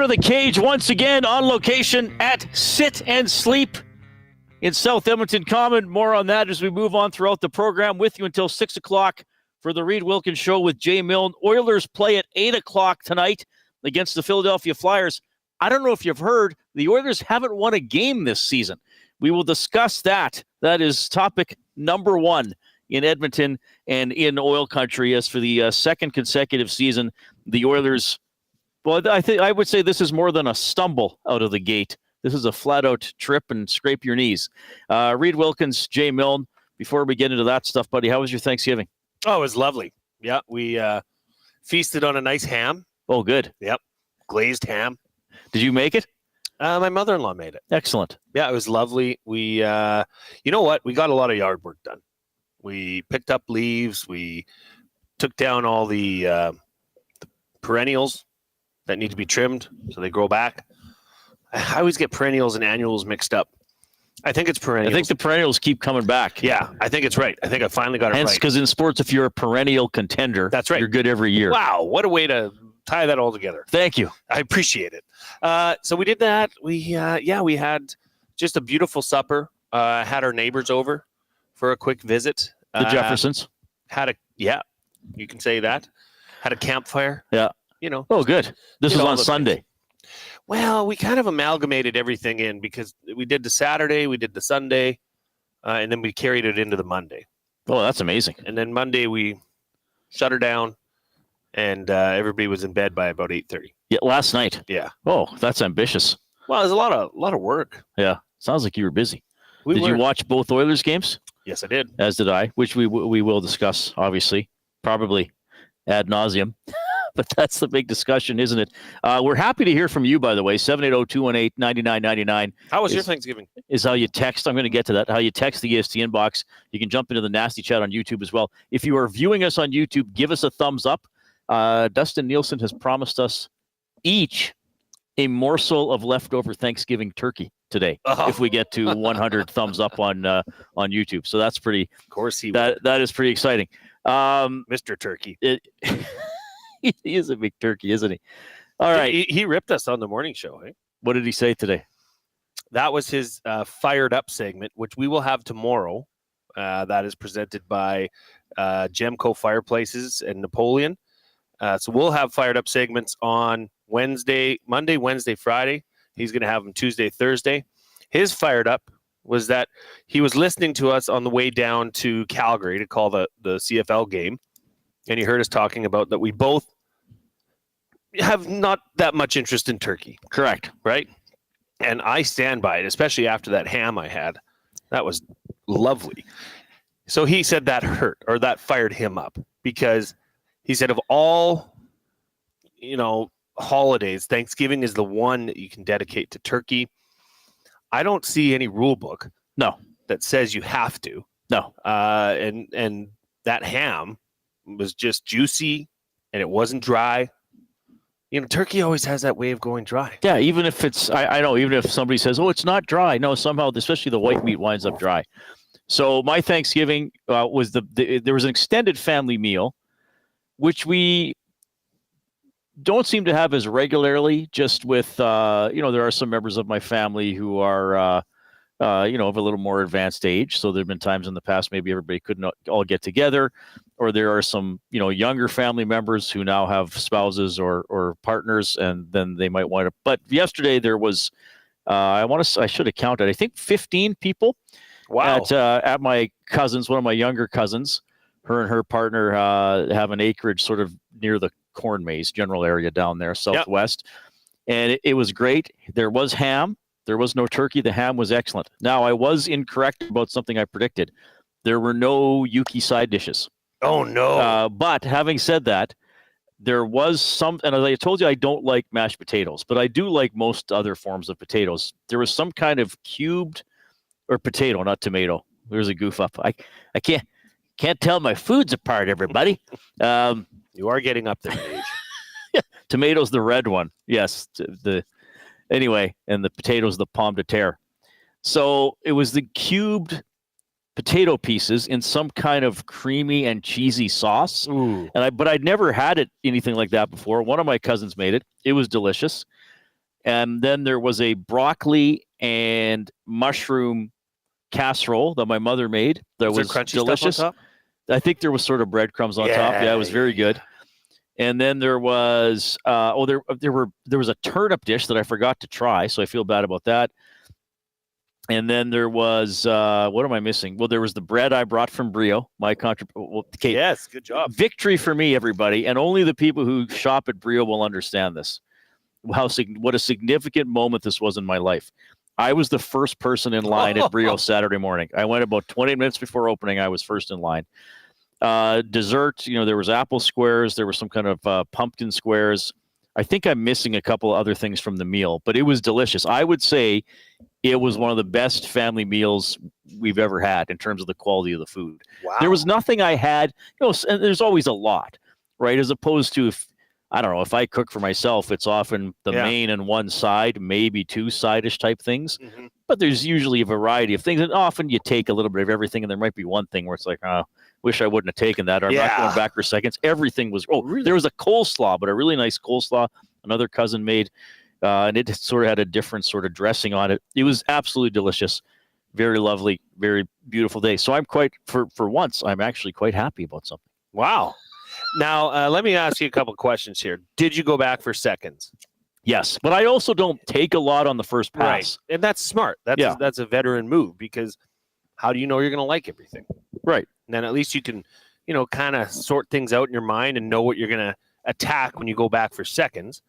of the Cage once again on location at Sit and Sleep in South Edmonton Common. More on that as we move on throughout the program. With you until 6 o'clock for the Reid Wilkins Show with Jay Milne. Oilers play at 8 o'clock tonight against the Philadelphia Flyers. I don't know if you've heard, the Oilers haven't won a game this season. We will discuss that. That is topic number one in Edmonton and in oil country. As for the second consecutive season, the Oilers, well, I would say this is more than a stumble out of the gate. This is a flat-out trip and scrape your knees. Reid Wilkins, Jay Milne, before we get into that stuff, buddy, how was your Thanksgiving? Oh, it was lovely. Yeah, we feasted on a nice ham. Oh, good. Yep, glazed ham. Did you make it? My mother-in-law made it. Excellent. Yeah, it was lovely. We, you know what? We got a lot of yard work done. We picked up leaves. We took down all the perennials that need to be trimmed so they grow back. I always get perennials and annuals mixed up. I think it's perennials. I think the perennials keep coming back. Yeah, I think it's right. I think I finally got it right. Because in sports, if you're a perennial contender, that's right. You're good every year. Wow, what a way to tie that all together. Thank you. I appreciate it. So we did that. We had just a beautiful supper. Had our neighbors over for a quick visit. The Jeffersons. You can say that. Had a campfire. Yeah. You know. Oh, good. This was on Sunday. Things. Well, we kind of amalgamated everything in because we did the Saturday, we did the Sunday, and then we carried it into the Monday. Oh, that's amazing. And then Monday we shut her down, and everybody was in bed by about 8:30. Yeah, last night. Yeah. Oh, that's ambitious. Well, there's a lot of work. Yeah. Sounds like you were busy. Did you watch both Oilers games? Yes, I did. As did I, which we will discuss, obviously, probably ad nauseum. But that's the big discussion, isn't it? We're happy to hear from you, by the way. 780-218-9999. How was your Thanksgiving? Is how you text. I'm going to get to that. How you text the EST inbox. You can jump into the nasty chat on YouTube as well. If you are viewing us on YouTube, give us a thumbs up. Dustin Nielsen has promised us each a morsel of leftover Thanksgiving turkey today, if we get to 100 thumbs up on YouTube. So that's pretty. Of course he that is pretty exciting. Mr. Turkey. He is a big turkey, isn't he? All right. He ripped us on the morning show. Eh? What did he say today? That was his Fired Up segment, which we will have tomorrow. That is presented by Gemco Fireplaces and Napoleon. So we'll have Fired Up segments on Monday, Wednesday, Friday. He's going to have them Tuesday, Thursday. His Fired Up was that he was listening to us on the way down to Calgary to call the CFL game. And he heard us talking about that we both have not that much interest in turkey. Correct. Right? And I stand by it, especially after that ham I had. That was lovely. So he said that hurt, or that fired him up, because he said of all, holidays, Thanksgiving is the one that you can dedicate to turkey. I don't see any rule book. No. That says you have to. No. And that ham was just juicy and it wasn't dry. Turkey always has that way of going dry. Yeah, even if it's, I know, even if somebody says, oh, it's not dry. No, somehow, especially the white meat winds up dry. So my Thanksgiving was there was an extended family meal, which we don't seem to have as regularly, just with, there are some members of my family who are, of a little more advanced age. So there have been times in the past, maybe everybody couldn't all get together, or there are some, younger family members who now have spouses or partners, and then they might want to. But yesterday there was, I should have counted, I think 15 people. Wow. At my cousin's, one of my younger cousins. Her and her partner have an acreage sort of near the corn maze general area down there, southwest. Yep. And it was great. There was ham. There was no turkey. The ham was excellent. Now, I was incorrect about something I predicted. There were no Yuki side dishes. Oh, no. But having said that, there was some, and as I told you, I don't like mashed potatoes, but I do like most other forms of potatoes. There was some kind of cubed, or potato, not tomato. There's a goof up. I can't tell my foods apart, everybody. You are getting up there in age. Yeah, tomato's the red one. Yes. Anyway, and the potato's the pomme de terre. So it was the cubed potato pieces in some kind of creamy and cheesy sauce. Ooh. But I'd never had anything like that before. One of my cousins made it. It was delicious. And then there was a broccoli and mushroom casserole that my mother made that was crunchy delicious. stuff on top? I think there was sort of breadcrumbs on top. Yeah, it was very good. And then there was there was a turnip dish that I forgot to try, so I feel bad about that. And then there was what am I missing? Well, there was the bread I brought from Brio. Okay, yes, good job. Victory for me, everybody, and only the people who shop at Brio will understand this. What a significant moment this was in my life. I was the first person in line at Brio Saturday morning. I went about 20 minutes before opening. I was first in line. Dessert, there was apple squares. There was some kind of pumpkin squares. I think I'm missing a couple other things from the meal, but it was delicious. I would say it was one of the best family meals we've ever had in terms of the quality of the food. Wow. There was nothing I had, and there's always a lot, right? As opposed to, if I cook for myself, it's often the main and one side, maybe two side-ish type things. Mm-hmm. But there's usually a variety of things. And often you take a little bit of everything, and there might be one thing where it's like, wish I wouldn't have taken that. Or I'm not going back for seconds. Everything was, really? There was a coleslaw, but a really nice coleslaw another cousin made. And it sort of had a different sort of dressing on it. It was absolutely delicious. Very lovely, very beautiful day. So I'm for once, I'm actually quite happy about something. Wow. Now, let me ask you a couple questions here. Did you go back for seconds? Yes, but I also don't take a lot on the first pass. Right. And that's smart. That's a veteran move, because how do you know you're going to like everything? Right. And then at least you can, kind of sort things out in your mind and know what you're going to attack when you go back for seconds.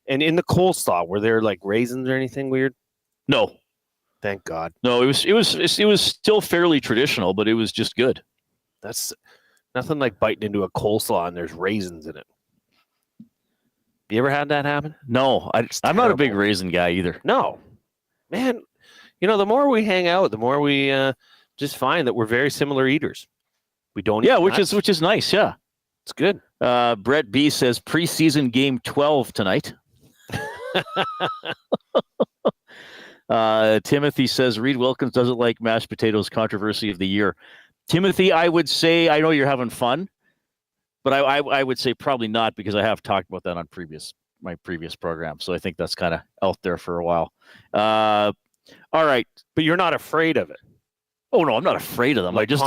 And in the coleslaw, were there like raisins or anything weird? No. Thank God. No, it was still fairly traditional, but it was just good. That's nothing like biting into a coleslaw and there's raisins in it. You ever had that happen? No, I'm not a big raisin guy either. No. Man, the more we hang out, the more we just find that we're very similar eaters. We don't eat which is nice, yeah. It's good. Brett B says preseason game 12 tonight. Timothy says Reid Wilkins doesn't like mashed potatoes, controversy of the year. Timothy, I would say, I know you're having fun, but I would say probably not, because I have talked about that on my previous program. So I think that's kind of out there for a while. All right. But you're not afraid of it. Oh, no, I'm not afraid of them. Like I just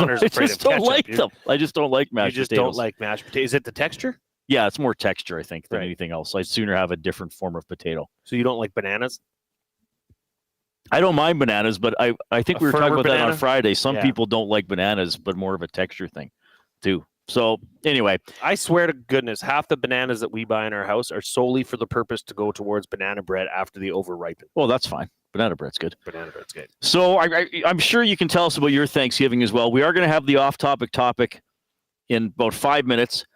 don't like them. I just don't like mashed potatoes. You just don't like mashed potatoes. Is it the texture? Yeah, it's more texture, I think, than anything else. I'd sooner have a different form of potato. So you don't like bananas? I don't mind bananas, but I think we were talking about that on Friday. Some people don't like bananas, but more of a texture thing, too. So, anyway. I swear to goodness, half the bananas that we buy in our house are solely for the purpose to go towards banana bread after they over-ripen. Well, that's fine. Banana bread's good. Banana bread's good. So, I'm sure you can tell us about your Thanksgiving as well. We are going to have the off-topic topic in about 5 minutes,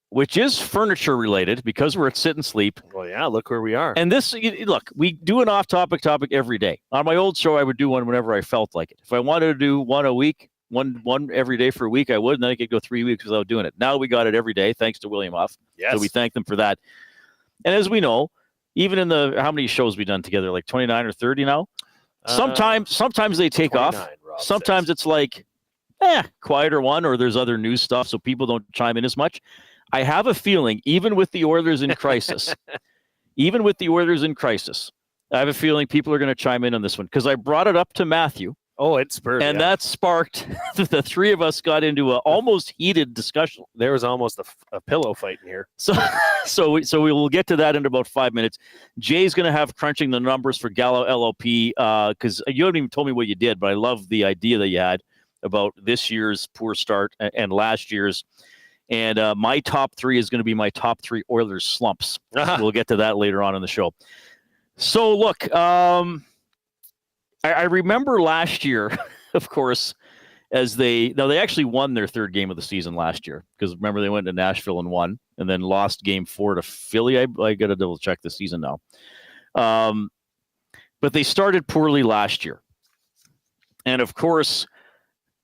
which is furniture related, because we're at Sit and Sleep. Well, yeah, look where we are. And look, we do an off-topic topic every day. On my old show, I would do one whenever I felt like it. If I wanted to do one a week, one every day for a week, I would, and then I could go 3 weeks without doing it. Now we got it every day, thanks to William Huff. Yes. So we thank them for that. And as we know, even in how many shows we've done together, like 29 or 30 now? Sometimes they take off. Sometimes it's like, quieter one, or there's other news stuff, so people don't chime in as much. I have a feeling, even with the Oilers in crisis, I have a feeling people are going to chime in on this one, because I brought it up to Matthew. Oh, it spurred. And that sparked, the three of us got into an almost heated discussion. There was almost a pillow fight in here. So we will get to that in about 5 minutes. Jay's going to have crunching the numbers for Gallo LOP, because you haven't even told me what you did, but I love the idea that you had about this year's poor start and last year's. And my top three is going to be my top three Oilers slumps. We'll get to that later on in the show. So, look, I remember last year, of course, as they actually won their third game of the season last year, because remember they went to Nashville and won, and then lost game 4 to Philly. I got to double check the season now. But they started poorly last year. And of course,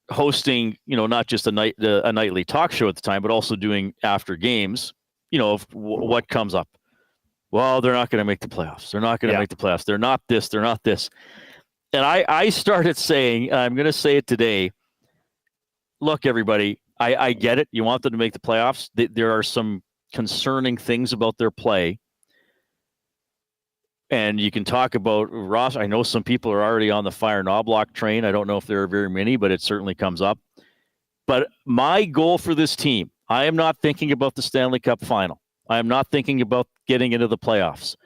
hosting, not just a nightly talk show at the time, but also doing after games, of what comes up. Well, they're not going to make the playoffs. They're not going to make the playoffs. They're not this. They're not this. And I started saying, I'm going to say it today, look, everybody, I get it. You want them to make the playoffs. There are some concerning things about their play. And you can talk about Ross. I know some people are already on the Fire Knobloch train. I don't know if there are very many, but it certainly comes up. But my goal for this team, I am not thinking about the Stanley Cup final. I am not thinking about getting into the playoffs.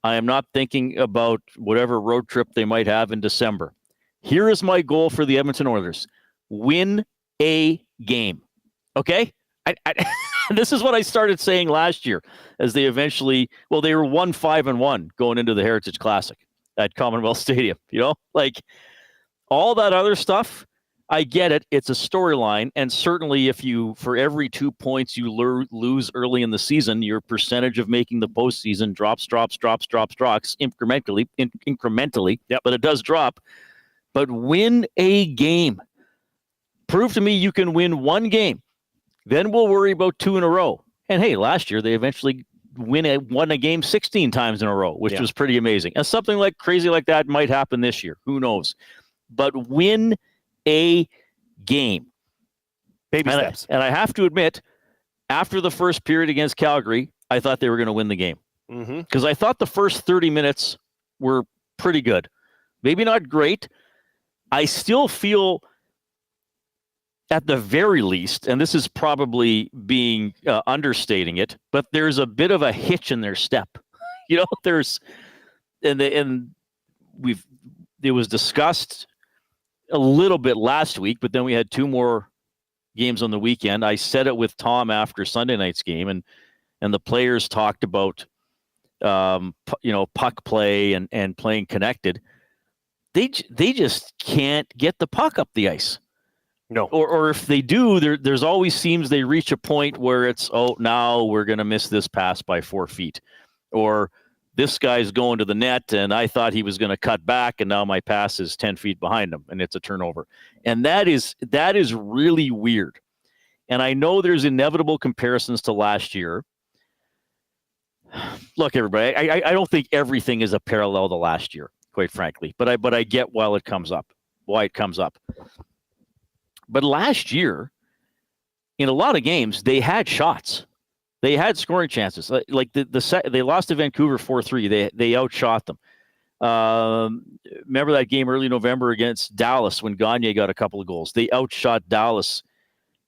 I am not thinking about whatever road trip they might have in December. Here is my goal for the Edmonton Oilers. Win a game. Okay? This is what I started saying last year as they eventually, they were 1-5-1 going into the Heritage Classic at Commonwealth Stadium. Like all that other stuff, I get it. It's a storyline. And certainly if for every 2 points you lose early in the season, your percentage of making the postseason drops incrementally. Yep. But it does drop. But win a game. Prove to me you can win one game. Then we'll worry about 2 in a row. And hey, last year they eventually won a game 16 times in a row, which was pretty amazing. And something like crazy like that might happen this year. Who knows? But win a game. Baby steps. And I have to admit, after the first period against Calgary, I thought they were going to win the game. Because I thought the first 30 minutes were pretty good. Maybe not great. I still feel, at the very least, and this is probably being understating it, but there's a bit of a hitch in their step. It was discussed a little bit last week, but then we had 2 more games on the weekend. I said it with Tom after Sunday night's game, and the players talked about puck play and playing connected. They just can't get the puck up the ice. No. Or if they do, there's always seems they reach a point where it's, now we're going to miss this pass by 4 feet. Or this guy's going to the net and I thought he was going to cut back and now my pass is 10 feet behind him and it's a turnover. And that is really weird. And I know there's inevitable comparisons to last year. Look, everybody, I don't think everything is a parallel to last year, quite frankly. But I get why it comes up. But last year, in a lot of games, they had shots. They had scoring chances. Like they lost to Vancouver 4-3. They outshot them. Remember that game early November against Dallas when Gagne got a couple of goals? They outshot Dallas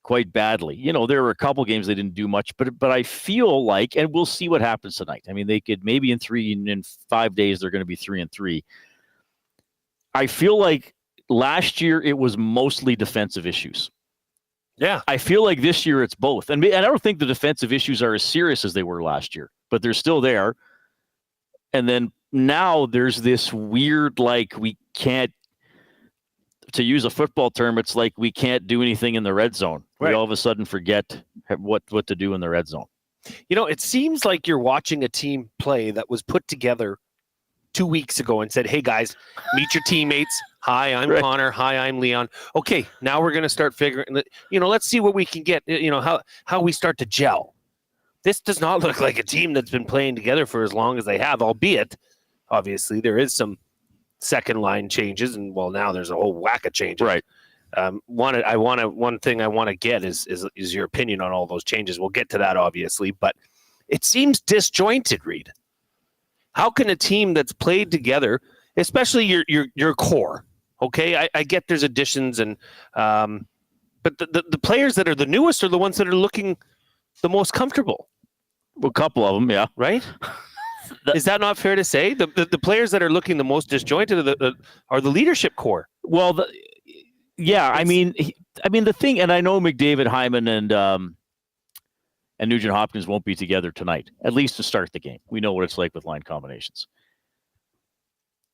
quite badly. There were a couple games they didn't do much, but I feel like, and we'll see what happens tonight. I mean, they could maybe in 5 days they're going to be 3-3. I feel like last year it was mostly defensive issues. Yeah. I feel like this year it's both. And I don't think the defensive issues are as serious as they were last year, but they're still there. And then now there's this weird, we can't, to use a football term, it's like we can't do anything in the red zone. Right. We all of a sudden forget what to do in the red zone. It seems like you're watching a team play that was put together 2 weeks ago and said, hey guys, meet your teammates. Hi, I'm Connor. Hi, I'm Leon. Okay, now we're going to start figuring, let's see what we can get, how we start to gel. This does not look like a team that's been playing together for as long as they have, albeit, obviously, there is some second line changes, and now there's a whole whack of changes. Right. One thing I want to get is your opinion on all those changes. We'll get to that, obviously, but it seems disjointed, Reid. How can a team that's played together, especially your core, okay? I get there's additions, but the players that are the newest are the ones that are looking the most comfortable. A couple of them, yeah. Right? Is that not fair to say? The players that are looking the most disjointed are the leadership core. Well, I mean the thing, and I know McDavid, Hyman, and Nugent Hopkins won't be together tonight, at least to start the game. We know what it's like with line combinations.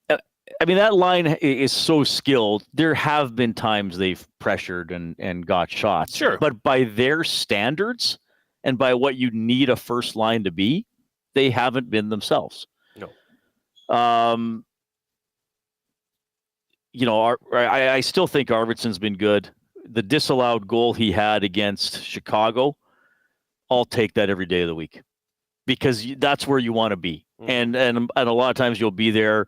That line is so skilled. There have been times they've pressured and got shots. Sure. But by their standards and by what you need a first line to be, they haven't been themselves. No. I still think Arvidsson's been good. The disallowed goal he had against Chicago, I'll take that every day of the week because that's where you want to be. And a lot of times you'll be there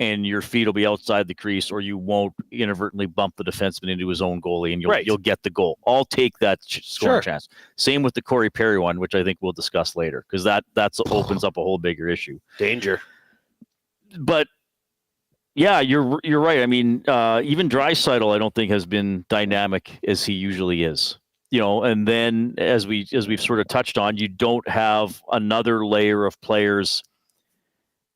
and your feet will be outside the crease, or you won't inadvertently bump the defenseman into his own goalie and you'll get the goal. I'll take that scoring chance. Same with the Corey Perry one, which I think we'll discuss later because that opens up a whole bigger issue. Danger. but yeah, you're right. I mean, even Draisaitl, I don't think has been dynamic as he usually is. And then as we've sort of touched on, you don't have another layer of players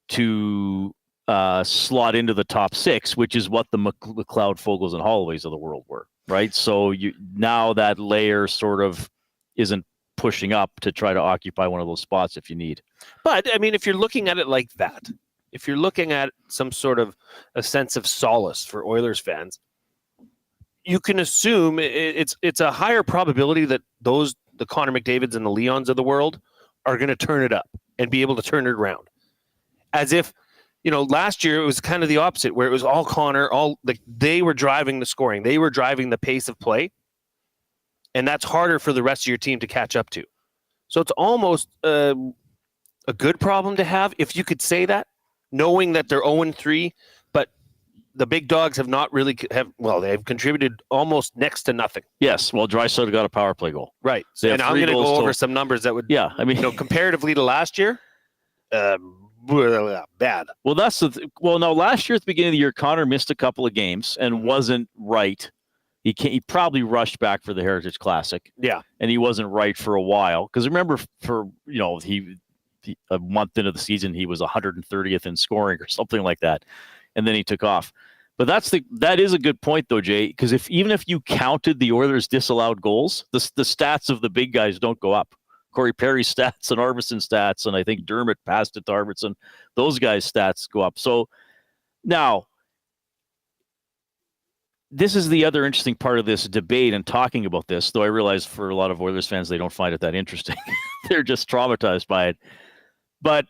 to slot into the top six, which is what the McLeod, Fogels, and Holloways of the world were, right? So now that layer sort of isn't pushing up to try to occupy one of those spots if you need. But I mean, if you're looking at it like that, if you're looking at some sort of a sense of solace for Oilers fans, you can assume it's a higher probability that the Connor McDavids and the Leons of the world are going to turn it up and be able to turn it around. As if, last year it was kind of the opposite, where it was all Connor, they were driving the scoring, they were driving the pace of play, and that's harder for the rest of your team to catch up to. So it's almost a good problem to have, if you could say that, knowing that they're 0-3, but the big dogs have not really they've contributed almost next to nothing. Yes, well, Draisaitl got a power play goal. Right. And I'm going to go over some numbers that would, comparatively to last year, bad. Well, no, last year at the beginning of the year, Connor missed a couple of games and wasn't right. He probably rushed back for the Heritage Classic. Yeah. And he wasn't right for a while. Because remember, a month into the season, he was 130th in scoring or something like that, and then he took off. But that is a good point, though, Jay, because even if you counted the Oilers' disallowed goals, the stats of the big guys don't go up. Corey Perry's stats and Arvidsson stats, and I think Dermott passed it to Arvidsson. Those guys' stats go up. So now, this is the other interesting part of this debate and talking about this, though I realize for a lot of Oilers fans, they don't find it that interesting. They're just traumatized by it. But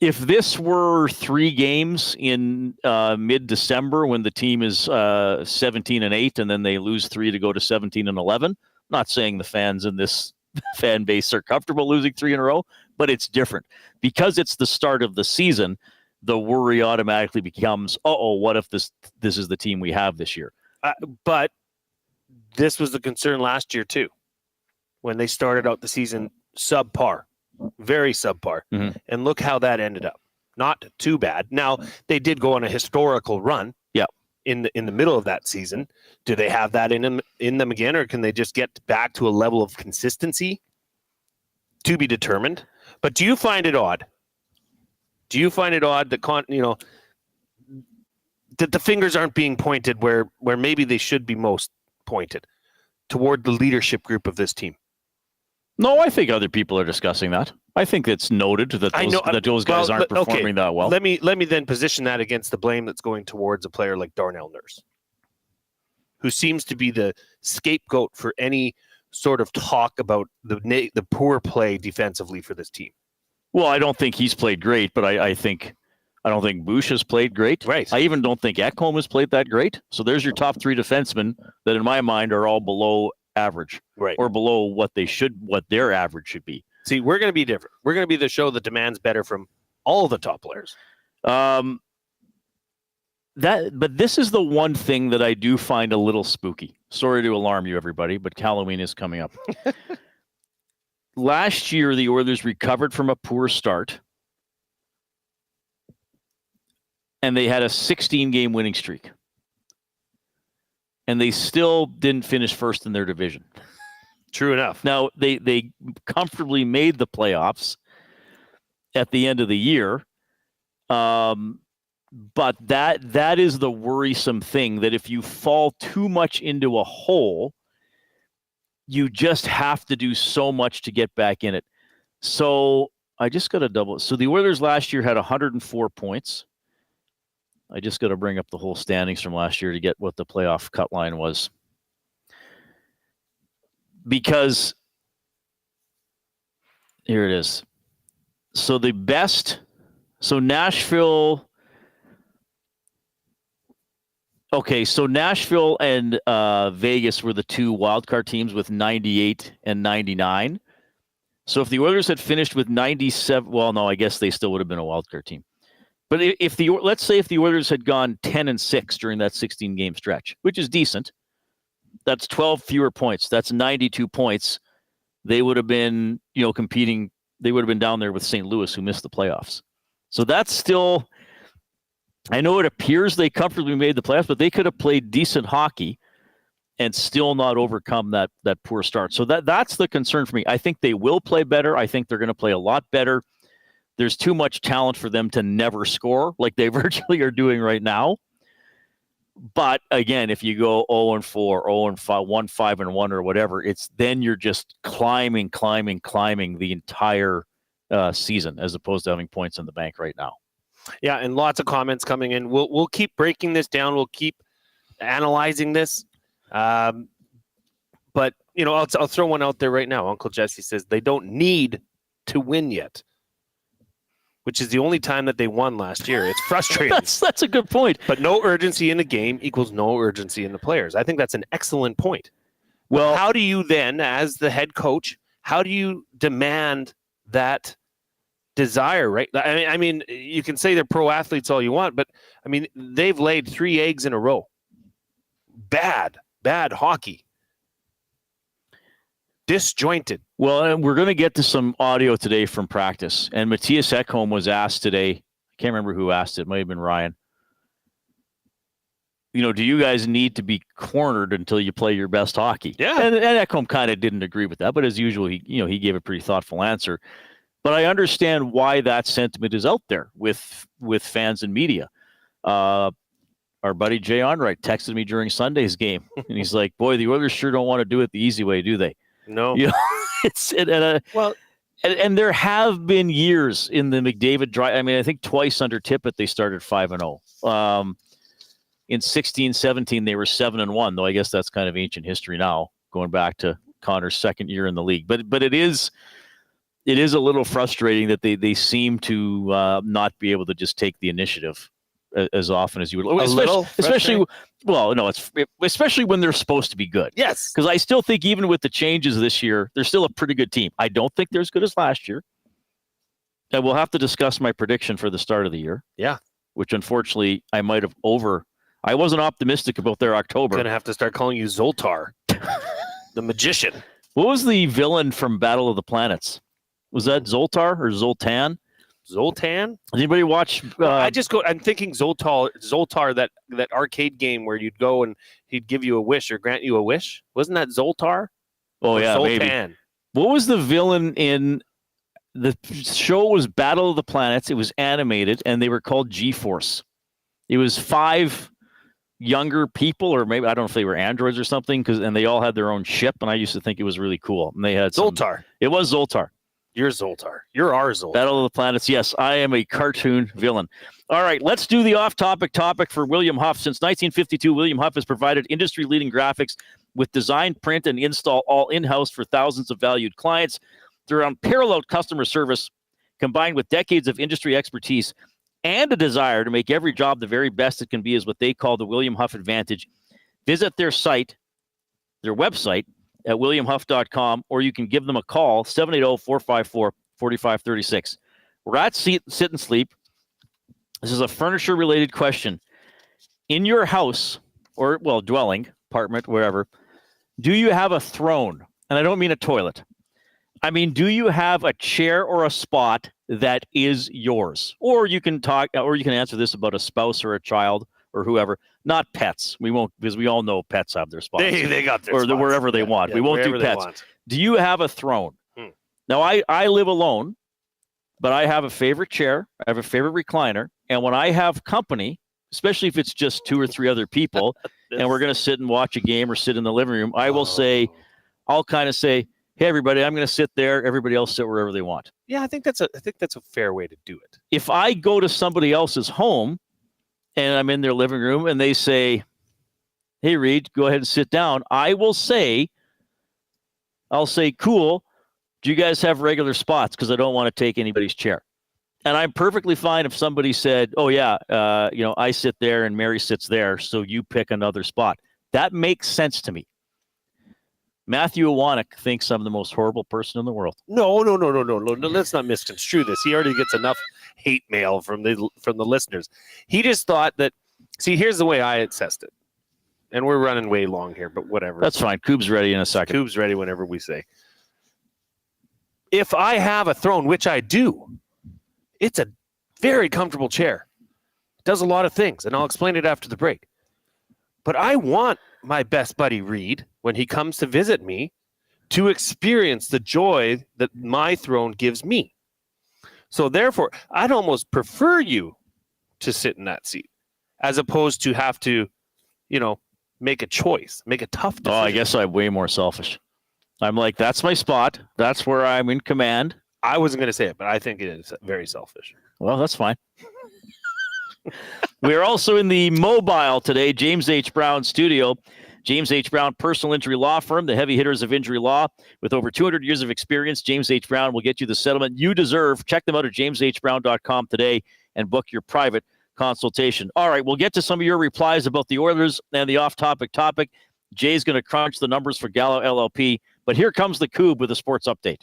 if this were 3 games in mid-December when the team is 17-8 and then they lose 3 to go to 17-11, I'm not saying the fans in this fan base are comfortable losing 3 in a row, but it's different. Because it's the start of the season, the worry automatically becomes, what if this is the team we have this year? But this was the concern last year, too, when they started out the season subpar. Very subpar. Mm-hmm. And look how that ended up. Not too bad. Now, they did go on a historical run. Yeah. In the middle of that season. Do they have that in them again, or can they just get back to a level of consistency? To be determined. But do you find it odd? Do you find it odd that that the fingers aren't being pointed where maybe they should be most pointed toward the leadership group of this team? No, I think other people are discussing that. I think it's noted that those guys aren't performing that well. Let me then position that against the blame that's going towards a player like Darnell Nurse, who seems to be the scapegoat for any sort of talk about the poor play defensively for this team. Well, I don't think he's played great, but I don't think Bush has played great. Right. I even don't think Ekholm has played that great. So there's your top 3 defensemen that in my mind are all below average, right, or below what their average should be. See, we're going to be different. We're going to be the show that demands better from all the top players. But this is the one thing that I do find a little spooky. Sorry to alarm you, everybody, but Halloween is coming up. Last year, the Oilers recovered from a poor start, and they had a 16-game winning streak. And they still didn't finish first in their division. True enough. Now, they comfortably made the playoffs at the end of the year. But that is the worrisome thing, that if you fall too much into a hole, you just have to do so much to get back in it. So I just got to double. So the Oilers last year had 104 points. I just got to bring up the whole standings from last year to get what the playoff cut line was. Because here it is. So Nashville. Okay, so Nashville and Vegas were the 2 wildcard teams with 98 and 99. So if the Oilers had finished with 97, well, no, I guess they still would have been a wildcard team. But let's say if the Oilers had gone 10-6 during that 16-game stretch, which is decent, that's 12 fewer points. That's 92 points. They would have been, competing. They would have been down there with St. Louis, who missed the playoffs. So that's still I know it appears they comfortably made the playoffs, but they could have played decent hockey and still not overcome that poor start. So that's the concern for me. I think they will play better. I think they're going to play a lot better. There's too much talent for them to never score like they virtually are doing right now. But again, if you go 0-4, 0-5, 1-5-1 or whatever, it's then you're just climbing the entire season as opposed to having points in the bank right now. Yeah, and lots of comments coming in. We'll keep breaking this down. We'll keep analyzing this. But I'll throw one out there right now. Uncle Jesse says they don't need to win yet, which is the only time that they won last year. It's frustrating. That's a good point. But no urgency in the game equals no urgency in the players. I think that's an excellent point. Well, how do you then, as the head coach, how do you demand that desire, right? I mean, you can say they're pro athletes all you want, but I mean, they've laid 3 eggs in a row. Bad hockey. Disjointed. Well, and we're going to get to some audio today from practice. And Matthias Ekholm was asked today, I can't remember who asked it might have been Ryan. Do you guys need to be cornered until you play your best hockey? Yeah. And Ekholm kind of didn't agree with that, but as usual, he gave a pretty thoughtful answer. But I understand why that sentiment is out there with fans and media. Our buddy Jay Onright texted me during Sunday's game, and he's like, "Boy, the Oilers sure don't want to do it the easy way, do they?" No. And there have been years in the McDavid drive. I mean, I think twice under Tippett they started 5-0. In 16-17 they were 7-1, though I guess that's kind of ancient history now, going back to Connor's second year in the league. But it is a little frustrating that they seem to not be able to just take the initiative as often as you would. Especially when they're supposed to be good. Yes. Because I still think even with the changes this year, they're still a pretty good team. I don't think they're as good as last year. And we'll have to discuss my prediction for the start of the year. Yeah. Which unfortunately I might have I wasn't optimistic about their October. I'm going to have to start calling you Zoltar, the magician. What was the villain from Battle of the Planets? Was that Zoltar or Zoltan? Zoltan? Anybody watch? I'm thinking Zoltar, that arcade game where you'd go and he'd give you a wish or grant you a wish. Wasn't that Zoltar? Oh, yeah, Zoltan? maybe. What was the villain in the show? Was Battle of the Planets. It was animated, and they were called G-Force. It was 5 younger people, or maybe I don't know if they were androids or something, and they all had their own ship, and I used to think it was really cool. And they had Zoltar. It was Zoltar. You're Zoltar. You're our Zoltar. Battle of the Planets. Yes, I am a cartoon villain. All right, let's do the off-topic topic for William Huff. Since 1952, William Huff has provided industry-leading graphics with design, print, and install all in-house for thousands of valued clients. Their unparalleled customer service, combined with decades of industry expertise and a desire to make every job the very best it can be, is what they call the William Huff Advantage. Visit their website, at williamhuff.com, or you can give them a call, 780-454-4536. We're at Sit and Sleep. This is a furniture-related question. In your house, or, dwelling, apartment, wherever, do you have a throne? And I don't mean a toilet. I mean, do you have a chair or a spot that is yours? Or you can answer this about a spouse or a child or whoever. Not pets. We won't, because we all know pets have their spots. They got their spots. Or wherever they want. We won't do pets. Do you have a throne? Now, I live alone, but I have a favorite chair. I have a favorite recliner. And when I have company, especially if it's just 2 or 3 other people, and we're going to sit and watch a game or sit in the living room, I'll kind of say, hey, everybody, I'm going to sit there. Everybody else sit wherever they want. Yeah, I think that's a fair way to do it. If I go to somebody else's home and I'm in their living room and they say, hey, Reid, go ahead and sit down, I'll say, cool. Do you guys have regular spots? Because I don't want to take anybody's chair. And I'm perfectly fine if somebody said, oh, yeah, I sit there and Mary sits there, so you pick another spot. That makes sense to me. Matthew Iwanek thinks I'm the most horrible person in the world. No. Let's not misconstrue this. He already gets enough hate mail from the listeners. He just thought that. See, here's the way I assessed it, and we're running way long here, but whatever. That's fine. Coop's ready in a second. Coop's ready whenever we say. If I have a throne, which I do, it's a very comfortable chair. does a lot of things, and I'll explain it after the break. But I want my best buddy Reid, when he comes to visit me, to experience the joy that my throne gives me. So therefore, I'd almost prefer you to sit in that seat as opposed to have to, make a choice, make a tough decision. Oh, I guess I'm way more selfish. I'm like, that's my spot. That's where I'm in command. I wasn't going to say it, but I think it is very selfish. Well, that's fine. We are also in the mobile today, James H. Brown studio. James H. Brown, personal injury law firm, the heavy hitters of injury law. With over 200 years of experience, James H. Brown will get you the settlement you deserve. Check them out at jameshbrown.com today and book your private consultation. All right, we'll get to some of your replies about the Oilers and the off-topic topic. Jay's going to crunch the numbers for Gallo LLP, but here comes the Coob with a sports update.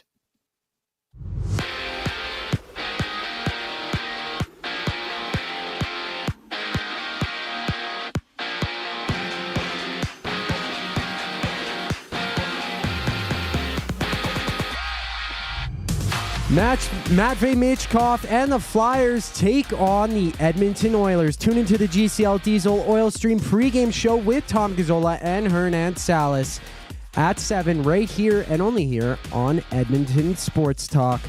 Matvei Michkov and the Flyers take on the Edmonton Oilers. Tune into the GCL Diesel Oil Stream pregame show with Tom Gazzola and Hernan Salas at 7 right here and only here on Edmonton Sports Talk.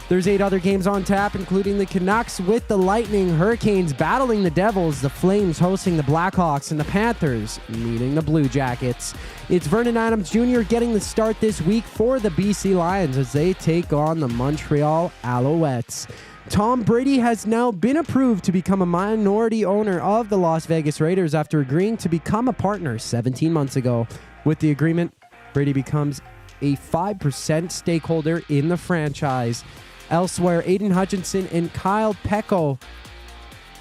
There's 8 other games on tap, including the Canucks with the Lightning, Hurricanes battling the Devils, the Flames hosting the Blackhawks, and the Panthers meeting the Blue Jackets. It's Vernon Adams Jr. getting the start this week for the BC Lions as they take on the Montreal Alouettes. Tom Brady has now been approved to become a minority owner of the Las Vegas Raiders after agreeing to become a partner 17 months ago. With the agreement, Brady becomes a 5% stakeholder in the franchise. Elsewhere, Aiden Hutchinson and Kyle Pecco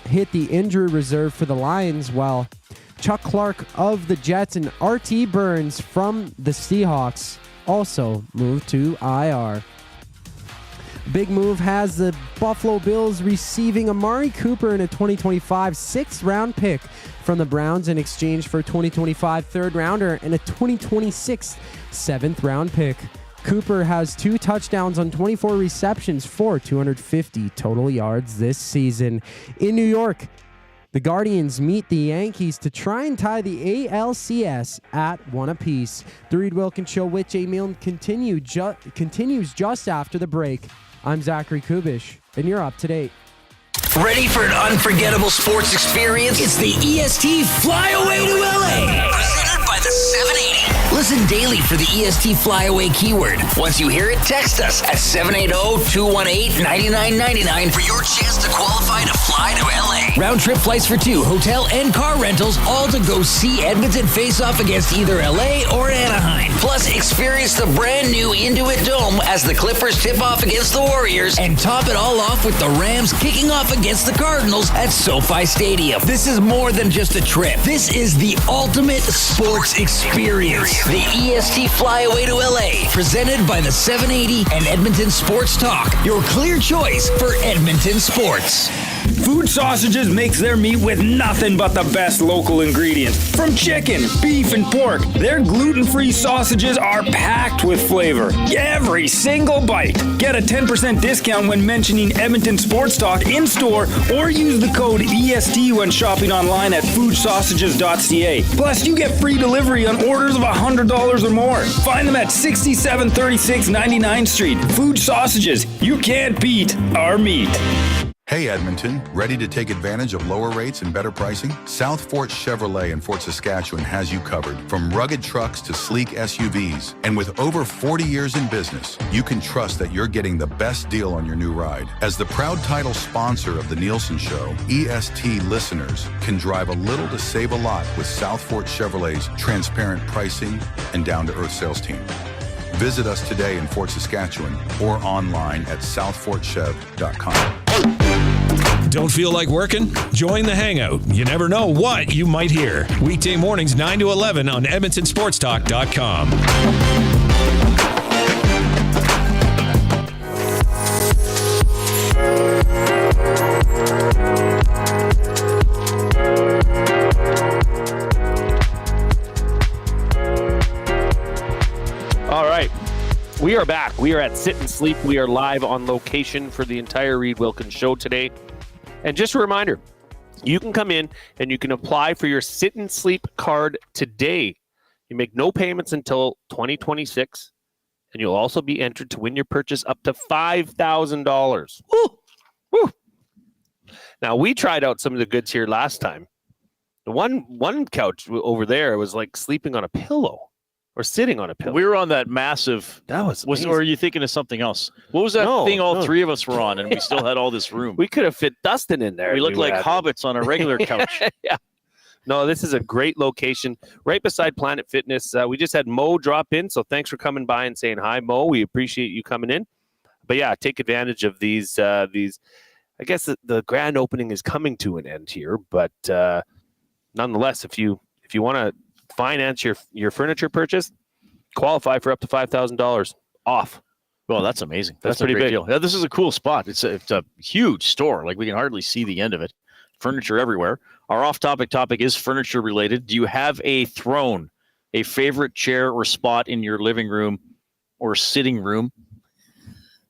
hit the injury reserve for the Lions, while Chuck Clark of the Jets and R.T. Burns from the Seahawks also moved to IR. Big move has the Buffalo Bills receiving Amari Cooper in a 2025 6th-round pick from the Browns in exchange for a 2025 3rd-rounder and a 2026 7th-round pick. Cooper has 2 touchdowns on 24 receptions for 250 total yards this season. In New York, the Guardians meet the Yankees to try and tie the ALCS at 1 apiece. The Reid Wilkins Show with Jay Milne continues just after the break. I'm Zachary Kubish, and you're up to date. Ready for an unforgettable sports experience? It's the EST Flyaway to LA. Presented by the 780. Listen daily for the EST Flyaway keyword. Once you hear it, text us at 780-218-9999 for your chance to qualify to fly to LA. Round trip flights for 2, hotel and car rentals, all to go see Edmonton face off against either LA or Anaheim. Plus, experience the brand new Intuit Dome as the Clippers tip off against the Warriors, and top it all off with the Rams kicking off against the Cardinals at SoFi Stadium. This is more than just a trip. This is the ultimate sports experience. The EST Flyaway to LA, presented by the 780 and Edmonton Sports Talk. Your clear choice for Edmonton sports. Fuge Sausages makes their meat with nothing but the best local ingredients. From chicken, beef, and pork, their gluten-free sausages are packed with flavor. Every single bite. Get a 10% discount when mentioning Edmonton Sports Talk in-store or use the code EST when shopping online at fugesausages.ca. Plus, you get free delivery on orders of $100 or more. Find them at 6736 99th Street. Fuge Sausages. You can't beat our meat. Hey Edmonton, ready to take advantage of lower rates and better pricing? South Fort Chevrolet in Fort Saskatchewan has you covered. From rugged trucks to sleek SUVs. And with over 40 years in business, you can trust that you're getting the best deal on your new ride. As the proud title sponsor of the Nielsen Show, EST listeners can drive a little to save a lot with South Fort Chevrolet's transparent pricing and down-to-earth sales team. Visit us today in Fort Saskatchewan or online at southfortchev.com. Don't feel like working? Join the Hangout. You never know what you might hear. Weekday mornings 9 to 11 on EdmontonSportsTalk.com. All right. We are back. We are at Sit and Sleep. We are live on location for the entire Reid Wilkins Show today. And just a reminder, You can come in and you can apply for your Sit and Sleep card today. You make no payments until 2026, and you'll also be entered to win your purchase up to $5,000. Woo! Woo! Now, we tried out some of the goods here last time. The one couch over there was like sleeping on a pillow or sitting on a pillow. We were on that massive. That was or are you thinking of something else? What was that thing all three of us were on, and we still had all this room? We could have fit Dustin in there. We looked like hobbits on a regular couch. Yeah. No, this is a great location right beside Planet Fitness. We just had Mo drop in, so thanks for coming by and saying hi, Mo. We appreciate you coming in. But yeah, take advantage of these. I guess the grand opening is coming to an end here, but nonetheless, if you want to finance your furniture purchase, qualify for up to $5,000 off. Well, that's amazing. That's a pretty great big deal. Yeah, this is a cool spot. It's a huge store. Like, we can hardly see the end of it. Furniture everywhere. Our off-topic topic is furniture related. Do you have a throne, a favorite chair or spot in your living room or sitting room,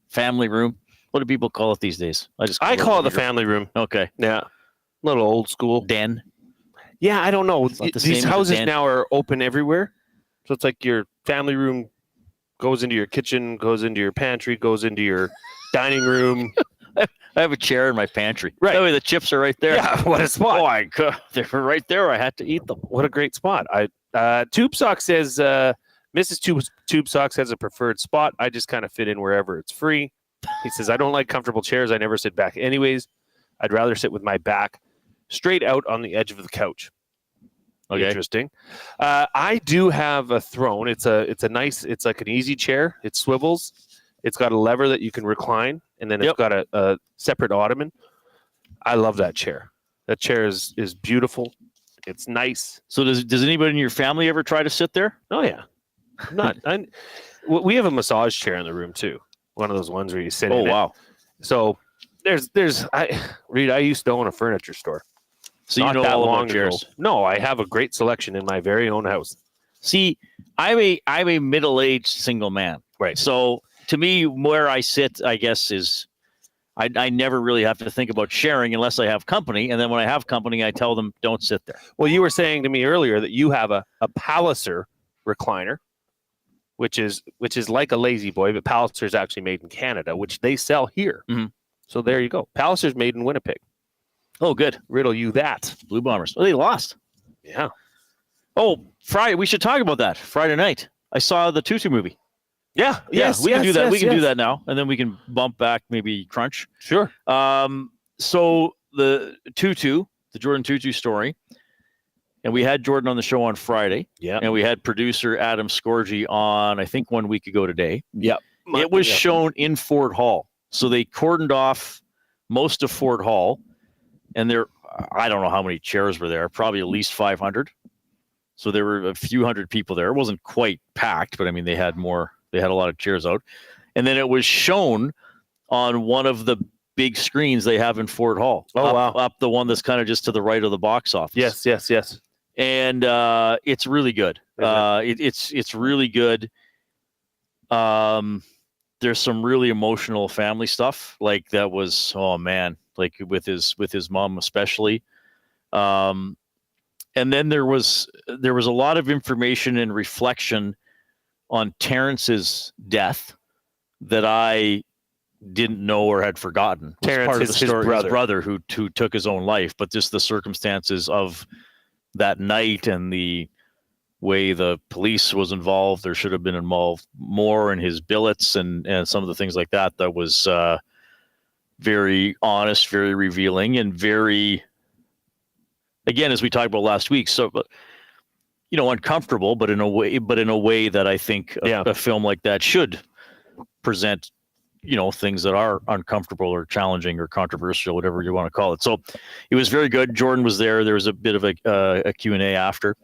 family room? What do people call it these days? I call it the family room. Okay. Yeah. A little old school. Den. Yeah, I don't know. The These houses now are open everywhere. So it's like your family room goes into your kitchen, goes into your pantry, goes into your dining room. I have a chair in my pantry. Right. That way the chips are right there. Yeah, what a spot. Oh, my God. They were right there. I had to eat them. What a great spot. Tube Sock says, Mrs. Tube Socks has a preferred spot. I just kind of fit in wherever it's free. He says, I don't like comfortable chairs. I never sit back anyways. I'd rather sit with my back straight out on the edge of the couch. Okay. Interesting. I do have a throne. It's like an easy chair. It swivels. It's got a lever that you can recline, and then it's got a separate ottoman. I love that chair. That chair is beautiful. It's nice. So does anybody in your family ever try to sit there? Oh yeah. We have a massage chair in the room too. One of those ones where you sit in it. Oh wow. So Reid, I used to own a furniture store. So you know all about chairs. No, I have a great selection in my very own house. See, I'm a middle-aged single man. Right. So to me, where I sit, I guess, is I never really have to think about sharing unless I have company. And then when I have company, I tell them, don't sit there. Well, you were saying to me earlier that you have a Palliser recliner, which is like a Lazy Boy, but Palliser is actually made in Canada, which they sell here. Mm-hmm. So there you go. Palliser's made in Winnipeg. Oh, good. Riddle you that. Blue Bombers. Oh, they lost. Yeah. Oh, Friday. We should talk about that. Friday night. I saw the Tutu movie. Yeah. Yes. We can do that. Yes, we can do that now. And then we can bump back maybe Crunch. Sure. So the Jordan Tutu story. And we had Jordan on the show on Friday. Yeah. And we had producer Adam Scorgi on, I think, 1 week ago today. Yep. It was shown in Fort Hall. So they cordoned off most of Fort Hall. And I don't know how many chairs were there, probably at least 500. So there were a few hundred people there. It wasn't quite packed, but I mean, they had a lot of chairs out. And then it was shown on one of the big screens they have in Fort Hall. Oh, wow. Up the one that's kind of just to the right of the box office. Yes. And it's really good. It's really good. There's some really emotional family stuff. Like that was, oh man, like with his mom especially. And then there was a lot of information and reflection on Terrence's death that I didn't know or had forgotten. Terrence, part of the story, his brother who took his own life, but just the circumstances of that night and the way the police was involved, there should have been involved more in his billets and some of the things like that. That was very honest, very revealing, and very, again, as we talked about last week, so uncomfortable, but in a way that I think a film like that should present, things that are uncomfortable or challenging or controversial, whatever you want to call it. So it was very good. Jordan was there. There was a bit of a Q&A after.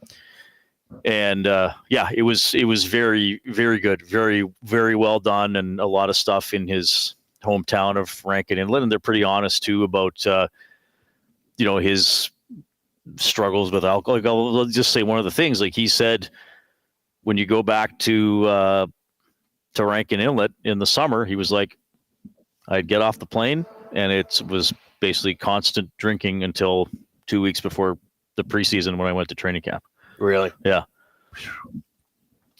And it was very, very good, very, very well done, and a lot of stuff in his hometown of Rankin Inlet, and they're pretty honest too about his struggles with alcohol. Like, I'll just say one of the things, like he said, when you go back to Rankin Inlet in the summer, he was like, I'd get off the plane and it was basically constant drinking until 2 weeks before the preseason when I went to training camp. Really? Yeah.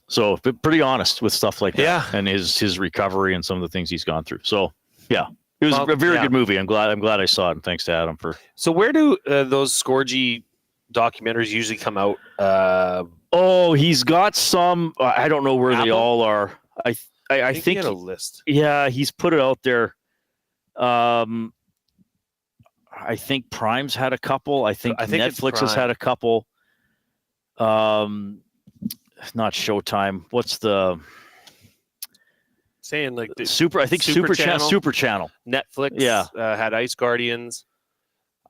So pretty honest with stuff like that. Yeah. And his recovery and some of the things he's gone through. So yeah, it was a very good movie. I'm glad I saw it. And thanks to Adam for. So where do those Scorgie documentaries usually come out? He's got some. I don't know where Apple? they all are. I think he had a list. Yeah, he's put it out there. I think Prime's had a couple. I think Netflix has had a couple. Not Showtime. What's the saying like the Super Channel. Super Channel. Netflix had Ice Guardians.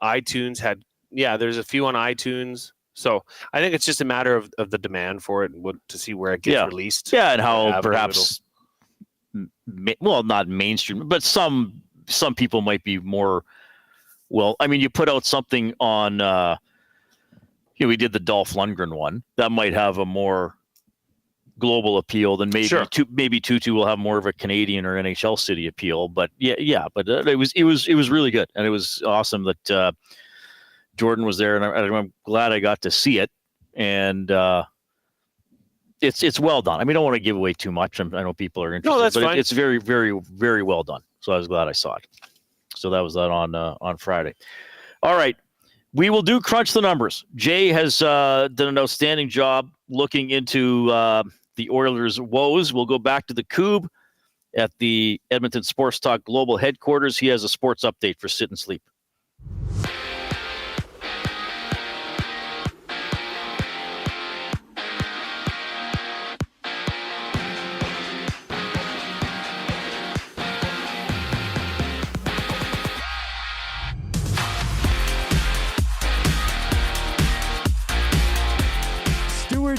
iTunes had there's a few on iTunes. So I think it's just a matter of the demand for it and to see where it gets released. Yeah, and how perhaps not mainstream, but some people might be more. Well, I mean, you put out something on. We did the Dolph Lundgren one that might have a more global appeal than maybe maybe Tutu will have more of a Canadian or NHL city appeal. But but it was really good, and it was awesome that Jordan was there, and I'm glad I got to see it. And it's well done. I mean, I don't want to give away too much. I know people are interested. No, that's fine. It's very, very, very well done. So I was glad I saw it. So that was that on Friday. All right. We will do Crunch the Numbers. Jay has done an outstanding job looking into the Oilers' woes. We'll go back to the Cube at the Edmonton Sports Talk Global Headquarters. He has a sports update for Sit and Sleep.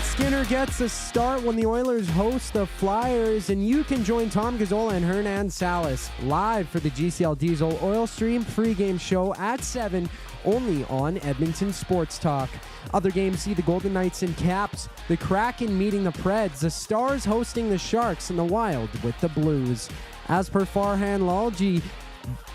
Skinner gets a start when the Oilers host the Flyers, and you can join Tom Gazzola and Hernan Salas live for the GCL Diesel Oil Stream pregame show at 7, only on Edmonton Sports Talk. Other games see the Golden Knights and Caps, the Kraken meeting the Preds, the Stars hosting the Sharks, and the Wild with the Blues. As per Farhan Lalji,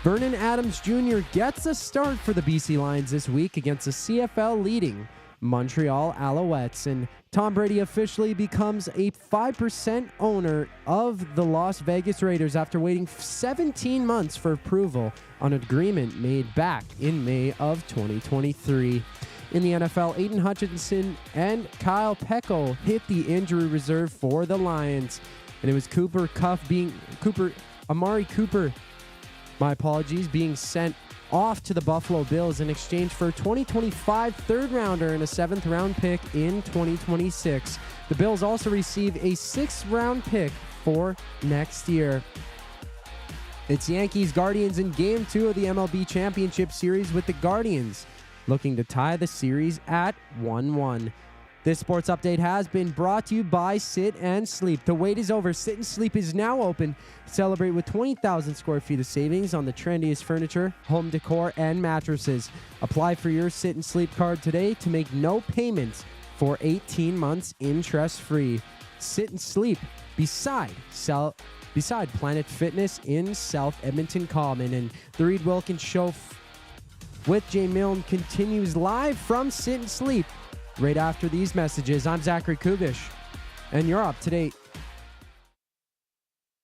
Vernon Adams Jr. gets a start for the BC Lions this week against the CFL leading Montreal Alouettes, and Tom Brady officially becomes a 5% owner of the Las Vegas Raiders after waiting 17 months for approval on an agreement made back in May of 2023. In the NFL, Aiden Hutchinson and Kyle Pecco hit the injury reserve for the Lions, and it was Amari Cooper, being sent off to the Buffalo Bills in exchange for a 2025 third-rounder and a 7th-round pick in 2026. The Bills also receive a 6th-round pick for next year. It's Yankees-Guardians in Game 2 of the MLB Championship Series, with the Guardians looking to tie the series at 1-1. This sports update has been brought to you by Sit and Sleep. The wait is over. Sit and Sleep is now open. Celebrate with 20,000 square feet of savings on the trendiest furniture, home decor, and mattresses. Apply for your Sit and Sleep card today to make no payments for 18 months interest-free. Sit and Sleep beside Planet Fitness in South Edmonton Common. And the Reid Wilkins Show with Jay Milne continues live from Sit and Sleep. Right after these messages, I'm Zachary Kubish, and you're up to date.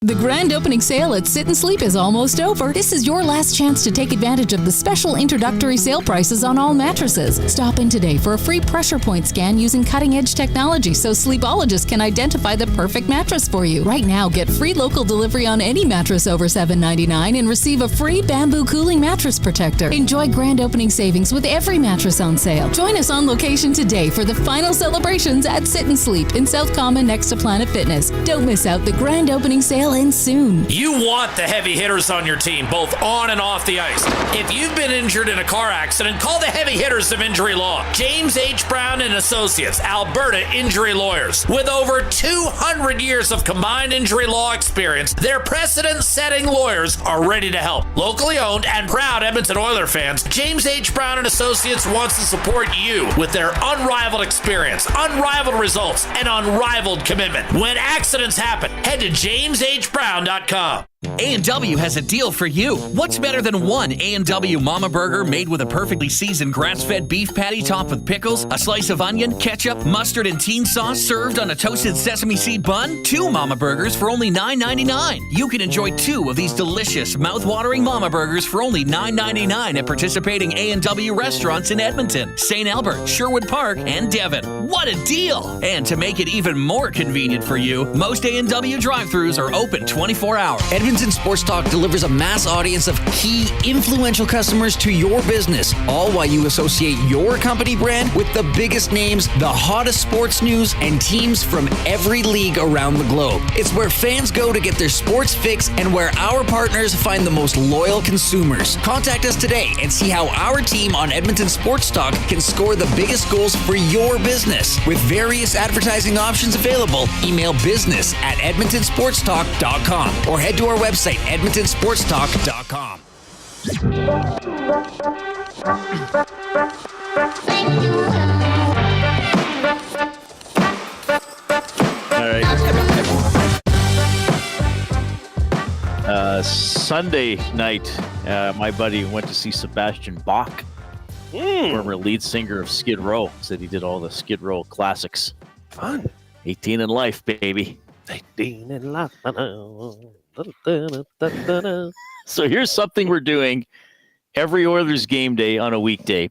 The grand opening sale at Sit and Sleep is almost over. This is your last chance to take advantage of the special introductory sale prices on all mattresses. Stop in today for a free pressure point scan using cutting-edge technology so sleepologists can identify the perfect mattress for you. Right now, get free local delivery on any mattress over $7.99 and receive a free bamboo cooling mattress protector. Enjoy grand opening savings with every mattress on sale. Join us on location today for the final celebrations at Sit and Sleep in South Common next to Planet Fitness. Don't miss out the grand opening sale in soon. You want the heavy hitters on your team, both on and off the ice. If you've been injured in a car accident, call the heavy hitters of injury law. James H. Brown and Associates, Alberta Injury Lawyers. With over 200 years of combined injury law experience, their precedent-setting lawyers are ready to help. Locally owned and proud Edmonton Oiler fans, James H. Brown and Associates wants to support you with their unrivaled experience, unrivaled results, and unrivaled commitment. When accidents happen, head to jameshbrown.com. A&W has a deal for you. What's better than one A&W Mama Burger made with a perfectly seasoned grass-fed beef patty topped with pickles, a slice of onion, ketchup, mustard, and teen sauce served on a toasted sesame seed bun? 2 Mama Burgers for only $9.99. You can enjoy 2 of these delicious, mouth-watering Mama Burgers for only $9.99 at participating A&W restaurants in Edmonton, St. Albert, Sherwood Park, and Devon. What a deal! And to make it even more convenient for you, most A&W drive-thrus are open 24 hours. Edmonton Sports Talk delivers a mass audience of key, influential customers to your business, all while you associate your company brand with the biggest names, the hottest sports news, and teams from every league around the globe. It's where fans go to get their sports fix and where our partners find the most loyal consumers. Contact us today and see how our team on Edmonton Sports Talk can score the biggest goals for your business. With various advertising options available, email business@edmontonsportstalk.com or head to our website, edmontonsportstalk.com. All right. Sunday night, my buddy went to see Sebastian Bach, former lead singer of Skid Row. Said he did all the Skid Row classics. Fun. 18 in life, baby. 18 in life. So here's something we're doing every Oilers game day on a weekday.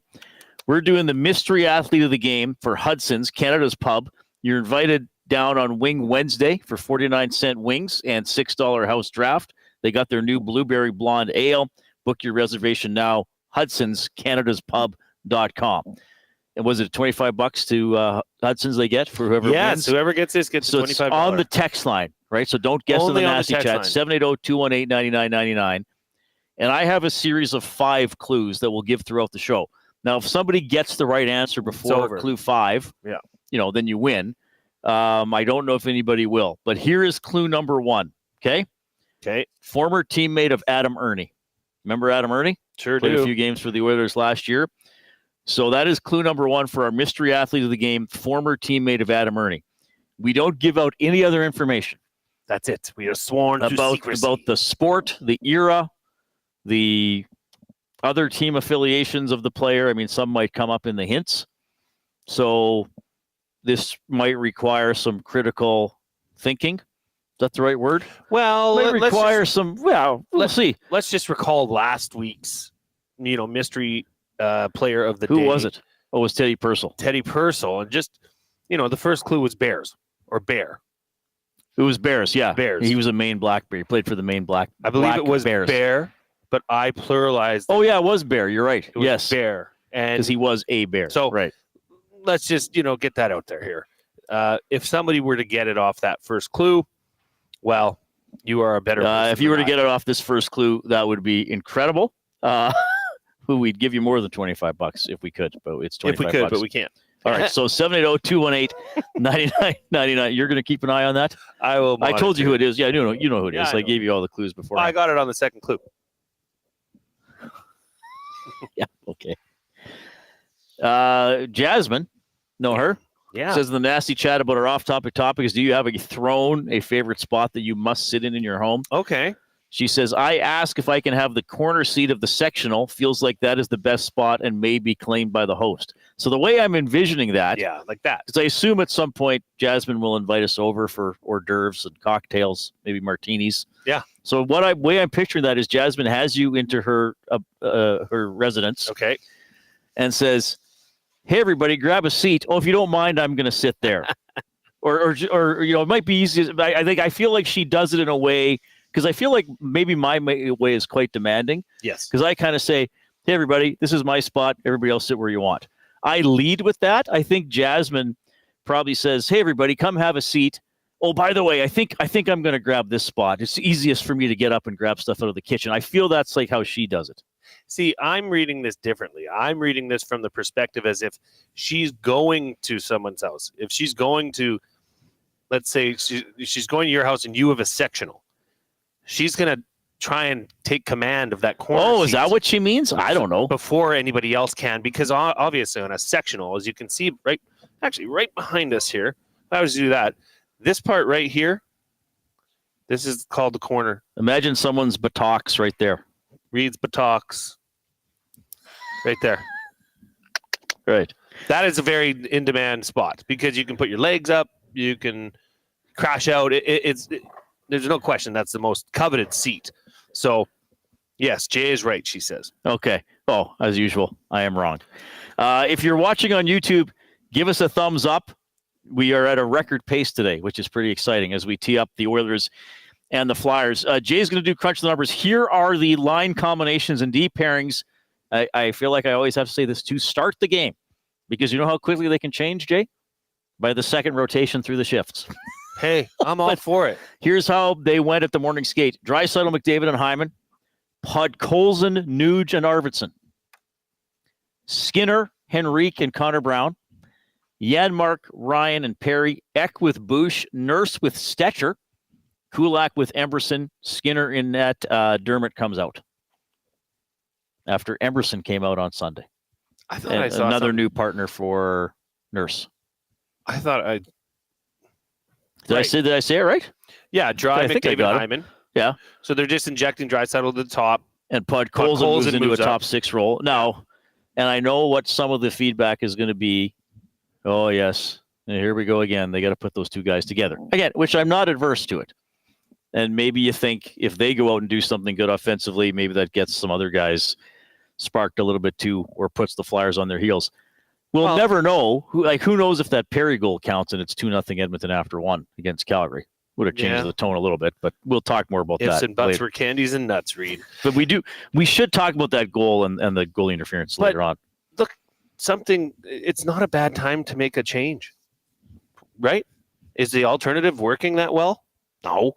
We're doing the mystery athlete of the game for Hudson's, Canada's Pub. You're invited down on Wing Wednesday for 49-cent wings and $6 house draft. They got their new Blueberry Blonde Ale. Book your reservation now. Hudson's, CanadasPub.com. And was it $25 to Hudson's they get for whoever wins? Whoever gets this gets so $25. It's on the text line, right? So don't guess in the nasty chat. 780-218-9999. And I have a series of 5 clues that we'll give throughout the show. Now, if somebody gets the right answer before clue 5, then you win. I don't know if anybody will. But here is clue number 1, okay? Okay. Former teammate of Adam Ernie. Remember Adam Ernie? Sure Played do. a few games for the Oilers last year. So that is clue number 1 for our mystery athlete of the game, former teammate of Adam Ernie. We don't give out any other information. That's it. We are sworn to secrecy. About the sport, the era, the other team affiliations of the player. I mean, some might come up in the hints. So this might require some critical thinking. Is that the right word? Well, let's see. Let's just recall last week's, mystery player of the day. Who was it? Oh, it was Teddy Purcell. Teddy Purcell. And just, the first clue was Bears or Bear. It was Bears, yeah. Bears. He was a Maine Black Bear. He played for the Maine Black I believe it was Bears. Bear, but I pluralized. Oh, yeah, it was Bear. You're right. It was yes. Bear. Because he was a Bear. So, right. Let's just, get that out there here. If somebody were to get it off that first clue, well, you are a better person. If you were to get it off this first clue, that would be incredible. We'd give you more than $25 if we could, but it's $25. If we could, but we can't. All right, so 780-218-9999. You're going to keep an eye on that? I will. I told you who it is. Yeah, you know who it is. I gave you all the clues before. I got it on the second clue. Yeah, okay. Jasmine, know her? Yeah. Says in the nasty chat about our off-topic topics, do you have a favorite spot that you must sit in your home? Okay. She says, I ask if I can have the corner seat of the sectional. Feels like that is the best spot and may be claimed by the host. So the way I'm envisioning that. Yeah, like that. Because I assume at some point Jasmine will invite us over for hors d'oeuvres and cocktails, maybe martinis. Yeah. So way I'm picturing that is Jasmine has you into her residence. Okay. And says, hey, everybody, grab a seat. Oh, if you don't mind, I'm going to sit there. or it might be easy. I feel like she does it in a way. Because I feel like maybe my way is quite demanding. Yes. Because I kind of say, hey, everybody, this is my spot. Everybody else sit where you want. I lead with that. I think Jasmine probably says, hey, everybody, come have a seat. Oh, by the way, I think I'm going to grab this spot. It's easiest for me to get up and grab stuff out of the kitchen. I feel that's like how she does it. See, I'm reading this differently. I'm reading this from the perspective as if she's going to someone's house. If she's going to, let's say she's going to your house and you have a sectional. She's going to try and take command of that corner. Oh, is that what she means? I don't know. Before anybody else can, because obviously on a sectional, as you can see right behind us here, if I was to do that, this part right here, This is called the corner. Imagine someone's buttocks right there. Reid's buttocks. Right there. Right. That is a very in-demand spot because you can put your legs up. You can crash out. There's no question that's the most coveted seat. So, yes, Jay is right, she says. Okay. Oh, as usual, I am wrong. If you're watching on YouTube, give us a thumbs up. We are at a record pace today, which is pretty exciting as we tee up the Oilers and the Flyers. Jay's going to do crunch the numbers. Here are the line combinations and deep pairings. I feel like I always have to say this to start the game because you know how quickly they can change, Jay? By the second rotation through the shifts. Hey, I'm all for it. Here's how they went at the morning skate. Draisaitl, McDavid, and Hyman. Podkolzin, Nuge, and Arvidsson. Skinner, Henrique, and Connor Brown. Janmark, Ryan, and Perry. Eck with Bush. Nurse with Stetcher. Kulak with Emberson. Skinner in net. Dermott comes out. After Emberson came out on Sunday. I thought I saw another new partner for Nurse. I thought I... Did I say it right? Yeah, Dry, McDavid, Hyman. Yeah. So they're just injecting Draisaitl to the top. And Podkolzin moves into a top six role. Now, and I know what some of the feedback is going to be. Oh, yes. And here we go again. They got to put those two guys together. Again, which I'm not adverse to it. And maybe you think if they go out and do something good offensively, maybe that gets some other guys sparked a little bit too, or puts the Flyers on their heels. We'll never know. Who knows if that Perry goal counts and it's 2-0 Edmonton after 1 against Calgary. Would have changed the tone a little bit, but we'll talk more about that. Ifs and buts later. were candies and nuts, Reid. But we should talk about that goal and the goalie interference later on. Look, it's not a bad time to make a change, right? Is the alternative working that well? No.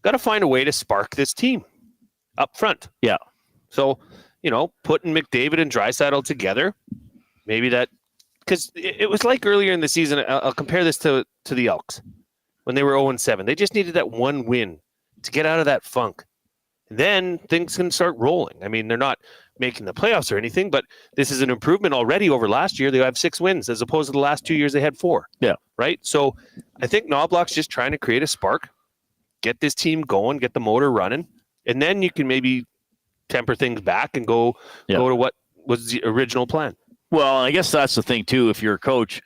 Got to find a way to spark this team up front. Yeah. So, putting McDavid and Draisaitl together, maybe that, because it was like earlier in the season. I'll compare this to the Elks when they were 0-7. They just needed that one win to get out of that funk. Then things can start rolling. I mean, they're not making the playoffs or anything, but this is an improvement already over last year. They have 6 wins as opposed to the last 2 years they had 4. Yeah. Right? So I think Knobloch's just trying to create a spark, get this team going, get the motor running, and then you can maybe temper things back and go to what was the original plan. Well, I guess that's the thing, too. If you're a coach,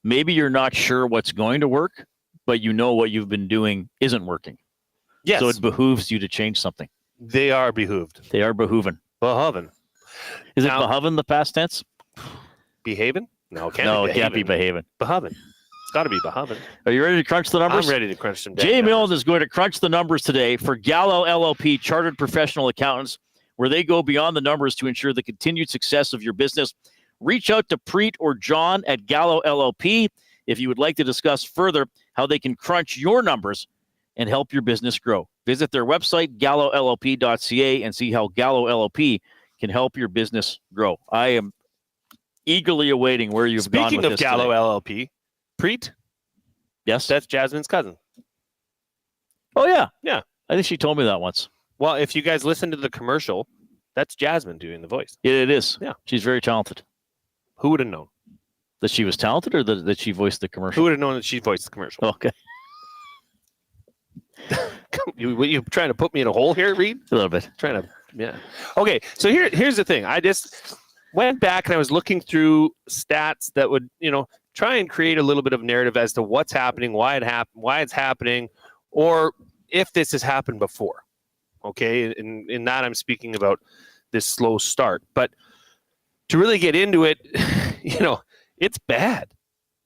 maybe you're not sure what's going to work, but you know what you've been doing isn't working. Yes. So it behooves you to change something. They are behooved. They are behooven. Behoven. Is it behoven the past tense? Behaven? No, it can't be behaven. Behoven. It's got to be behoven. Are you ready to crunch the numbers? I'm ready to crunch them. Jay Milne is going to crunch the numbers today for Gallo LLP, Chartered Professional Accountants, where they go beyond the numbers to ensure the continued success of your business. Reach out to Preet or John at Gallo LLP if you would like to discuss further how they can crunch your numbers and help your business grow. Visit their website, gallollp.ca, and see how Gallo LLP can help your business grow. I am eagerly awaiting where you've gone with this. Speaking of Gallo LLP, Preet? Yes? That's Jasmine's cousin. Oh, yeah. Yeah. I think she told me that once. Well, if you guys listen to the commercial, that's Jasmine doing the voice. It is. Yeah. She's very talented. Who would have known? That she was talented or that she voiced the commercial? Who would have known that she voiced the commercial? Okay. You trying to put me in a hole here, Reid? A little bit. Yeah. Okay, so here's the thing. I just went back and I was looking through stats that would, try and create a little bit of narrative as to what's happening, why it's happening, or if this has happened before. Okay, in that I'm speaking about this slow start. But to really get into it, it's bad.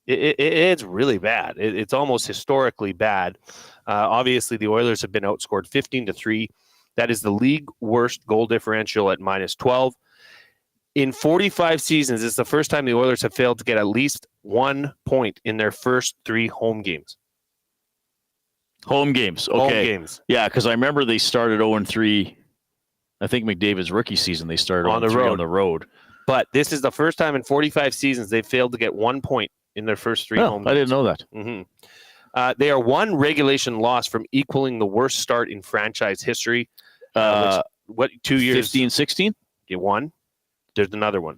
It's really bad. It's almost historically bad. Obviously, the Oilers have been outscored 15-3. That is the league worst goal differential at -12. In 45 seasons, it's the first time the Oilers have failed to get at least 1 point in their first 3 home games. Home games. Okay. Home games. Yeah, because I remember they started 0-3. I think McDavid's rookie season, they started on the road. But this is the first time in 45 seasons they've failed to get 1 point in their first 3 home games. I didn't know that. Mm-hmm. They are 1 regulation loss from equaling the worst start in franchise history. 2 years? 15-16? You won. There's another one.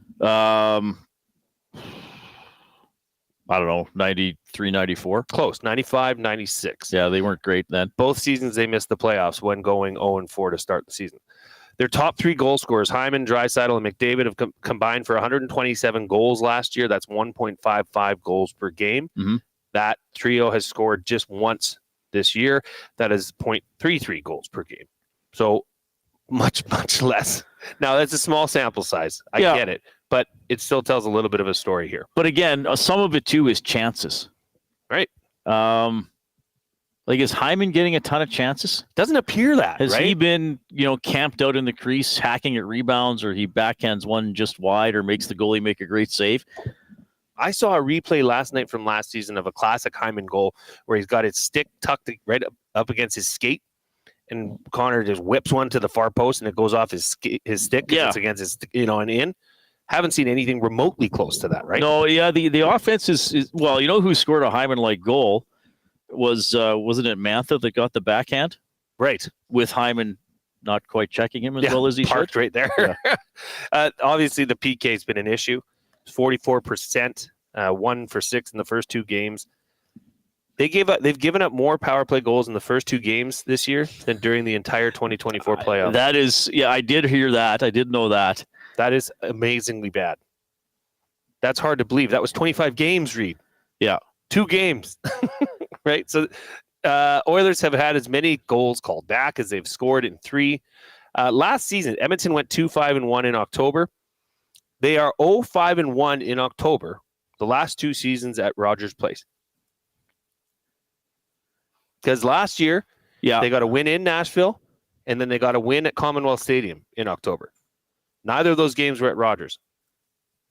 I don't know, 93, 94. Close, 95, 96. Yeah, they weren't great then. Both seasons they missed the playoffs when going 0-4 to start the season. Their top 3 goal scorers, Hyman, Draisaitl, and McDavid, have combined for 127 goals last year. That's 1.55 goals per game. Mm-hmm. That trio has scored just once this year. That is 0.33 goals per game. So much, much less. Now, that's a small sample size. I get it. But it still tells a little bit of a story here. But again, some of it too is chances. Right. Like, is Hyman getting a ton of chances? Doesn't appear that, Has right? he been, camped out in the crease, hacking at rebounds, or he backhands one just wide, or makes the goalie make a great save? I saw a replay last night from last season of a classic Hyman goal where he's got his stick tucked right up against his skate, and Connor just whips one to the far post, and it goes off his stick. Yeah. It's against his, and in. Haven't seen anything remotely close to that, right? No, yeah, the offense is well, who scored a Hyman-like goal wasn't it Mantha that got the backhand? Right. With Hyman not quite checking him as well as he parked should. right there. Yeah. Obviously, the PK has been an issue. 44%, 1 for 6 in the first 2 games. They've given up more power play goals in the first 2 games this year than during the entire 2024 playoffs. That is, I did hear that. I did know that. That is amazingly bad. That's hard to believe. That was 25 games, Reid. Yeah. 2 games. Right? So Oilers have had as many goals called back as they've scored in 3. Last season, Edmonton went 2-5-1 in October. They are 0-5-1 in October, the last 2 seasons at Rogers Place. Because last year, they got a win in Nashville, and then they got a win at Commonwealth Stadium in October. Neither of those games were at Rogers.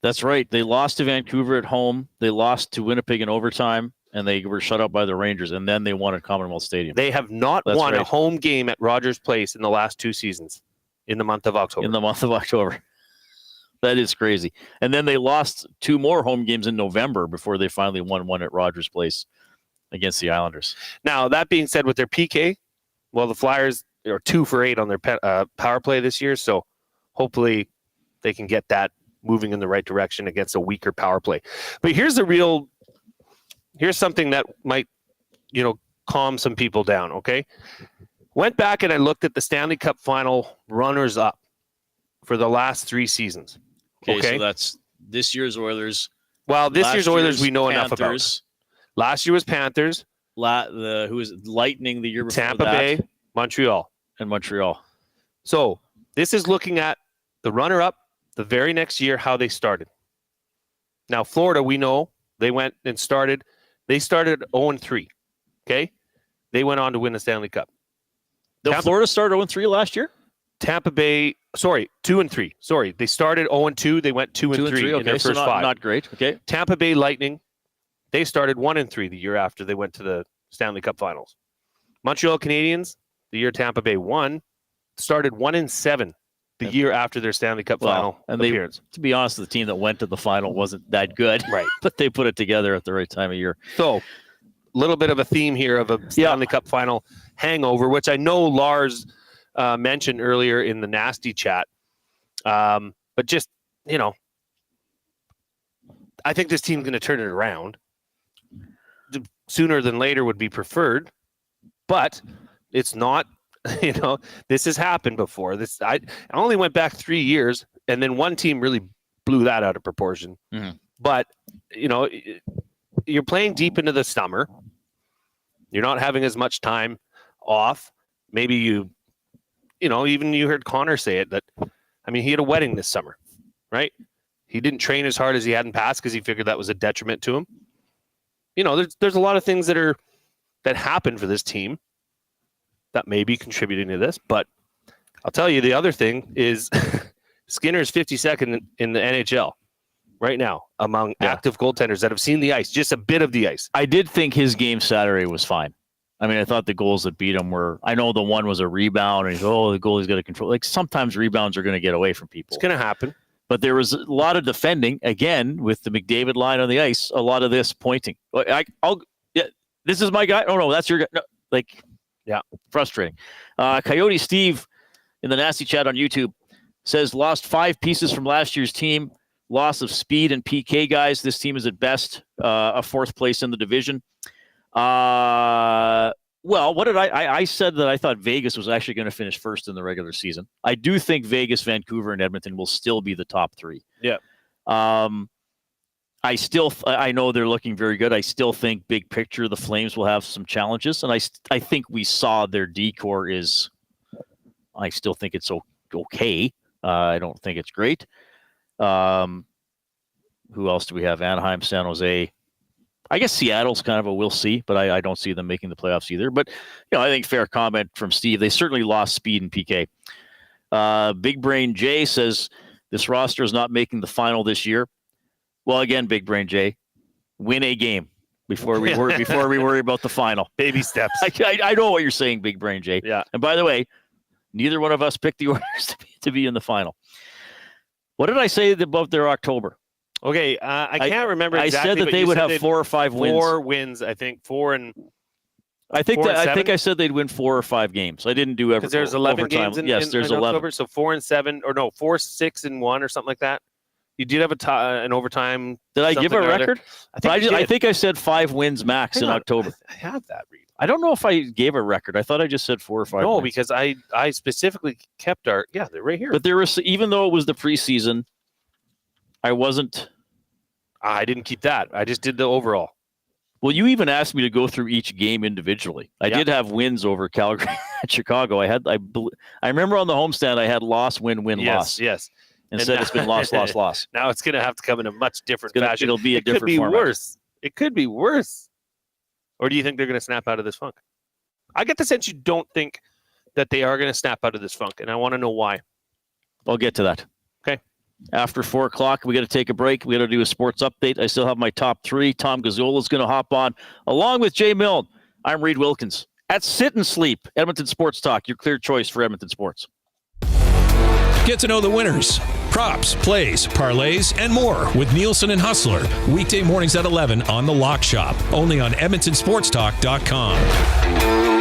That's right. They lost to Vancouver at home. They lost to Winnipeg in overtime, and they were shut out by the Rangers, and then they won at Commonwealth Stadium. They have not won a home game at Rogers Place in the last 2 seasons in the month of October. That is crazy. And then they lost 2 more home games in November before they finally won one at Rogers Place against the Islanders. Now, that being said, with their PK, well, the Flyers are 2 for 8 on their power play this year, so hopefully they can get that moving in the right direction against a weaker power play. But here's something that might, calm some people down, okay? Went back and I looked at the Stanley Cup final runners-up for the last 3 seasons. Okay, so that's this year's Oilers. Well, this year's Oilers we know enough about. Panthers. Last year was Panthers. Who was Lightning the year before Tampa that? Bay, Montreal. And Montreal. So this is looking at the runner-up the very next year, how they started. Now, Florida, we know they went and started. They started 0-3. Okay? They went on to win the Stanley Cup. Florida started 0-3 last year? Tampa Bay, 2-3. Sorry, they started 0-2. They went 2-3 in their first 5. Not great. Okay. Tampa Bay Lightning, they started 1-3 the year after they went to the Stanley Cup Finals. Montreal Canadiens, the year Tampa Bay won, started 1-7 the year after their Stanley Cup final appearance. To be honest, the team that went to the final wasn't that good. Right. But they put it together at the right time of year. So, a little bit of a theme here of a Stanley Cup final hangover, which I know Lars mentioned earlier in the nasty chat. But just, I think this team's going to turn it around. Sooner than later would be preferred, but it's not. This has happened before. I only went back 3 years, and then one team really blew that out of proportion. Mm-hmm. But you're playing deep into the summer. You're not having as much time off. Maybe even you heard Connor say it, that, he had a wedding this summer, right? He didn't train as hard as he had in past because he figured that was a detriment to him. There's a lot of things that happen for this team that may be contributing to this, but I'll tell you the other thing is Skinner's 52nd in the NHL right now among active goaltenders that have seen the ice, just a bit of the ice. I did think his game Saturday was fine. I thought the goals that beat him were, I know the one was a rebound and the goalie's got to control. Like, sometimes rebounds are going to get away from people. It's going to happen. But there was a lot of defending, again, with the McDavid line on the ice, a lot of this pointing. This is my guy. Oh, no, that's your guy. No, frustrating. Coyote Steve in the nasty chat on YouTube says, lost 5 pieces from last year's team. loss of speed and PK guys. This team is at best a fourth place in the division. Well, what did I said that I thought Vegas was actually going to finish first in the regular season. I do think Vegas, Vancouver, and Edmonton will still be the top three. Yeah. I know they're looking very good. I still think big picture, the Flames will have some challenges. And I think we saw their decor is, I still think it's okay. I don't think it's great. Who else do we have? Anaheim, San Jose. I guess Seattle's kind of a we'll see, but I don't see them making the playoffs either. But, I think fair comment from Steve. They certainly lost speed and PK. Big Brain Jay says this roster is not making the final this year. Well, again, Big Brain Jay, win a game before we worry about the final. Baby steps. I know what you're saying, Big Brain Jay. Yeah. And by the way, neither one of us picked the Oilers to be in the final. What did I say about their October? Okay, I can't remember exactly. I said that they would have 4 or 5 wins. 4 wins, I think. 4 and. I think I said they'd win 4 or 5 games. I didn't do every. Because there's 11 overtime. games in yes, there's 11. October, so 4 and 7, or no, 4, 6 and 1, or something like that. You did have an overtime. Did I give a record? I think I said 5 wins max in October. I have that, Reid. I don't know if I gave a record. I thought I just said 4 or 5. No, wins. because I specifically kept they're right here. But there was, even though it was the preseason, I wasn't. I didn't keep that. I just did the overall. Well, you even asked me to go through each game individually. I did have wins over Calgary and Chicago. I remember on the homestand I had loss, win, loss. Yes. Instead, it's been loss. Now it's going to have to come in a much different fashion. It'll be a different format. Worse. It could be worse. Or do you think they're going to snap out of this funk? I get the sense you don't think that they are going to snap out of this funk, and I want to know why. I'll get to that. Okay. After 4 o'clock, we got to take a break. We got to do a sports update. I still have my top 3. Tom Gazzola is going to hop on along with Jay Milne. I'm Reid Wilkins at Sit and Sleep, Edmonton Sports Talk, your clear choice for Edmonton sports. Get to know the winners, props, plays, parlays, and more with Nielsen and Hustler. Weekday mornings at 11 on The Lock Shop. Only on EdmontonSportsTalk.com.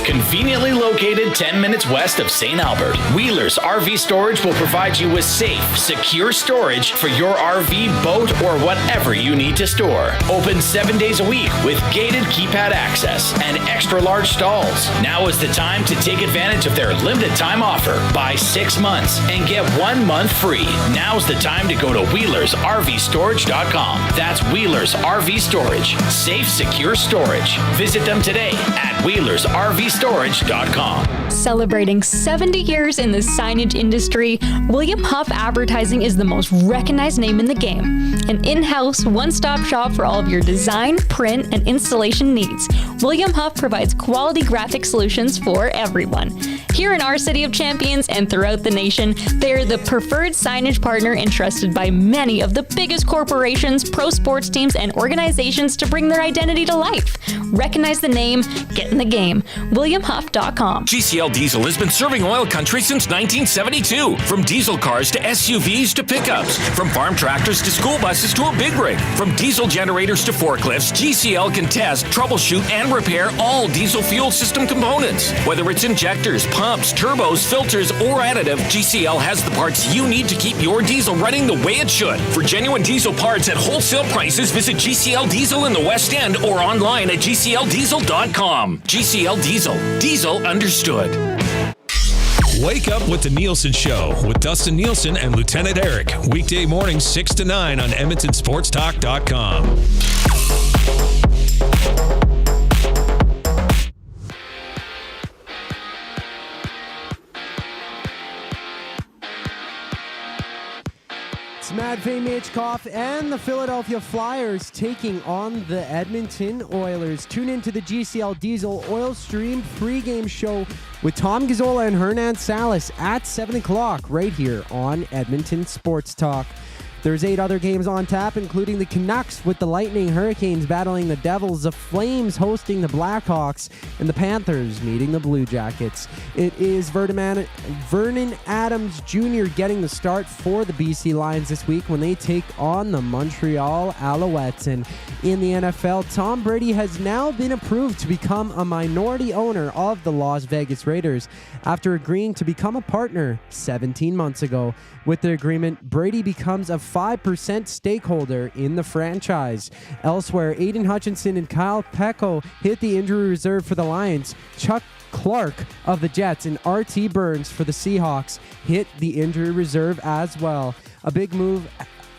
Conveniently located 10 minutes west of St. Albert, Wheeler's RV Storage will provide you with safe, secure storage for your RV, boat, or whatever you need to store. Open 7 days a week with gated keypad access and extra large stalls. Now is the time to take advantage of their limited time offer. Buy 6 months and get 1 month free. Now's the time to go to WheelersRVStorage.com. That's Wheeler's RV Storage. Safe, secure storage. Visit them today at WheelersRVStorage.com. Celebrating 70 years in the signage industry, William Huff Advertising is the most recognized name in the game. An in-house, one-stop shop for all of your design, print, and installation needs. William Huff provides quality graphic solutions for everyone. Here in our City of Champions and throughout the nation, they are the preferred signage partner entrusted by many of the biggest corporations, pro sports teams, and organizations to bring their identity to life. Recognize the name, get in the game. WilliamHuff.com. GCL Diesel has been serving oil country since 1972. From diesel cars to SUVs to pickups. From farm tractors to school buses to a big rig. From diesel generators to forklifts, GCL can test, troubleshoot, and repair all diesel fuel system components. Whether it's injectors, pumps, turbos, filters, or additive, GCL has the parts you need to keep your diesel running the way it should. For genuine diesel parts at wholesale prices, visit GCL Diesel in the West End or online at GCLDiesel.com. GCL Diesel. Diesel understood. Wake up with the Nielsen Show with Dustin Nielsen and Lieutenant Eric. Weekday mornings 6 to 9 on EdmontonSportsTalk.com. It's Matvei Michkov and the Philadelphia Flyers taking on the Edmonton Oilers. Tune into the GCL Diesel Oil Stream pregame show with Tom Gazzola and Hernan Salas at 7 o'clock right here on Edmonton Sports Talk. There's 8 other games on tap, including the Canucks with the Lightning Hurricanes battling the Devils, the Flames hosting the Blackhawks, and the Panthers meeting the Blue Jackets. It is Vernon Adams Jr. getting the start for the BC Lions this week when they take on the Montreal Alouettes. And in the NFL, Tom Brady has now been approved to become a minority owner of the Las Vegas Raiders after agreeing to become a partner 17 months ago. With the agreement, Brady becomes a 5% stakeholder in the franchise. Elsewhere, Aiden Hutchinson and Kyle Pecco hit the injury reserve for the Lions. Chuck Clark of the Jets and R.T. Burns for the Seahawks hit the injury reserve as well. A big move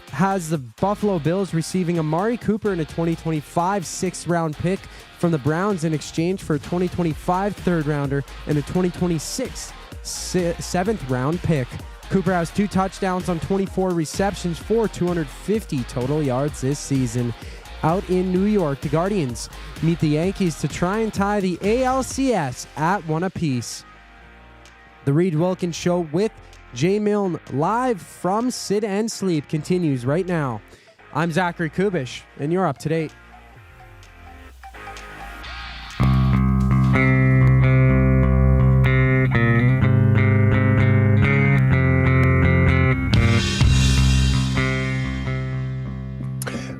has the Buffalo Bills receiving Amari Cooper in a 2025 6th-round pick from the Browns in exchange for a 2025 3rd-rounder and a 2026 7th-round pick. Cooper has 2 touchdowns on 24 receptions for 250 total yards this season. Out in New York, the Guardians meet the Yankees to try and tie the ALCS at 1 apiece. The Reid Wilkins Show with Jay Milne live from Sit and Sleep continues right now. I'm Zachary Kubish, and you're up to date.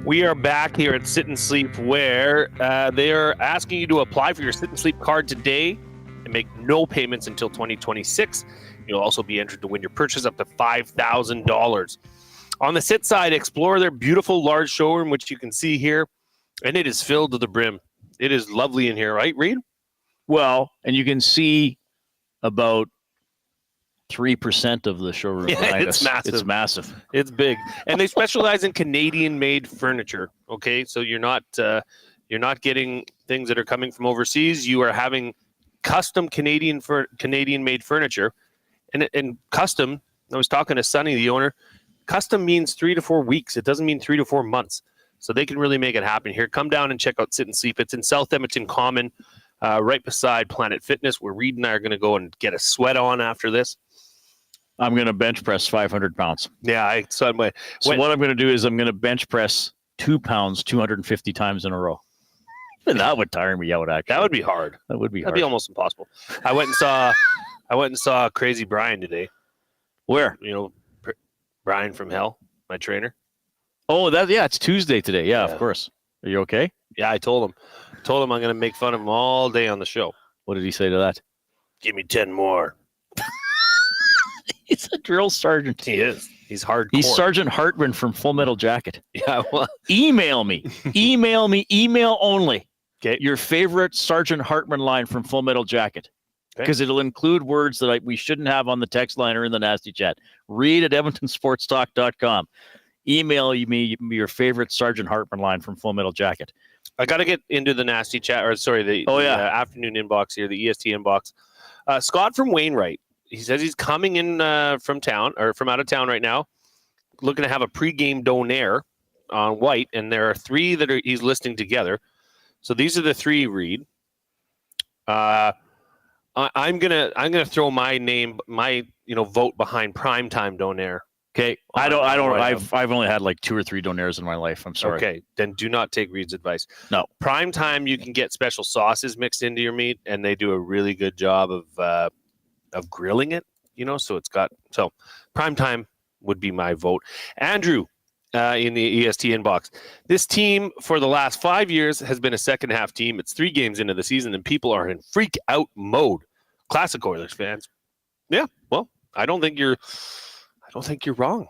We are back here at Sit and Sleep where they are asking you to apply for your Sit and Sleep card today and make no payments until 2026. You'll also be entered to win your purchase up to $5,000. On the Sit side, explore their beautiful large showroom, which you can see here, and it is filled to the brim. It is lovely in here, right, Reid? Well, and you can see about 3% of the showroom. Yeah, it's massive. It's massive. It's big, and they specialize in Canadian-made furniture. Okay, so you're not getting things that are coming from overseas. You are having custom Canadian-made furniture, and custom. I was talking to Sonny, the owner. Custom means 3 to 4 weeks. It doesn't mean 3 to 4 months. So they can really make it happen here. Come down and check out Sit and Sleep. It's in South Edmonton Common, right beside Planet Fitness, where Reid and I are going to go and get a sweat on after this. I'm going to bench press 500 pounds. Yeah. So what I'm going to do is I'm going to bench press 2 pounds 250 times in a row. And that would tire me out, actually. That would be hard. That'd be almost impossible. I went and saw Crazy Brian today. Where? Brian from Hell, my trainer. Oh, it's Tuesday today. Yeah, of course. Are you okay? Yeah, I told him I'm going to make fun of him all day on the show. What did he say to that? Give me 10 more. He's a drill sergeant. He is. He's hardcore. He's Sergeant Hartman from Full Metal Jacket. Yeah. Well, email me, email only. Okay. Your favorite Sergeant Hartman line from Full Metal Jacket. Because it'll include words that we shouldn't have on the text line or in the nasty chat. Read at edmontonsportstalk.com. Email me your favorite Sergeant Hartman line from Full Metal Jacket. I got to get into the nasty chat, the afternoon inbox here, the EST inbox. Scott from Wainwright. He says he's coming in from out of town right now, looking to have a pregame donaire on White, and there are 3 that he's listing together. So these are the 3, Reid. I'm gonna throw my name, vote behind primetime donaire. Okay, I've only had like 2 or 3 donaires in my life. I'm sorry. Okay, then do not take Reid's advice. No, primetime you can get special sauces mixed into your meat, and they do a really good job of grilling it. So primetime would be my vote. Andrew, in the EST inbox. This team for the last 5 years has been a second half team. It's 3 games into the season and people are in freak out mode. Classic Oilers fans. Yeah, well, I don't think you're wrong.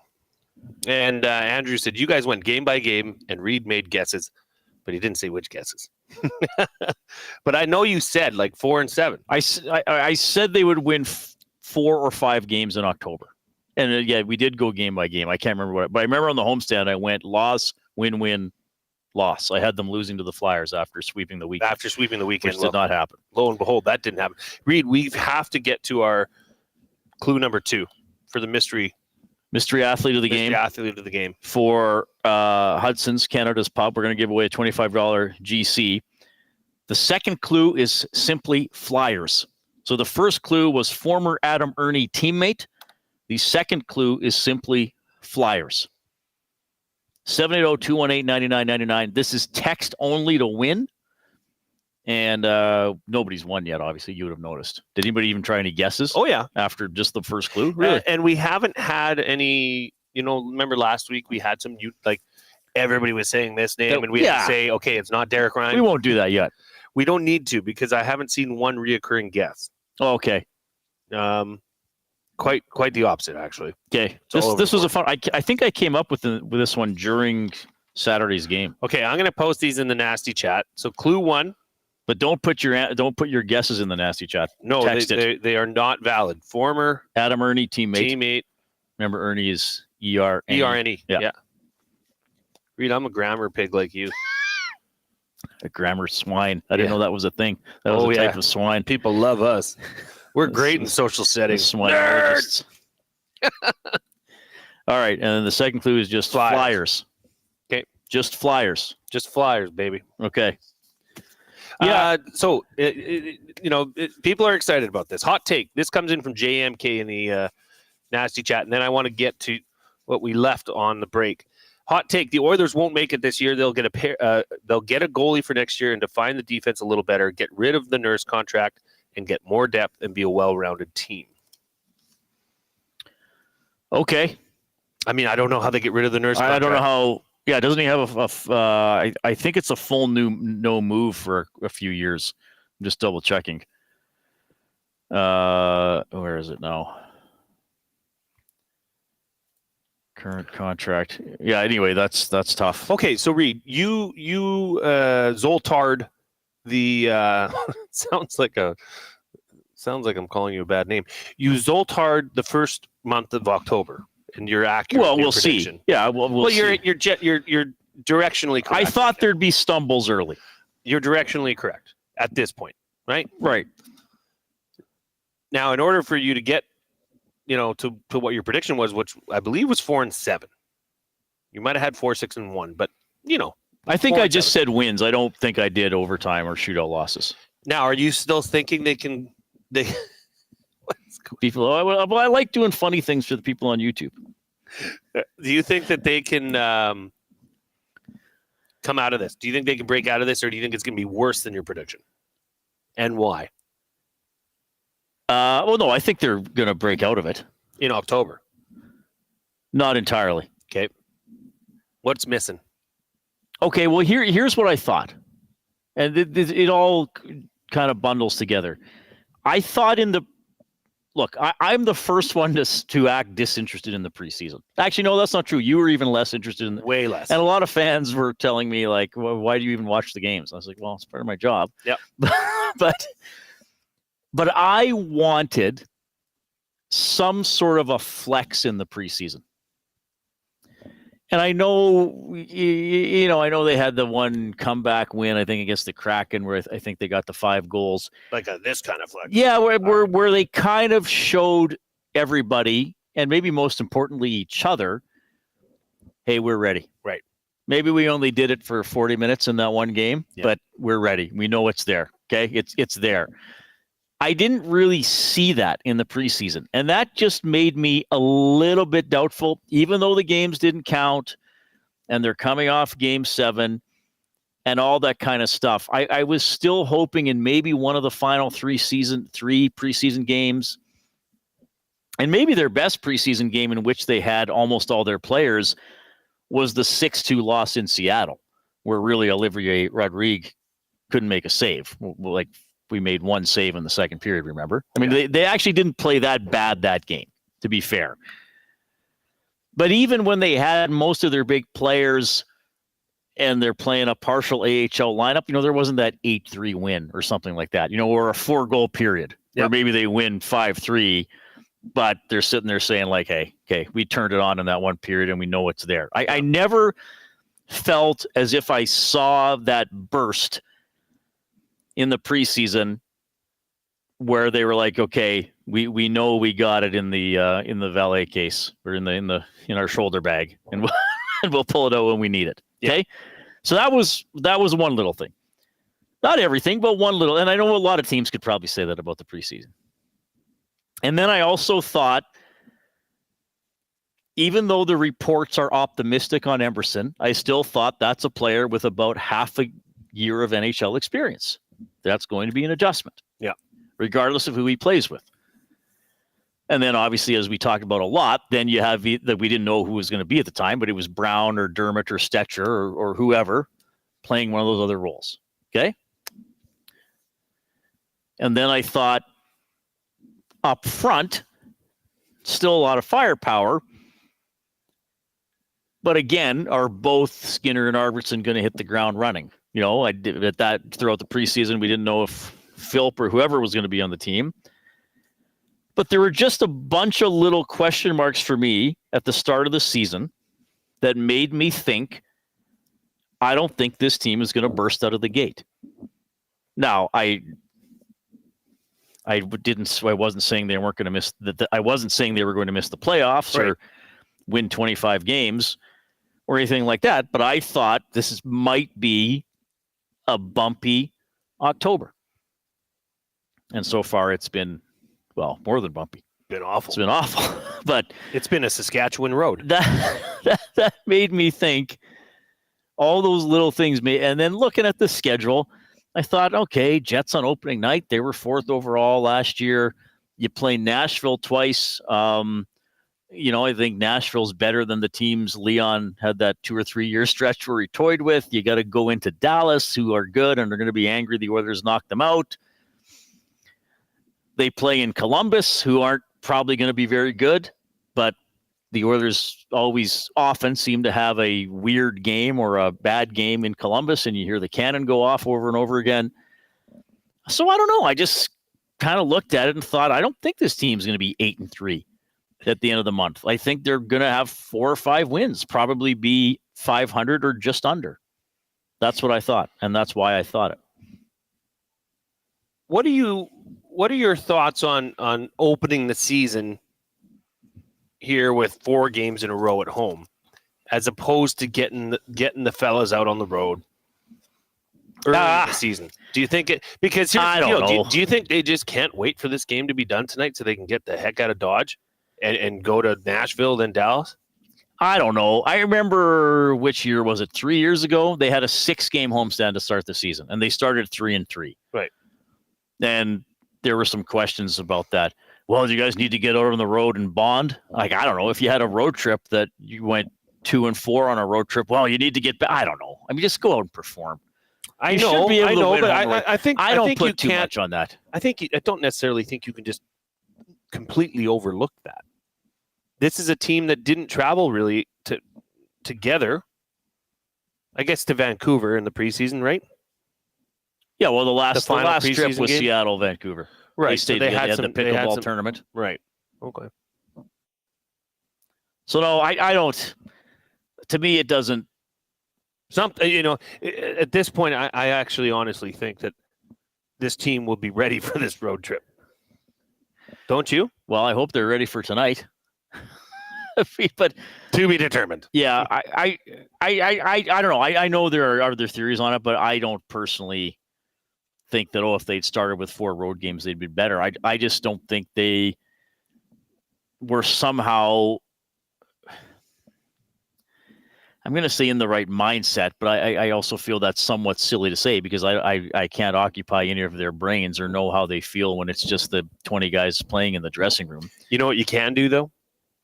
And Andrew said, you guys went game by game and Reid made guesses, but he didn't say which guesses. But I know you said like 4 and 7. I said they would win 4 or 5 games in October. And we did go game by game. I can't remember but I remember on the homestand, I went loss, win, loss. I had them losing to the Flyers after sweeping the weekend. Which did not happen. Lo and behold, that didn't happen. Reid, we have to get to our clue number 2 for the mystery athlete of the game. Athlete of the game. For Hudson's, Canada's Pub, we're going to give away a $25 GC. The second clue is simply Flyers. So the first clue was former Adam Ernie teammate. The second clue is simply Flyers. 780-218-9999. This is text only to win. And nobody's won yet, obviously. You would have noticed. Did anybody even try any guesses? Oh, yeah. After just the first clue? Really? And we haven't had any, remember last week we had some, everybody was saying this name, and we had to say, okay, it's not Derek Ryan. We won't do that yet. We don't need to, because I haven't seen one reoccurring guess. Oh, okay. Quite the opposite, actually. Okay. This was a fun. I think I came up with this one during Saturday's game. Okay, I'm going to post these in the nasty chat. So clue 1. But don't put your guesses in the nasty chat. No, they are not valid. Former Adam Ernie teammate. Remember, Ernie is E-R-N-E. E-R-N-E. Yeah. Reid, I'm a grammar pig like you. A grammar swine. I didn't know that was a thing. That was a type of swine. People love us. We're great in social settings. Swinologists. All right, and then the second clue is just flyers. Okay. Just flyers. Just flyers, baby. Okay. Yeah. So, people are excited about this. Hot take. This comes in from JMK in the nasty chat, and then I want to get to what we left on the break. Hot take: the Oilers won't make it this year. They'll get they'll get a goalie for next year and define the defense a little better. Get rid of the Nurse contract and get more depth and be a well-rounded team. Okay. I mean, I don't know how they get rid of the Nurse contract. I don't know how. Yeah, doesn't he have I think it's a full no move for a few years. I'm just double checking. Where is it now? Current contract. Yeah. Anyway, that's tough. Okay, so Reid, you Zoltard the sounds like I'm calling you a bad name. You Zoltard the first month of October. And you're accurate. Well, we'll prediction. see. Yeah, we'll see. You're directionally correct. I thought there'd be stumbles early. You're directionally correct at this point, right? Right. Now, in order for you to get, to what your prediction was, which I believe was 4-7, you might have had 4-6-1, but I think I just said wins. I don't think I did overtime or shootout losses. Now, are you still thinking they? People, I like doing funny things for the people on YouTube. Do you think that they can come out of this? Do you think they can break out of this, or do you think it's going to be worse than your prediction? And why? Well, no, I think they're going to break out of it. In October? Not entirely. Okay. What's missing? Okay, well, here's what I thought. And it all kind of bundles together. I thought Look, I'm the first one to act disinterested in the preseason. Actually, no, that's not true. You were even less interested in way less. And a lot of fans were telling me, like, well, why do you even watch the games? I was like, well, it's part of my job. Yep. But I wanted some sort of a flex in the preseason. And I know, I know they had the one comeback win, I think, against the Kraken, where I think they got the 5 goals. Like this kind of flex. Yeah, where they kind of showed everybody, and maybe most importantly, each other, hey, we're ready. Right. Maybe we only did it for 40 minutes in that one game, but we're ready. We know it's there. Okay, it's there. I didn't really see that in the preseason, and that just made me a little bit doubtful, even though the games didn't count and they're coming off Game 7 and all that kind of stuff. I was still hoping in maybe one of the final 3 preseason games, and maybe their best preseason game in which they had almost all their players was the 6-2 loss in Seattle, where really Olivier Rodrigue couldn't make a save. Like, we made one save in the second period, remember? I mean, they actually didn't play that bad that game, to be fair. But even when they had most of their big players and they're playing a partial AHL lineup, there wasn't that 8-3 win or something like that, or a 4-goal period where maybe they win 5-3, but they're sitting there saying like, hey, okay, we turned it on in that one period and we know it's there. I never felt as if I saw that burst in the preseason where they were like, okay, we know we got it in the valet case or in our shoulder bag, and we'll pull it out when we need it. Okay. So that was one little thing, not everything, but one little, and I know a lot of teams could probably say that about the preseason. And then I also thought even though the reports are optimistic on Emerson, I still thought that's a player with about half a year of NHL experience. That's going to be an adjustment. Yeah. Regardless of who he plays with. And then obviously, as we talked about a lot, then you have that we didn't know who was going to be at the time, but it was Brown or Dermott or Stetcher or whoever playing one of those other roles. Okay. And then I thought up front, still a lot of firepower. But again, are both Skinner and Arvidsson going to hit the ground running? You know, I did at that throughout the preseason. We didn't know if Philp or whoever was going to be on the team. But there were just a bunch of little question marks for me at the start of the season that made me think, I don't think this team is going to burst out of the gate. Now, I wasn't saying they weren't going to miss I wasn't saying they were going to miss the playoffs or win 25 games or anything like that. But I thought might be a bumpy October. And so far it's been, well, more than bumpy. Been awful. It's been awful. But it's been a Saskatchewan road. That made me think all those little things and then looking at the schedule, I thought, okay, Jets on opening night, they were 4th overall last year. You play Nashville twice. I think Nashville's better than the teams Leon had that 2 or 3 year stretch where he toyed with. You got to go into Dallas, who are good, and they're going to be angry the Oilers knocked them out. They play in Columbus, who aren't probably going to be very good, but the Oilers often seem to have a weird game or a bad game in Columbus, and you hear the cannon go off over and over again. So I don't know. I just kind of looked at it and thought, I don't think this team's going to be 8-3 at the end of the month. I think they're going to have 4 or 5 wins, probably be 500 or just under. That's what I thought, and that's why I thought it. What are your thoughts on opening the season here with 4 games in a row at home, as opposed to getting the fellas out on the road early in the season? Do you think it? Because I don't know. Do you think they just can't wait for this game to be done tonight so they can get the heck out of Dodge and go to Nashville, then Dallas? I don't know. I remember, which year was it? 3 years ago, they had a 6-game homestand to start the season, and they started 3-3. Right. And there were some questions about that. Well, do you guys need to get out on the road and bond? Like, I don't know. If you had a road trip that you went 2-4 on a road trip, well, you need to get back. I don't know. I mean, just go out and perform. I know, but I think I don't think put you too can't, much on that. I don't necessarily think you can just completely overlook that. This is a team that didn't travel really together. I guess to Vancouver in the preseason, right? Yeah, well, the last trip was game? Seattle, Vancouver. Right. They stayed together. They had the pickleball tournament. Right. Okay. So no, I don't. To me, it doesn't. At this point, I actually honestly think that this team will be ready for this road trip. Don't you? Well, I hope they're ready for tonight. But to be determined. Yeah, I don't know. I know there are other theories on it, but I don't personally think that, if they'd started with 4 road games, they'd be better. I just don't think they were somehow, I'm going to say, in the right mindset, but I also feel that's somewhat silly to say because I can't occupy any of their brains or know how they feel when it's just the 20 guys playing in the dressing room. You know what you can do, though?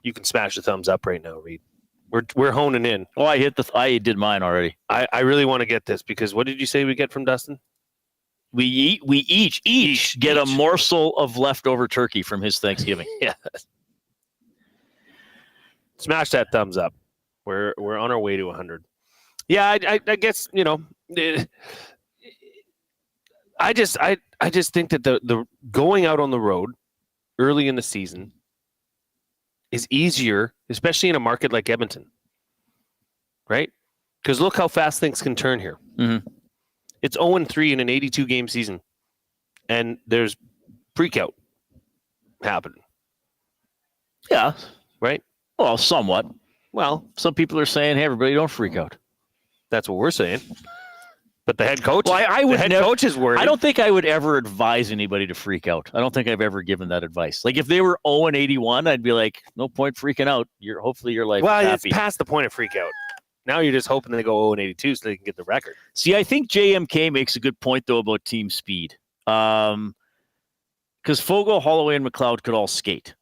You can smash the thumbs up right now, Reid. We're honing in. Oh, I did mine already. I really want to get this because what did you say we get from Dustin? We each get a morsel of leftover turkey from his Thanksgiving. Yeah. Smash that thumbs up. We're on our way to 100. Yeah, I guess, I just think that the going out on the road early in the season is easier, especially in a market like Edmonton. Right? Because look how fast things can turn here. Mm-hmm. It's 0-3 in an 82-game season, and there's freak-out happening. Yeah. Right? Well, somewhat. Well, some people are saying, hey, everybody, don't freak out. That's what we're saying. But the head coach, well, I would the head coach is worried. I don't think I would ever advise anybody to freak out. I don't think I've ever given that advice. Like if they were 0-81, I'd be like, no point freaking out. Hopefully your life is happy. It's past the point of freak out. Now you're just hoping they go 0-82 so they can get the record. See, I think JMK makes a good point though about team speed. Because Fogle, Holloway, and McLeod could all skate.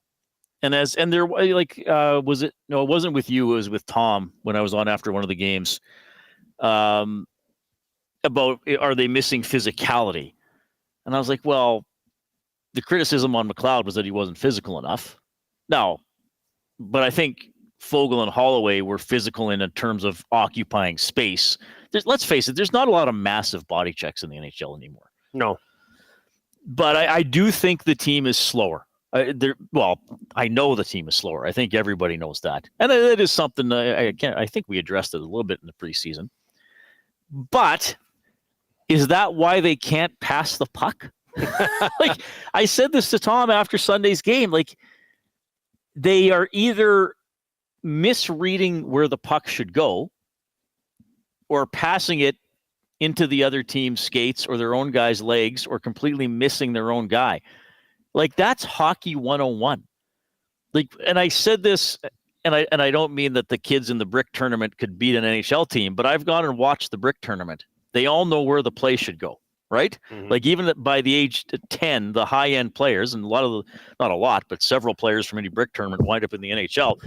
And there like was it? No, it wasn't with you. It was with Tom when I was on after one of the games. About are they missing physicality? And I was like, well, the criticism on McLeod was that he wasn't physical enough. No, but I think Fogle and Holloway were physical in terms of occupying space. Let's face it, there's not a lot of massive body checks in the NHL anymore. No. But I do think the team is slower. I know the team is slower. I think everybody knows that. And it is something I think we addressed it a little bit in the preseason. But is that why they can't pass the puck? Like I said this to Tom after Sunday's game, like they are either misreading where the puck should go or passing it into the other team's skates or their own guy's legs or completely missing their own guy. Like that's hockey 101. Like, and I said this, and I don't mean that the kids in the brick tournament could beat an NHL team, but I've gone and watched the brick tournament. They all know where the play should go, right? Mm-hmm. Like even by the age 10, the high-end players, and not a lot, but several players from any brick tournament wind up in the NHL.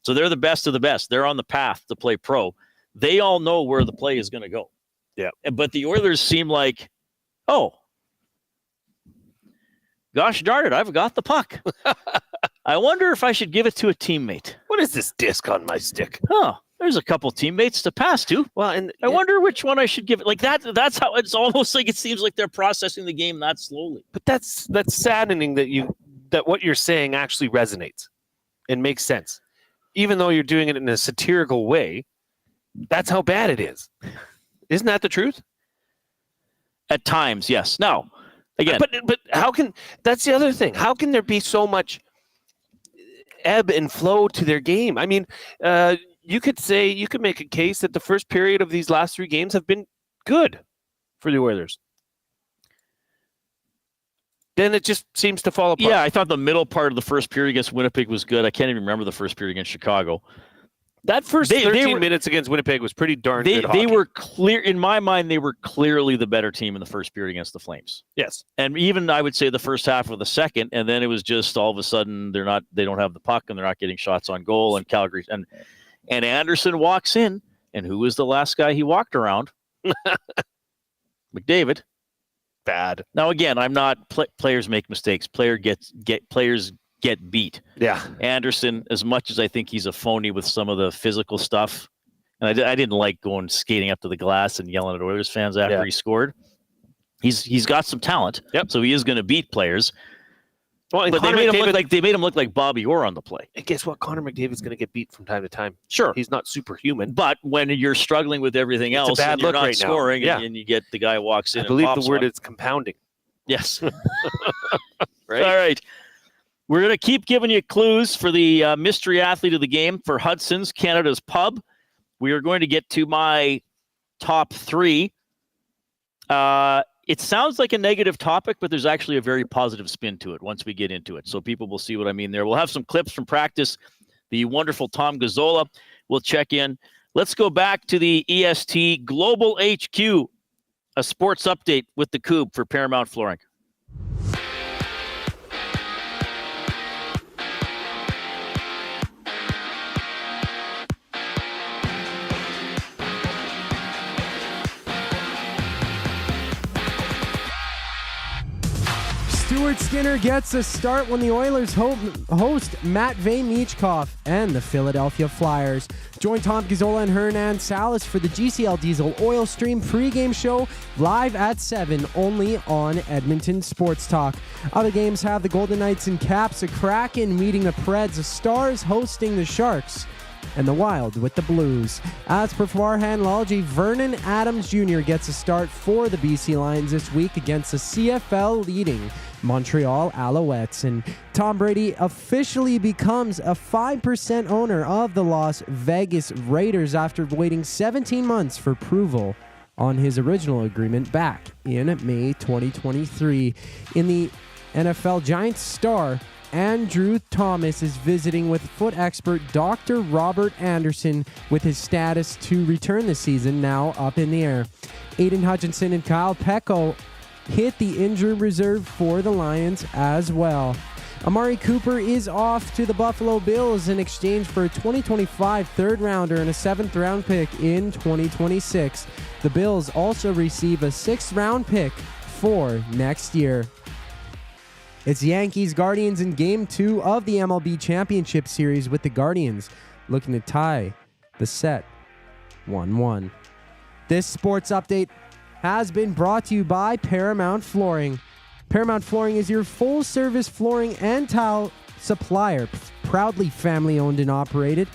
So they're the best of the best. They're on the path to play pro. They all know where the play is going to go. Yeah. But the Oilers seem like, oh, gosh darn it, I've got the puck. I wonder if I should give it to a teammate. What is this disc on my stick? Oh, there's a couple teammates to pass to. Well, and I wonder which one I should give it. Like that's how it's almost like it seems like they're processing the game that slowly. But that's saddening that what you're saying actually resonates and makes sense. Even though you're doing it in a satirical way, that's how bad it is. Isn't that the truth? At times, yes. Now, again, but how can that's the other thing? How can there be so much ebb and flow to their game? I mean, you could make a case that the first period of these last 3 games have been good for the Oilers. Then it just seems to fall apart. Yeah, I thought the middle part of the first period against Winnipeg was good. I can't even remember the first period against Chicago. That first 13 minutes against Winnipeg was pretty darn good hockey. They were clear, in my mind, they were clearly the better team in the first period against the Flames. Yes. And even I would say the first half of the second, and then it was just all of a sudden they don't have the puck and they're not getting shots on goal, and Calgary and Anderson walks in, and who was the last guy he walked around? McDavid. Bad. Now again, I'm not players make mistakes. Players get beat. Yeah. Anderson, as much as I think he's a phony with some of the physical stuff, and I didn't like going skating up to the glass and yelling at Oilers fans after he scored. He's got some talent. Yep. So he is going to beat players. Well, but they made him look like Bobby Orr on the play. And guess what? Connor McDavid's going to get beat from time to time. Sure. He's not superhuman. But when you're struggling with everything else and you're not scoring and you get the guy walks in, I believe the word is compounding. Yes. Right? All right. We're going to keep giving you clues for the mystery athlete of the game for Hudson's, Canada's Pub. We are going to get to my top 3. It sounds like a negative topic, but there's actually a very positive spin to it once we get into it. So people will see what I mean there. We'll have some clips from practice. The wonderful Tom Gazzola will check in. Let's go back to the EST Global HQ, a sports update with the Coupe for Paramount Flooring. Stuart Skinner gets a start when the Oilers host Matvei Michkov and the Philadelphia Flyers. Join Tom Gazzola and Hernan Salas for the GCL Diesel Oil Stream pregame show live at 7 only on Edmonton Sports Talk. Other games have the Golden Knights and Caps, a Kraken meeting the Preds, the Stars hosting the Sharks, and the Wild with the Blues. As per Farhan Lalji, Vernon Adams Jr. gets a start for the BC Lions this week against the CFL leading Montreal Alouettes. And Tom Brady officially becomes a 5% owner of the Las Vegas Raiders after waiting 17 months for approval on his original agreement back in May 2023. In the NFL, Giants star Andrew Thomas is visiting with foot expert Dr. Robert Anderson with his status to return this season now up in the air. Aiden Hutchinson and Kyle Pecco hit the injured reserve for the Lions as well. Amari Cooper is off to the Buffalo Bills in exchange for a 2025 third-rounder and a seventh-round pick in 2026. The Bills also receive a sixth-round pick for next year. It's Yankees-Guardians in Game 2 of the MLB Championship Series, with the Guardians looking to tie the set 1-1. This sports update has been brought to you by Paramount Flooring. Paramount Flooring is your full-service flooring and tile supplier, proudly family-owned and operated.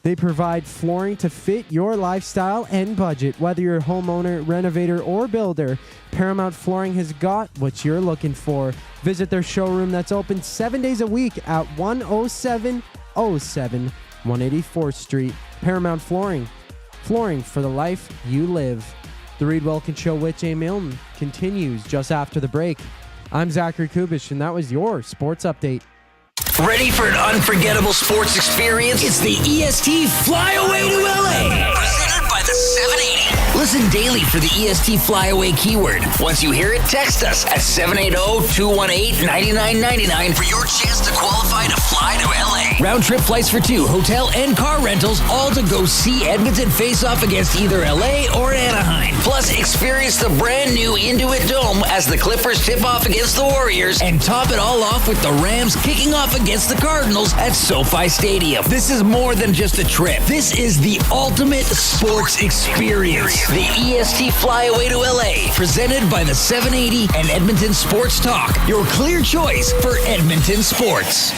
They provide flooring to fit your lifestyle and budget. Whether you're a homeowner, renovator, or builder, Paramount Flooring has got what you're looking for. Visit their showroom that's open 7 days a week at 10707 184th Street. Paramount Flooring. Flooring for the life you live. The Reid Wilkins Show with Jay Milne continues just after the break. I'm Zachary Kubish, and that was your sports update. Ready for an unforgettable sports experience? It's the EST Flyaway to LA. Presented by the 780. Listen daily for the EST Flyaway keyword. Once you hear it, text us at 780-218-9999 for your chance to qualify to fly to LA. Round trip flights for two, hotel and car rentals, all to go see Edmonton face off against either LA or Anaheim. Plus, experience the brand new Intuit Dome as the Clippers tip off against the Warriors, and top it all off with the Rams kicking off against the Cardinals at SoFi Stadium. This is more than just a trip. This is the ultimate sports experience. The EST Flyaway to LA, presented by the 780 and Edmonton Sports Talk. Your clear choice for Edmonton sports.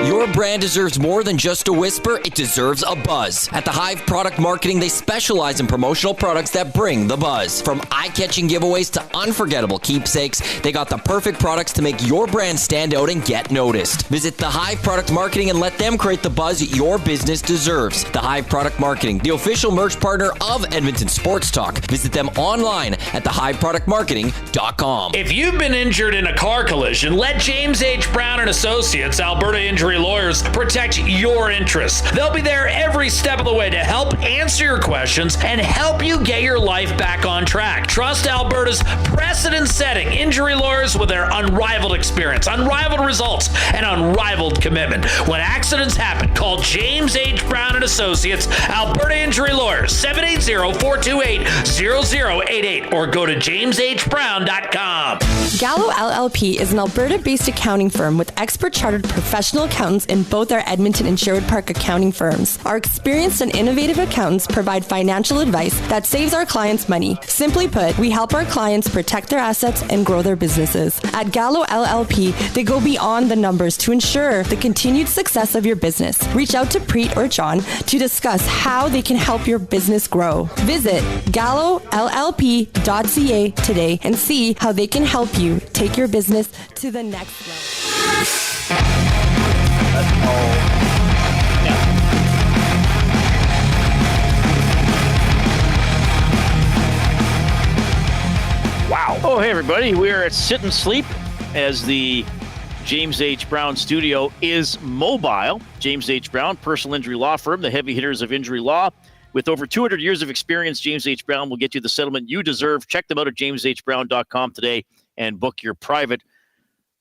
Your brand deserves more than just a whisper, it deserves a buzz. At the Hive Product Marketing, they specialize in promotional products that bring the buzz. From eye-catching giveaways to unforgettable keepsakes, they got the perfect products to make your brand stand out and get noticed. Visit the Hive Product Marketing and let them create the buzz your business deserves. The Hive Product Marketing, the official merch partner of Edmonton Sports Talk. Visit them online at thehiveproductmarketing.com. If you've been injured in a car collision, let James H. Brown and Associates, Alberta Injury Lawyers, protect your interests. They'll be there every step of the way to help answer your questions and help you get your life back on track. Trust Alberta's precedent-setting injury lawyers with their unrivaled experience, unrivaled results, and unrivaled commitment. When accidents happen, call James H. Brown and Associates, Alberta Injury Lawyers, 780-428-0088, or go to jameshbrown.com. Gallo LLP is an Alberta-based accounting firm with expert chartered professional accountants in both our Edmonton and Sherwood Park accounting firms. Our experienced and innovative accountants provide financial advice that saves our clients money. Simply put, we help our clients protect their assets and grow their businesses. At Gallo LLP, they go beyond the numbers to ensure the continued success of your business. Reach out to Preet or John to discuss how they can help your business grow. Visit gallollp.ca today and see how they can help you take your business to the next level. Wow. Oh, hey, everybody. We're at Sit and Sleep as the James H. Brown studio is mobile. James H. Brown, personal injury law firm, the heavy hitters of injury law. With over 200 years of experience, James H. Brown will get you the settlement you deserve. Check them out at jameshbrown.com today and book your private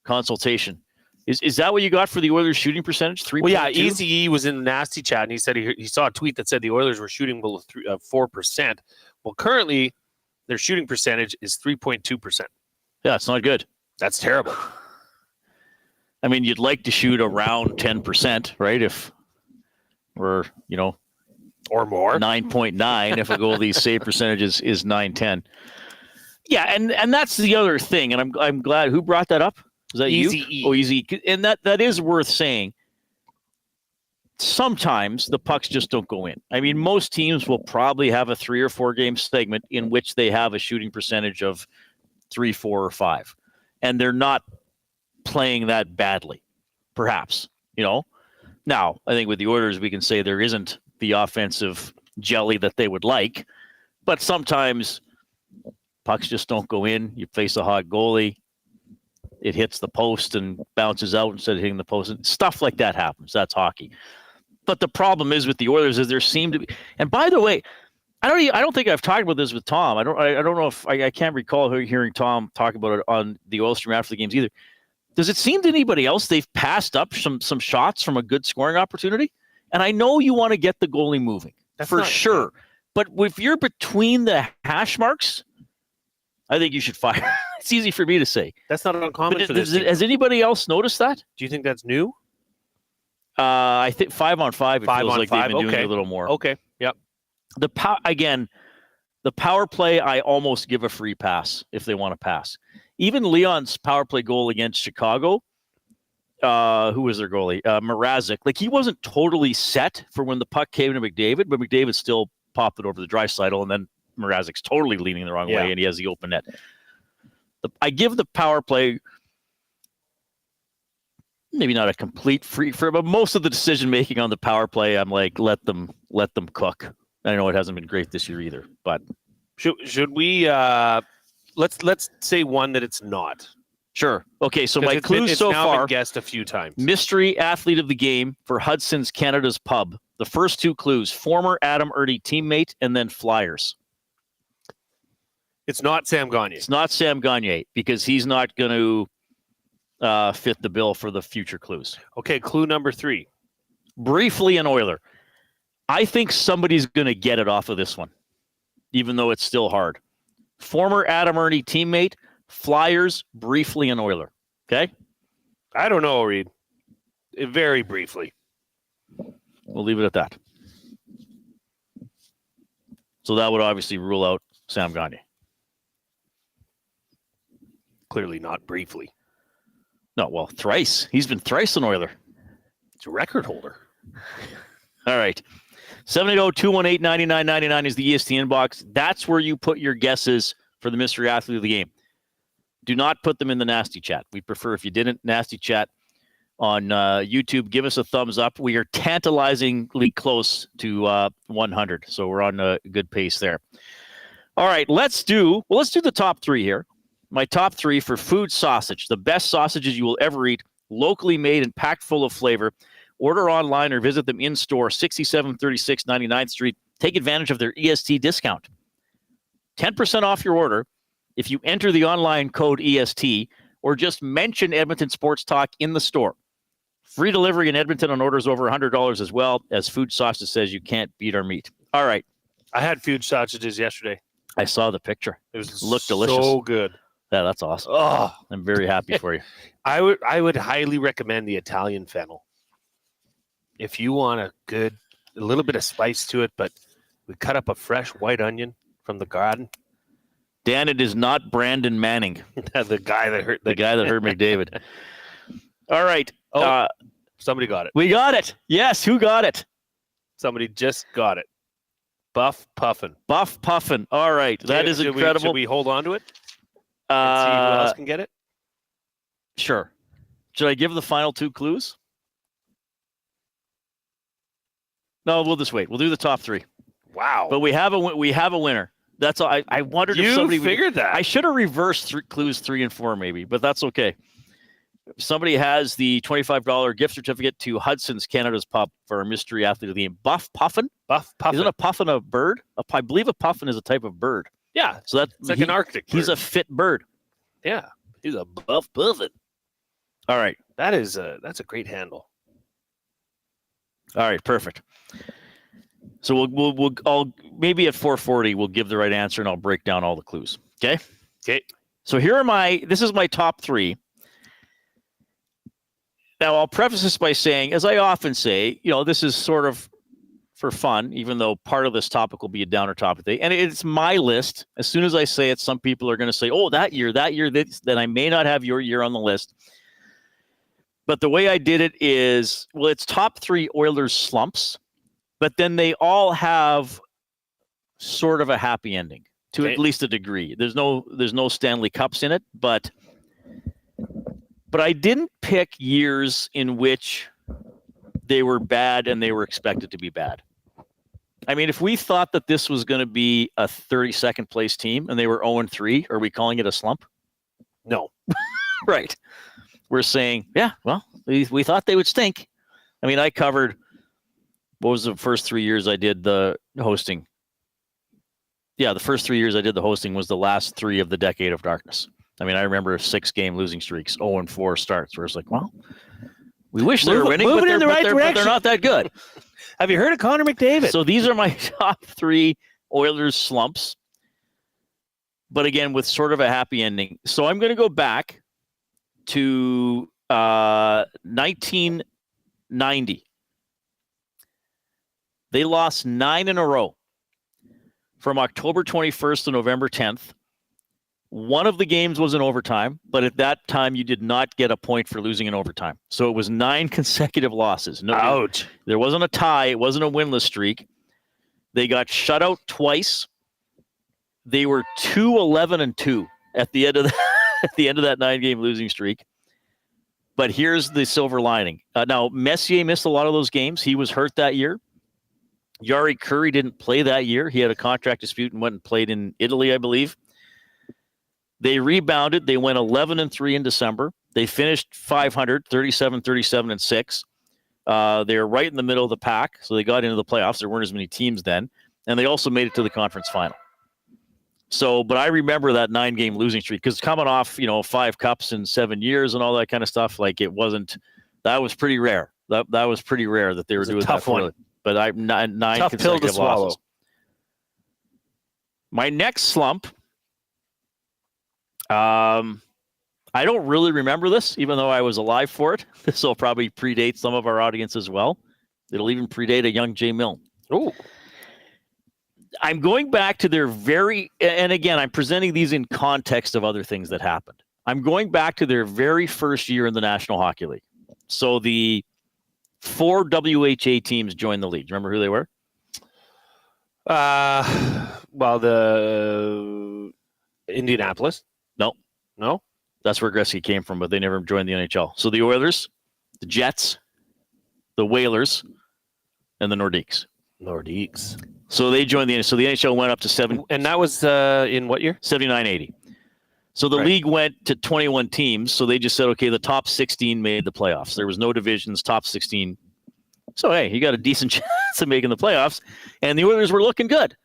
consultation. Is that what you got for the Oilers shooting percentage? 3.2? Well, yeah, Easy was in Nasty Chat, and he said he saw a tweet that said the Oilers were shooting below 4%. Well, currently, their shooting percentage is 3.2%. Yeah, it's not good. That's terrible. I mean, you'd like to shoot around 10%, right? If we're, or more. 9.9 if a goalie's save percentage is 9-10. Yeah, and that's the other thing, and I'm glad. Who brought that up? Is that Easy you? E. Oh, Easy. And that is worth saying. Sometimes the pucks just don't go in. I mean, most teams will probably have a 3 or 4 game segment in which they have a shooting percentage of 3, 4, or 5. And they're not playing that badly, perhaps. Now, I think with the Oilers, we can say there isn't the offensive jelly that they would like. But sometimes pucks just don't go in. You face a hot goalie. It hits the post and bounces out instead of hitting the post. And stuff like that happens. That's hockey. But the problem is with the Oilers is there seem to be. And by the way, I don't think I've talked about this with Tom. I don't know if I can't recall hearing Tom talk about it on the Oil Stream after the games either. Does it seem to anybody else they've passed up some shots from a good scoring opportunity? And I know you want to get the goalie moving for sure. But if you're between the hash marks, I think you should fire. It's easy for me to say. That's not uncommon for this team. Has anybody else noticed that? Do you think that's new? I think 5-on-5, it feels like they've been doing it a little more. Okay, yep. The power play, I almost give a free pass if they want to pass. Even Leon's power play goal against Chicago, who was their goalie? Mrazek. Like, he wasn't totally set for when the puck came to McDavid, but McDavid still popped it over the Draisaitl, and then Mrazek's totally leaning the wrong way, and he has the open net. I give the power play maybe not a complete free for, but most of the decision making on the power play, I'm like, let them cook. I know it hasn't been great this year either, but should we let's say one that it's not. Sure. Okay, so my clues so now far, been guessed a few times. Mystery athlete of the game for Hudson's Canada's Pub. The first two clues: former Adam Erdy teammate, and then Flyers. It's not Sam Gagner. It's not Sam Gagner because he's not going to fit the bill for the future clues. Okay, clue number 3. Briefly an Oiler. I think somebody's going to get it off of this one, even though it's still hard. Former Adam Erdy teammate, Flyers, briefly an Oiler. Okay? I don't know, Reid. Very briefly. We'll leave it at that. So that would obviously rule out Sam Gagner. Clearly not briefly. No, well, thrice. He's been thrice an Oiler. He's a record holder. All right. 780-218-9999 is the EST inbox. That's where you put your guesses for the mystery athlete of the game. Do not put them in the nasty chat. We prefer if you didn't. Nasty chat on YouTube. Give us a thumbs up. We are tantalizingly close to 100, so we're on a good pace there. All right, let's do the top 3 here. My top 3 for food sausage, the best sausages you will ever eat, locally made and packed full of flavor. Order online or visit them in store, 6736 99th Street. Take advantage of their EST discount. 10% off your order if you enter the online code EST or just mention Edmonton Sports Talk in the store. Free delivery in Edmonton on orders over $100 as well, as Food Sausage says you can't beat our meat. All right. I had Fuge sausages yesterday. I saw the picture. It looked delicious. So good. Yeah, that's awesome. Oh, I'm very happy for you. I would highly recommend the Italian fennel. If you want a little bit of spice to it, but we cut up a fresh white onion from the garden. Dan, it is not Brandon Manning. the guy that hurt McDavid. All right. Somebody got it. We got it. Yes, who got it? Somebody just got it. Buff Puffin. Buff Puffin. All right. That is incredible. Should we hold on to it? And see who else can get it? Sure. Should I give the final 2 clues? No, we'll just wait. We'll do the top 3. Wow. But we have a winner. That's all. I wondered if somebody figured that. I should have reversed clues 3 and 4 maybe, but that's okay. If somebody has the $25 gift certificate to Hudson's Canada's Pub for a mystery athlete of the game. Buff Puffin? Buff Puffin. Isn't a puffin a bird? I believe a puffin is a type of bird. Yeah. So that's like an Arctic bird. He's a fit bird. Yeah. He's a buff puffin. All right. That's a great handle. All right, perfect. So I'll maybe at 4:40 we'll give the right answer and I'll break down all the clues. Okay? Okay. So this is my top 3. Now I'll preface this by saying, as I often say, this is sort of for fun, even though part of this topic will be a downer topic today. And it's my list. As soon as I say it, some people are going to say, oh, that year, then I may not have your year on the list. But the way I did it is, it's top 3 Oilers slumps, but then they all have sort of a happy ending to at least a degree. There's no Stanley Cups in it, but I didn't pick years in which they were bad and they were expected to be bad. I mean, if we thought that this was going to be a 32nd place team and they were 0-3, are we calling it a slump? No. Right. We're saying, yeah, well, we thought they would stink. I mean, I covered, what was the first 3 years I did the hosting? Yeah, the first 3 years I did the hosting was the last 3 of the decade of darkness. I mean, I remember 6-game losing streaks, 0-4 starts, where it's like, well, we wish they were winning, but they're not that good. Have you heard of Connor McDavid? So these are my top 3 Oilers slumps, but again, with sort of a happy ending. So I'm going to go back to 1990. They lost 9 in a row from October 21st to November 10th. One of the games was in overtime, but at that time you did not get a point for losing in overtime. So it was 9 consecutive losses. No, ouch. There wasn't a tie. It wasn't a winless streak. They got shut out twice. They were 2-11-2 at the end of at the end of that 9-game losing streak. But here's the silver lining. Now, Messier missed a lot of those games. He was hurt that year. Jari Kurri didn't play that year. He had a contract dispute and went and played in Italy, I believe. They rebounded. They went 11-3 in December. They finished 500, 37-6. They were right in the middle of the pack, so they got into the playoffs. There weren't as many teams then. And they also made it to the conference final. So, but I remember that 9-game losing streak because coming off, 5 cups in 7 years and all that kind of stuff, like it wasn't, that was pretty rare. That was pretty rare that they were doing that. Tough one. But 9 tough pill to consecutive swallow. losses. My next slump, I don't really remember this, even though I was alive for it. This will probably predate some of our audience as well. It'll even predate a young Jay Milne. Oh. I'm going back to their and again, I'm presenting these in context of other things that happened. I'm going back to their very first year in the National Hockey League. So the 4 WHA teams joined the league. Do you remember who they were? Well, the Indianapolis. No. That's where Gretzky came from, but they never joined the NHL. So the Oilers, the Jets, the Whalers, and the Nordiques. So they joined the NHL went up to 7. And that was in what year? 79-80. So the league went to 21 teams. So they just said, okay, the top 16 made the playoffs. There was no divisions, top 16. So, hey, you got a decent chance of making the playoffs. And the Oilers were looking good.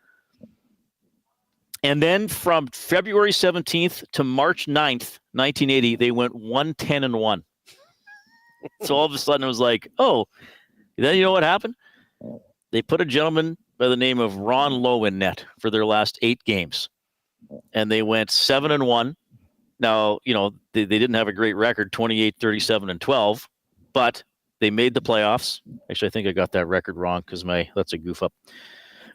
And then from February 17th to March 9th, 1980, they went 1-10-1. So all of a sudden it was like, oh, then you know what happened? They put a gentleman by the name of Ron Lowe in net for their last 8 games. And they went 7-1. Now, they didn't have a great record, 28, 37, and 12, but they made the playoffs. Actually, I think I got that record wrong because that's a goof up.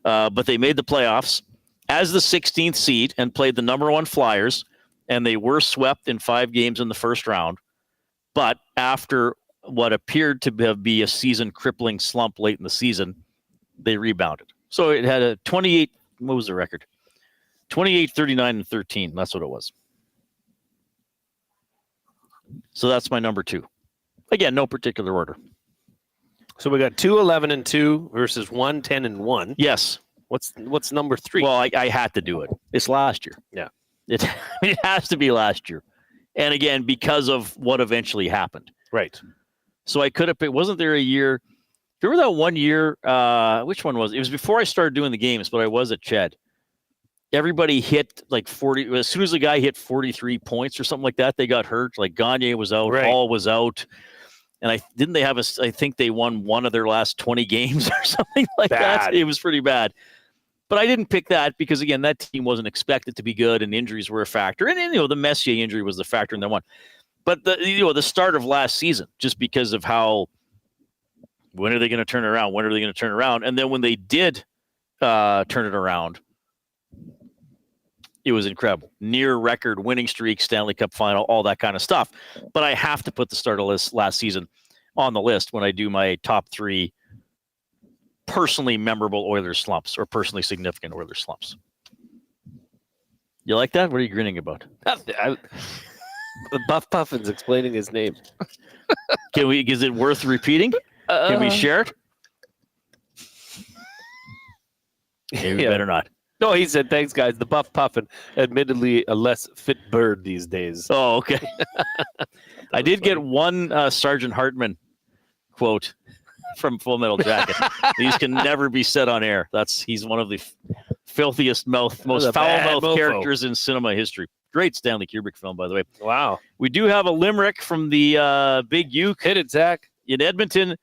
But they made the playoffs as the 16th seed and played the number 1 Flyers, and they were swept in 5 games in the first round. But after what appeared to be a season-crippling slump late in the season, they rebounded. So it had a 28, what was the record? 28, 39, and 13. That's what it was. So that's my number 2. Again, no particular order. So we got 2-11-2 versus 1-10-1. Yes. What's number 3? Well, I had to do it. It's last year. Yeah. It has to be last year. And again, because of what eventually happened. Right. So I could have picked, wasn't there a year? Remember that one year? Which one was it? It was before I started doing the games, but I was at Ched. Everybody hit like 40. As soon as the guy hit 43 points or something like that, they got hurt. Like Gagne was out, Hall was out. And I think they won one of their last 20 games or something like that. It was pretty bad. But I didn't pick that because, again, that team wasn't expected to be good and injuries were a factor. And the Messier injury was the factor in that one. But the start of last season, just because of how, when are they going to turn it around? When are they going to turn it around? And then when they did turn it around, it was incredible. Near record winning streak, Stanley Cup final, all that kind of stuff. But I have to put the start of last season on the list when I do my top 3 personally memorable Oilers slumps or personally significant Oilers slumps. You like that? What are you grinning about? Buff Puffin's explaining his name. Is it worth repeating? Can we share it? Maybe better not. No, he said, thanks, guys. The buff puffin, admittedly a less fit bird these days. Oh, okay. I did get one Sergeant Hartman quote from Full Metal Jacket. These can never be said on air. He's one of the filthiest most foul-mouthed characters in cinema history. Great Stanley Kubrick film, by the way. Wow. We do have a limerick from the Big Uke. Hit it, Zach. In Edmonton,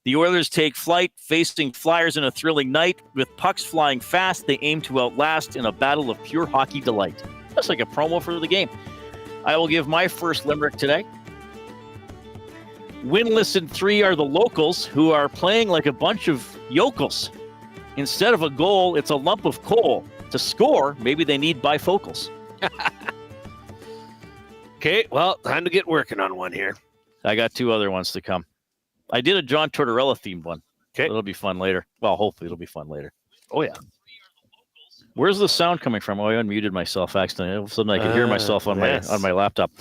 the Oilers take flight, facing Flyers in a thrilling night. With pucks flying fast, they aim to outlast in a battle of pure hockey delight. That's like a promo for the game. I will give my first limerick today. Winless in 3 are the locals, who are playing like a bunch of yokels. Instead of a goal, it's a lump of coal. To score, maybe they need bifocals. Okay, well, time to get working on one here. I got 2 other ones to come. I did a John Tortorella themed one. Okay. It'll be fun later. Well, hopefully it'll be fun later. Oh, yeah. Where's the sound coming from? Oh, I unmuted myself accidentally. All of a sudden I can hear myself on my laptop.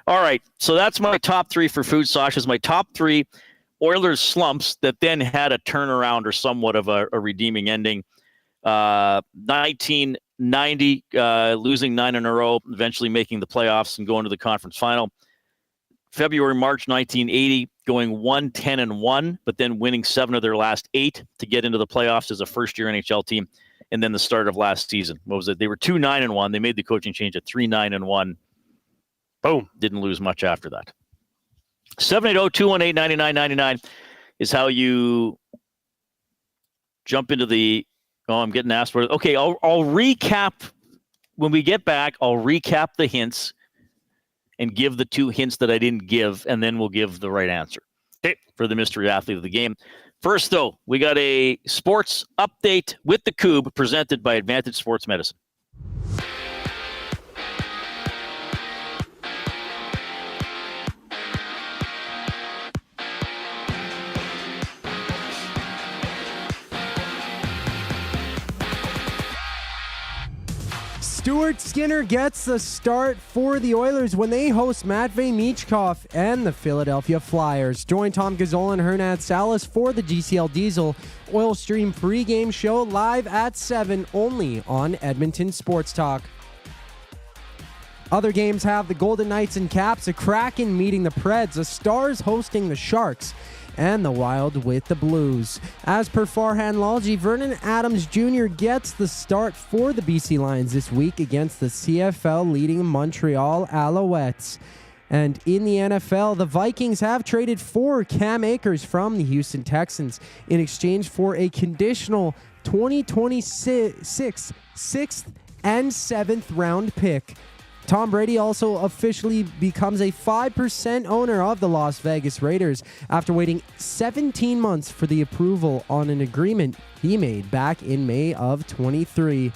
All right, so that's my top 3 for food sauces. My top 3 Oilers slumps that then had a turnaround or somewhat of a redeeming ending. 1990, losing 9 in a row, eventually making the playoffs and going to the conference final. February, March 1980, going 1-10-1, but then winning 7 of their last 8 to get into the playoffs as a first-year NHL team. And then the start of last season. What was it? They were 2-9-1. They made the coaching change at 3-9-1. Boom. Didn't lose much after that. 780-218-9999 is how you jump into the... Oh, I'm getting asked for it. Okay, I'll recap. When we get back, I'll recap the hints and give the 2 hints that I didn't give, and then we'll give the right answer for the mystery athlete of the game. First, though, we got a sports update with the Cube presented by Advantage Sports Medicine. Stuart Skinner gets the start for the Oilers when they host Matvei Michkov and the Philadelphia Flyers. Join Tom Gazzola and Hernan Salas for the GCL Diesel Oil Stream pregame show live at 7 only on Edmonton Sports Talk. Other games have the Golden Knights and Caps, a Kraken meeting the Preds, the Stars hosting the Sharks, and the Wild with the Blues. As per Farhan Lalji, Vernon Adams Jr. gets the start for the BC Lions this week against the CFL leading Montreal Alouettes. And in the NFL, the Vikings have traded for Cam Akers from the Houston Texans in exchange for a conditional 2026 6th and 7th round pick. Tom Brady also officially becomes a 5% owner of the Las Vegas Raiders after waiting 17 months for the approval on an agreement he made back in May of 23.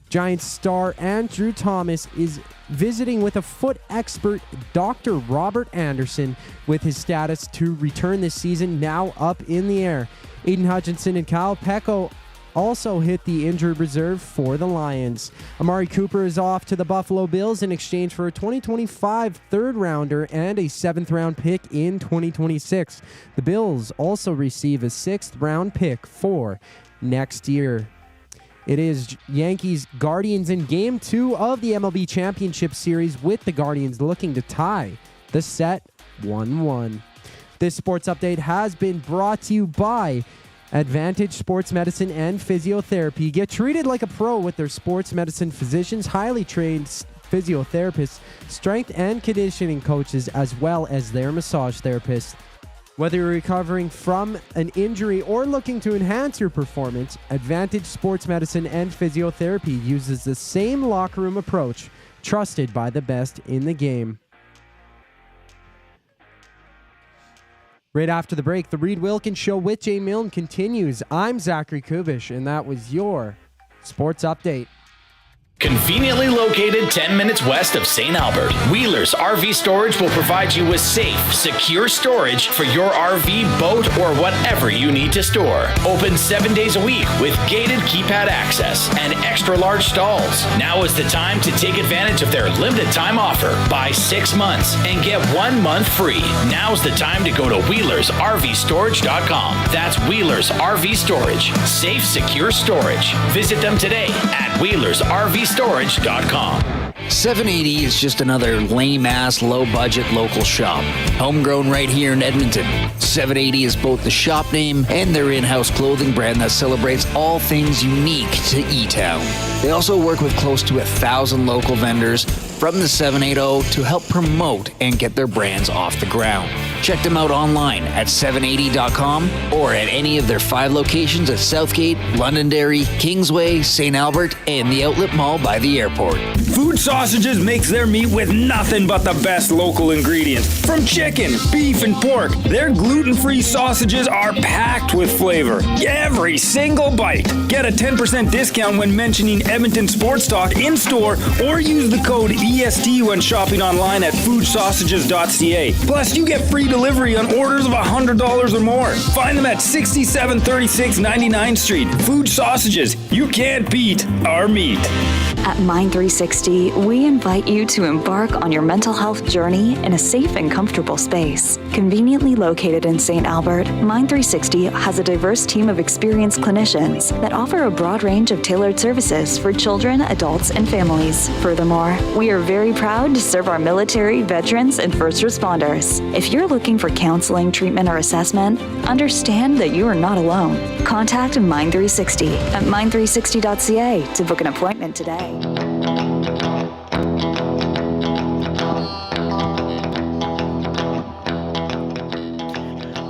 Giants star Andrew Thomas is visiting with a foot expert, Dr. Robert Anderson, with his status to return this season now up in the air. Aiden Hutchinson and Kyle Pecco also hit the injured reserve for the Lions. Amari Cooper is off to the Buffalo Bills in exchange for a 2025 third-rounder and a 7th-round pick in 2026. The Bills also receive a 6th-round pick for next year. It is Yankees Guardians in Game 2 of the MLB Championship Series, with the Guardians looking to tie the set 1-1. This sports update has been brought to you by Advantage Sports Medicine and Physiotherapy. Get treated like a pro with their sports medicine physicians, highly trained physiotherapists, strength and conditioning coaches, as well as their massage therapists. Whether you're recovering from an injury or looking to enhance your performance, Advantage Sports Medicine and Physiotherapy uses the same locker room approach, trusted by the best in the game. Right after the break, the Reid Wilkins Show with Jay Milne continues. I'm Zachary Kubish, and that was your Sports Update. Conveniently located 10 minutes west of St. Albert, Wheeler's RV Storage will provide you with safe, secure storage for your RV, boat, or whatever you need to store. Open 7 days a week with gated keypad access and extra large stalls. Now is the time to take advantage of their limited time offer. Buy 6 months and get 1 month free. Now's the time to go to WheelersRVStorage.com. That's Wheeler's RV Storage. Safe, secure storage. Visit them today at WheelersRVStorage.com. 780 is just another lame-ass, low-budget local shop. Homegrown right here in Edmonton. 780 is both the shop name and their in-house clothing brand that celebrates all things unique to E-Town. They also work with close to 1,000 local vendors from the 780 to help promote and get their brands off the ground. Check them out online at 780.com or at any of their 5 locations at Southgate, Londonderry, Kingsway, St. Albert, and the Outlet Mall by the airport. Fuge Sausages makes their meat with nothing but the best local ingredients. From chicken, beef, and pork, their gluten-free sausages are packed with flavor. Every single bite. Get a 10% discount when mentioning Edmonton Sports Talk in-store or use the code EST when shopping online at fugesausages.ca. Plus, you get free delivery on orders of $100 or more. Find them at 6736 99th Street. Fuge Sausages. You can't beat our meat. At Mind 360, we invite you to embark on your mental health journey in a safe and comfortable space. Conveniently located in St. Albert, Mind 360 has a diverse team of experienced clinicians that offer a broad range of tailored services for children, adults, and families. Furthermore, we are very proud to serve our military, veterans, and first responders. If you're looking for counseling, treatment, or assessment, understand that you are not alone. Contact Mind 360 at mind360.ca to book an appointment today.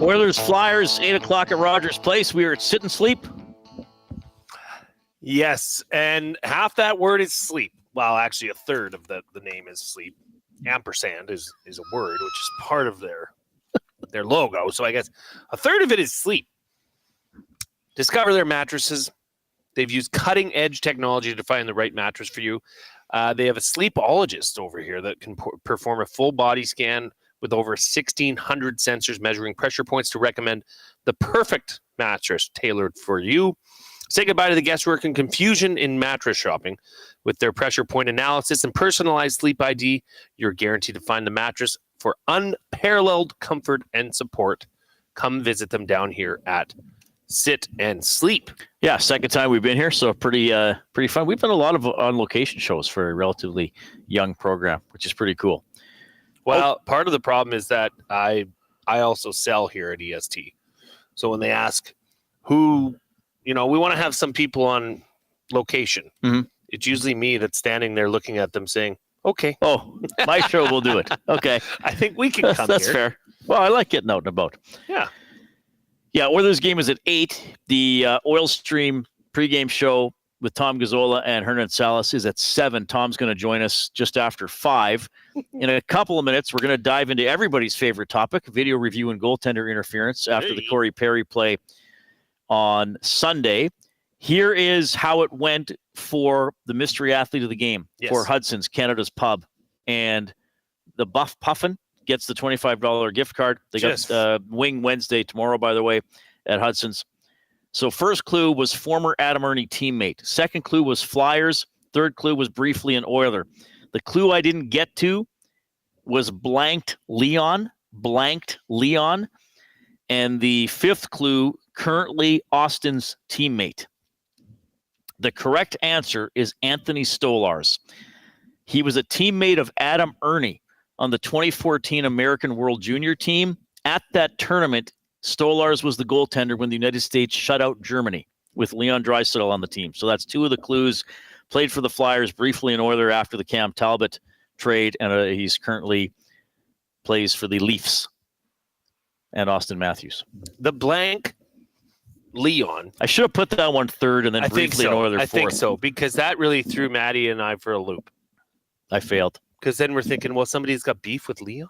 Oilers Flyers, 8 o'clock at Rogers Place. We are at Sit and Sleep. Yes, and half that word is sleep. Well, actually, a third of the name is sleep. Ampersand is a word, which is part of their logo. So I guess a third of it is sleep. Discover their mattresses. They've used cutting-edge technology to find the right mattress for you. They have a sleepologist over here that can perform a full body scan with over 1,600 sensors measuring pressure points to recommend the perfect mattress tailored for you. Say goodbye to the guesswork and confusion in mattress shopping. With their pressure point analysis and personalized sleep ID, you're guaranteed to find the mattress for unparalleled comfort and support. Come visit them down here at Sit and Sleep. Yeah, second time we've been here, so pretty fun. We've done a lot of on-location shows for a relatively young program, which is pretty cool. Well, part of the problem is that I also sell here at EST. So when they ask who, we want to have some people on location. Mm-hmm. It's usually me that's standing there looking at them saying, okay. Oh, my show will do it. Okay. I think we can come That's here. Fair. Well, I like getting out and about. Yeah. Yeah, Oilers game is at 8. The Oil Stream pregame show with Tom Gazzola and Hernan Salas is at 7. Tom's going to join us just after 5. In a couple of minutes, we're going to dive into everybody's favorite topic, video review and goaltender interference after the Corey Perry play on Sunday. Here is how it went for the mystery athlete of the game, for Hudson's, Canada's Pub. And the Buff Puffin gets the $25 gift card. They got Wing Wednesday tomorrow, by the way, at Hudson's. So first clue was former Adam Ernie teammate. Second clue was Flyers. Third clue was briefly an Oiler. The clue I didn't get to was blanked Leon. And the fifth clue, currently Austin's teammate. The correct answer is Anthony Stolarz. He was a teammate of Adam Ernie on the 2014 American World Junior team. At that tournament, Stolarz was the goaltender when the United States shut out Germany with Leon Draisaitl on the team. So that's two of the clues. Played for the Flyers, briefly an Oiler after the Cam Talbot trade, and he's currently plays for the Leafs and Austin Matthews. The blank Leon. I should have put that one third and then briefly an Oiler fourth. I think so, because that really threw Maddie and I for a loop. I failed. Because then we're thinking, well, somebody's got beef with Leon?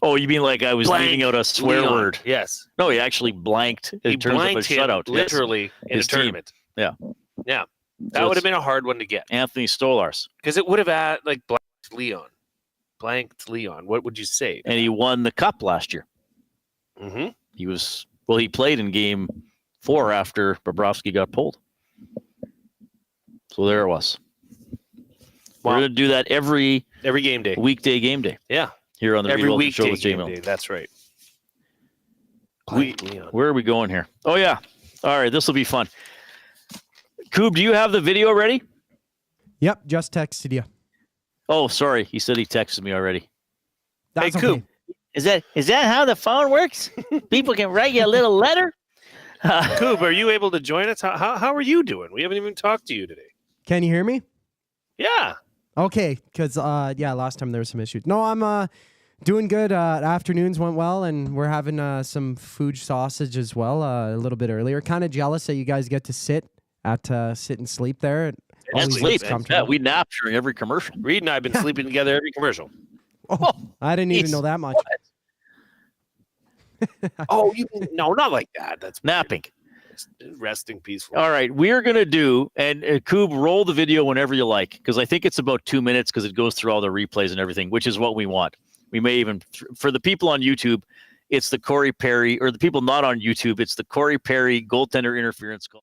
Oh, you mean like I was leaving out a swear Leon. word? Yes. No, he actually blanked in terms of a shutout. Literally in a tournament. Yeah. Yeah. That would have been a hard one to get. Anthony Stolars. Because it would have had, like, blanked Leon. What would you say? And he won the Cup last year. Mm-hmm. He played in game 4 after Bobrovsky got pulled. So there it was. We're going to do that every game day. Weekday game day. Yeah. Here on the Reid Wilkins Show with game Milne. day. That's right. Where are we going here? Oh, yeah. All right. This will be fun. Coob, do you have the video ready? Yep. Just texted you. Oh, sorry. He said he texted me already. That's hey, Coob. Is that how the phone works? People can write you a little letter? Coob, are you able to join us? How are you doing? We haven't even talked to you today. Can you hear me? Yeah. Okay, because last time there was some issues. No, I'm doing good. Afternoons went well, and we're having some Fuge sausage as well a little bit earlier. Kind of jealous that you guys get to sit and sleep there. And sleep. Yeah, we nap during every commercial. Reid and I have been sleeping together every commercial. Oh, I didn't even know that much. Oh, no, not like that. That's napping. Resting peacefully. All right, we're going to do, and Coob, roll the video whenever you like, because I think it's about 2 minutes because it goes through all the replays and everything, which is what we want. We may even, for the people on YouTube, it's the Corey Perry, or the people not on YouTube, it's the Corey Perry goaltender interference call.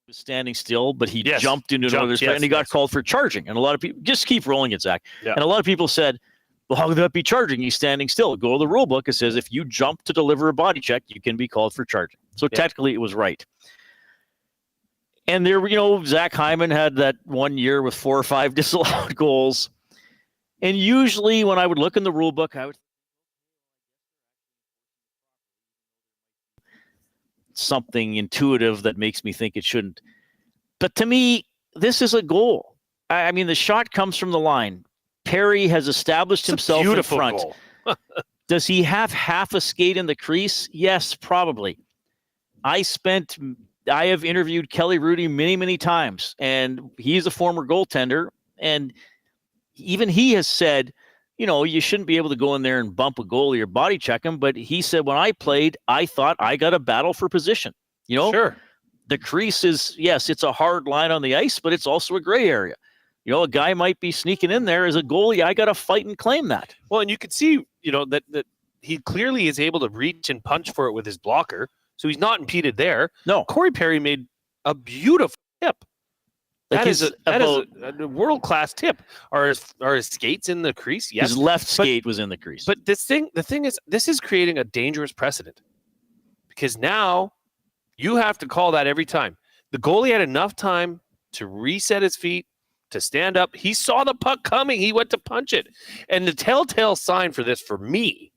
Was standing still, but he jumped into another spot, and he got called for charging. And a lot of people just keep rolling it, Zach. Yeah. And a lot of people said, well, how could that be charging? He's standing still. Go to the rule book. It says if you jump to deliver a body check, you can be called for charging. So technically it was right. And there, Zach Hyman had that 1 year with 4 or 5 disallowed goals. And usually when I would look in the rule book, I would something intuitive that makes me think it shouldn't. But to me, this is a goal. I mean, the shot comes from the line. Perry has established himself in front. Does he have half a skate in the crease? Yes, probably. I have interviewed Kelly Rudy many, many times, and he's a former goaltender, and even he has said, you shouldn't be able to go in there and bump a goalie or body check him. But he said, when I played, I thought I got a battle for position. Sure. The crease is, yes, it's a hard line on the ice, but it's also a gray area. A guy might be sneaking in there as a goalie. I got to fight and claim that. Well, and you could see, that he clearly is able to reach and punch for it with his blocker. So he's not impeded there. No. Corey Perry made a beautiful tip. That is a world-class tip. Are his skates in the crease? Yes. His left skate was in the crease. But the thing is, this is creating a dangerous precedent. Because now you have to call that every time. The goalie had enough time to reset his feet, to stand up. He saw the puck coming. He went to punch it. And the telltale sign for this, for me,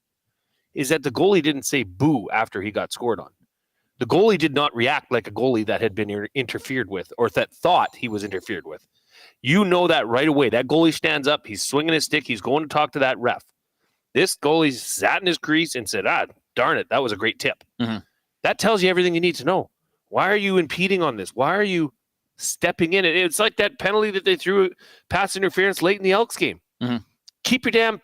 is that the goalie didn't say boo after he got scored on. The goalie did not react like a goalie that had been interfered with or that thought he was interfered with. You know that right away. That goalie stands up. He's swinging his stick. He's going to talk to that ref. This goalie sat in his crease and said, darn it, that was a great tip. Mm-hmm. That tells you everything you need to know. Why are you impeding on this? Why are you stepping in? It's like that penalty that they threw pass interference late in the Elks game. Mm-hmm. Keep your damn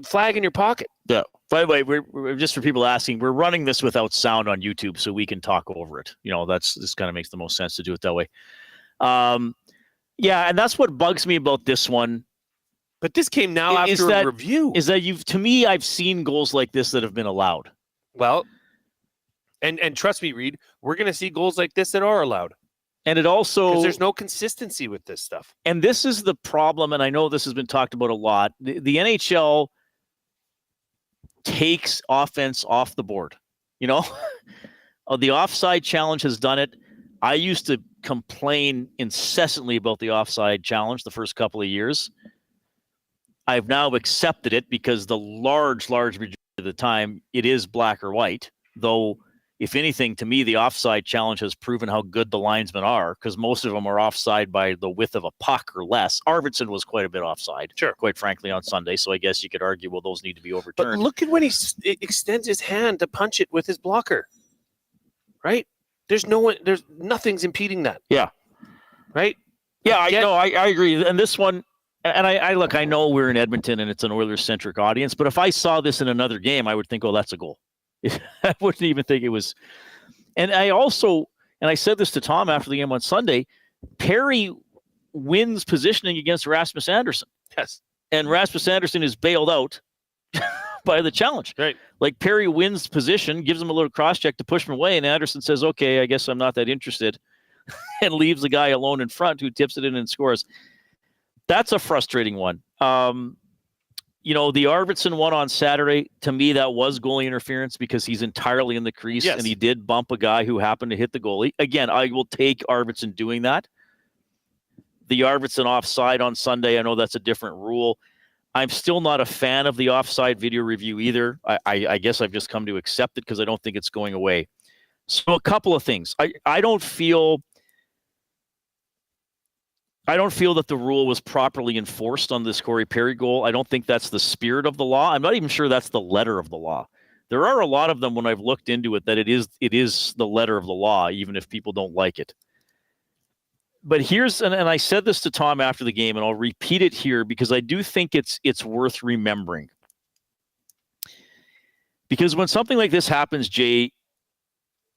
flag in your pocket. Yeah. By the way, we're just for people asking, we're running this without sound on YouTube so we can talk over it. This kind of makes the most sense to do it that way. Yeah, and that's what bugs me about this one. But this came now after a review. Is that to me, I've seen goals like this that have been allowed. Well, and trust me, Reid, we're going to see goals like this that are allowed. And it also... Because there's no consistency with this stuff. And this is the problem, and I know this has been talked about a lot. The NHL takes offense off the board. The offside challenge has done it. I used to complain incessantly about the offside challenge the first couple of years. I've now accepted it because the large majority of the time it is black or white. Though, if anything, to me, the offside challenge has proven how good the linesmen are because most of them are offside by the width of a puck or less. Arvidsson was quite a bit offside, quite frankly, on Sunday. So I guess you could argue, well, those need to be overturned. But look at when he extends his hand to punch it with his blocker, right? There's nothing's impeding that. Yeah. Right? Yeah, I agree. And this one, and I know we're in Edmonton and it's an Oilers-centric audience, but if I saw this in another game, I would think, oh, that's a goal. I wouldn't even think it was. And I said this to Tom after the game on Sunday, Perry wins positioning against Rasmus Andersson. Yes. And Rasmus Andersson is bailed out by the challenge. Right. Like Perry wins position, gives him a little cross check to push him away, and Andersson says, okay, I guess I'm not that interested, and leaves the guy alone in front who tips it in and scores. That's a frustrating one. The Arvidsson one on Saturday, to me, that was goalie interference because he's entirely in the crease and he did bump a guy who happened to hit the goalie. Again, I will take Arvidsson doing that. The Arvidsson offside on Sunday, I know that's a different rule. I'm still not a fan of the offside video review either. I guess I've just come to accept it because I don't think it's going away. So a couple of things. I don't feel that the rule was properly enforced on this Corey Perry goal. I don't think that's the spirit of the law. I'm not even sure that's the letter of the law. There are a lot of them when I've looked into it that it is the letter of the law, even if people don't like it. But and I said this to Tom after the game, and I'll repeat it here because I do think it's worth remembering. Because when something like this happens, Jay,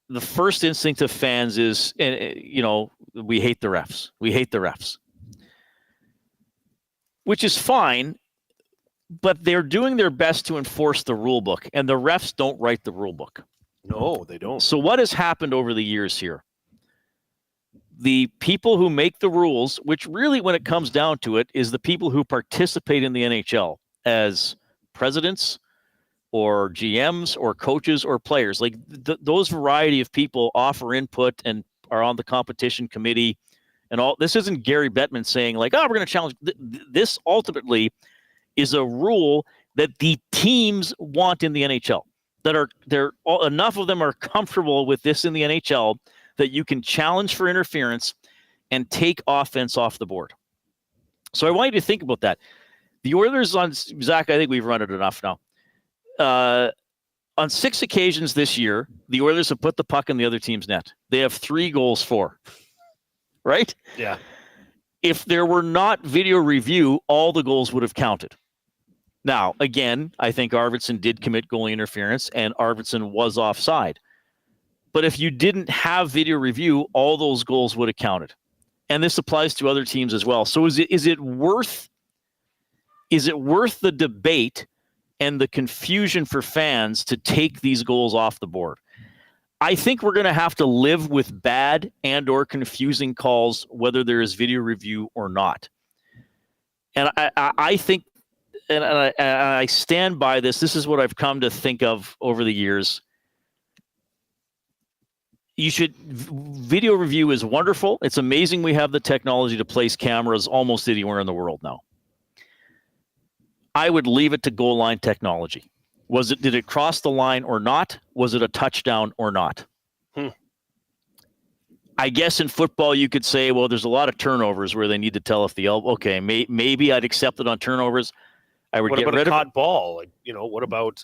the first instinct of fans is, we hate the refs. We hate the refs. Which is fine, but they're doing their best to enforce the rule book, and the refs don't write the rule book. No, they don't. So what has happened over the years here? The people who make the rules, which really, when it comes down to it, is the people who participate in the NHL as presidents or GMs or coaches or players. Like those variety of people offer input and are on the competition committee and all. This isn't Gary Bettman saying like, we're going to challenge. This ultimately is a rule that the teams want in the NHL, enough of them are comfortable with this in the NHL that you can challenge for interference and take offense off the board. So I want you to think about that. The Oilers Zach, I think we've run it enough now. On 6 occasions this year, the Oilers have put the puck in the other team's net. They have 3 goals for, right? Yeah. If there were not video review, all the goals would have counted. Now, again, I think Arvidsson did commit goalie interference and Arvidsson was offside. But if you didn't have video review, all those goals would have counted. And this applies to other teams as well. So is it worth the debate and the confusion for fans to take these goals off the board? I think we're going to have to live with bad and or confusing calls, whether there is video review or not. And I think, and I stand by this. This is what I've come to think of over the years. Video review is wonderful. It's amazing we have the technology to place cameras almost anywhere in the world now. I would leave it to goal line technology. Did it cross the line or not? Was it a touchdown or not? I guess in football you could say, well, there's a lot of turnovers where they need to tell if the elbow. Okay, maybe I'd accept it on turnovers. I would What get about rid a of caught ball? Like, what about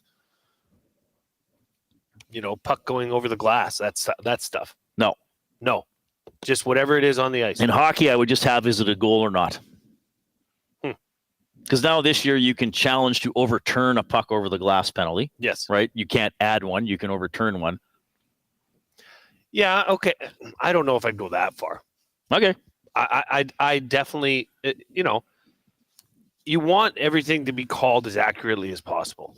puck going over the glass? That stuff. No. Just whatever it is on the ice. In hockey, I would just have, is it a goal or not? Because now this year you can challenge to overturn a puck over the glass penalty. Yes. Right? You can't add one. You can overturn one. Yeah, okay. I don't know if I'd go that far. Okay. I definitely, you want everything to be called as accurately as possible.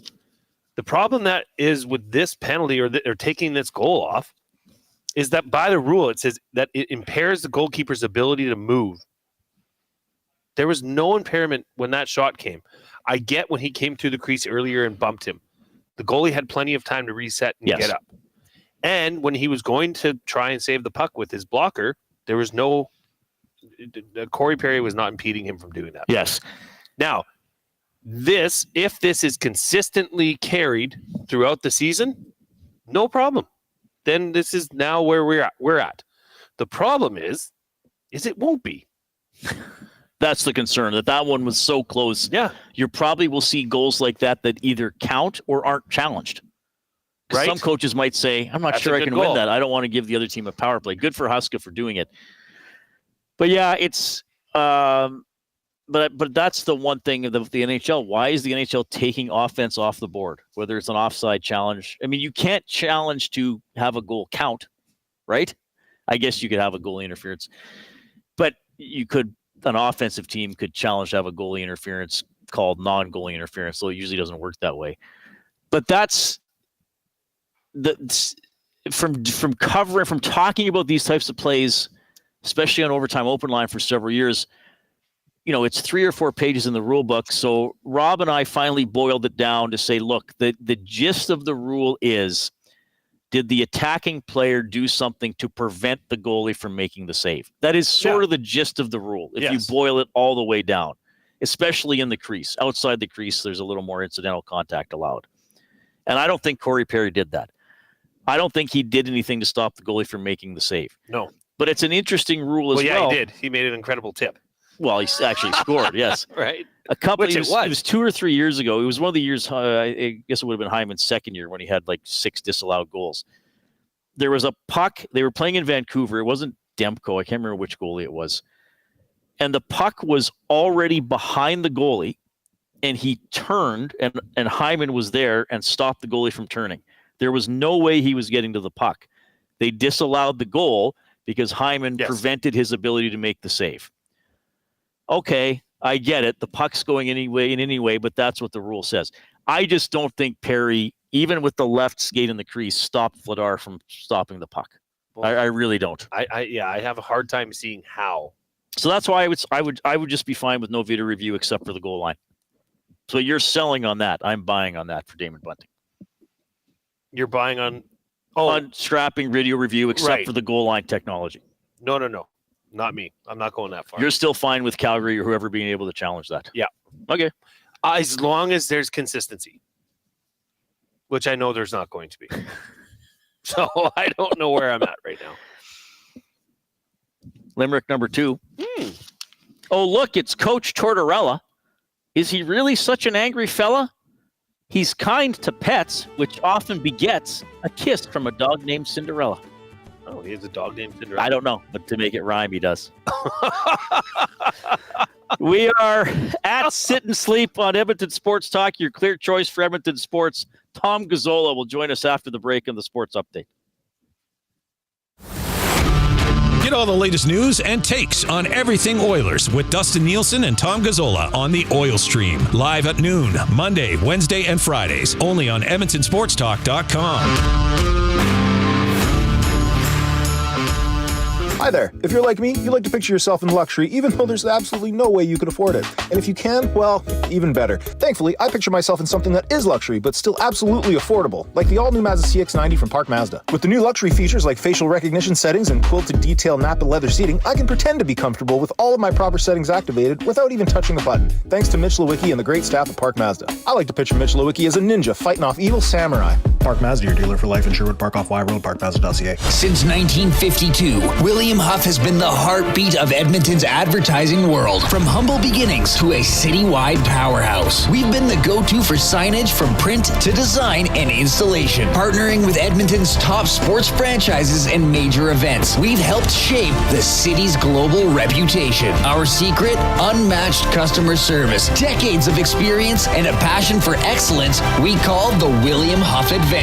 The problem that is with this penalty or taking this goal off is that by the rule, it says that it impairs the goalkeeper's ability to move. There was no impairment when that shot came. I get when he came through the crease earlier and bumped him. The goalie had plenty of time to reset and get up. And when he was going to try and save the puck with his blocker, there was no – Corey Perry was not impeding him from doing that. Yes. Now, if this is consistently carried throughout the season, no problem. Then this is now where we're at. The problem is it won't be. That's the concern, that one was so close. Yeah. You probably will see goals like that either count or aren't challenged. Right? Some coaches might say, I'm not sure I can win that. I don't want to give the other team a power play. Good for Huska for doing it. But yeah, it's but that's the one thing of the NHL. Why is the NHL taking offense off the board? Whether it's an offside challenge. I mean, you can't challenge to have a goal count, right? I guess you could have a goalie interference. But an offensive team could challenge to have a goalie interference called non-goalie interference, so it usually doesn't work that way. But that's from talking about these types of plays, especially on overtime open line for several years. It's 3 or 4 pages in the rule book. So Rob and I finally boiled it down to say, look, the gist of the rule is, did the attacking player do something to prevent the goalie from making the save? That is sort of the gist of the rule, if you boil it all the way down, especially in the crease. Outside the crease, there's a little more incidental contact allowed. And I don't think Corey Perry did that. I don't think he did anything to stop the goalie from making the save. No. But it's an interesting rule as well. Well, yeah, he did. He made an incredible tip. Well, he actually scored, yes. Right. It was 2 or 3 years ago. It was one of the years, I guess it would have been Hyman's second year when he had like 6 disallowed goals. There was a puck. They were playing in Vancouver. It wasn't Demko. I can't remember which goalie it was. And the puck was already behind the goalie, and he turned, and Hyman was there and stopped the goalie from turning. There was no way he was getting to the puck. They disallowed the goal because Hyman prevented his ability to make the save. Okay, I get it. The puck's going in any way, but that's what the rule says. I just don't think Perry, even with the left skate in the crease, stopped Vladar from stopping the puck. Well, I really don't. I have a hard time seeing how. So that's why I would just be fine with no video review except for the goal line. So you're selling on that. I'm buying on that for Damon Bunting. You're buying on strapping video review except for the goal line technology. No. Not me. I'm not going that far. You're still fine with Calgary or whoever being able to challenge that? Yeah. Okay. As long as there's consistency, which I know there's not going to be. So I don't know where I'm at right now. Limerick number 2. Oh, look, it's Coach Tortorella. Is he really such an angry fella? He's kind to pets, which often begets a kiss from a dog named Cinderella. Oh, he has a dog named Cinderella? I don't know, but to make it rhyme, he does. We are at Sit and Sleep on Edmonton Sports Talk, your clear choice for Edmonton sports. Tom Gazzola will join us after the break in the Sports Update. Get all the latest news and takes on everything Oilers with Dustin Nielsen and Tom Gazzola on the Oil Stream. Live at noon, Monday, Wednesday, and Fridays. Only on EdmontonSportsTalk.com. Hi there. If you're like me, you like to picture yourself in luxury even though there's absolutely no way you could afford it. And if you can, well, even better. Thankfully, I picture myself in something that is luxury but still absolutely affordable, like the all-new Mazda CX-90 from Park Mazda. With the new luxury features like facial recognition settings and quilted detail Napa leather seating, I can pretend to be comfortable with all of my proper settings activated without even touching a button, thanks to Mitch Lewicki and the great staff at Park Mazda. I like to picture Mitch Lewicki as a ninja fighting off evil samurai. Park Mazda, your dealer for life in Sherwood Park off Y Road, parkmazda.ca. Since 1952, William Huff has been the heartbeat of Edmonton's advertising world. From humble beginnings to a citywide powerhouse, we've been the go-to for signage from print to design and installation. Partnering with Edmonton's top sports franchises and major events, we've helped shape the city's global reputation. Our secret? Unmatched customer service, decades of experience, and a passion for excellence we call the William Huff Advantage.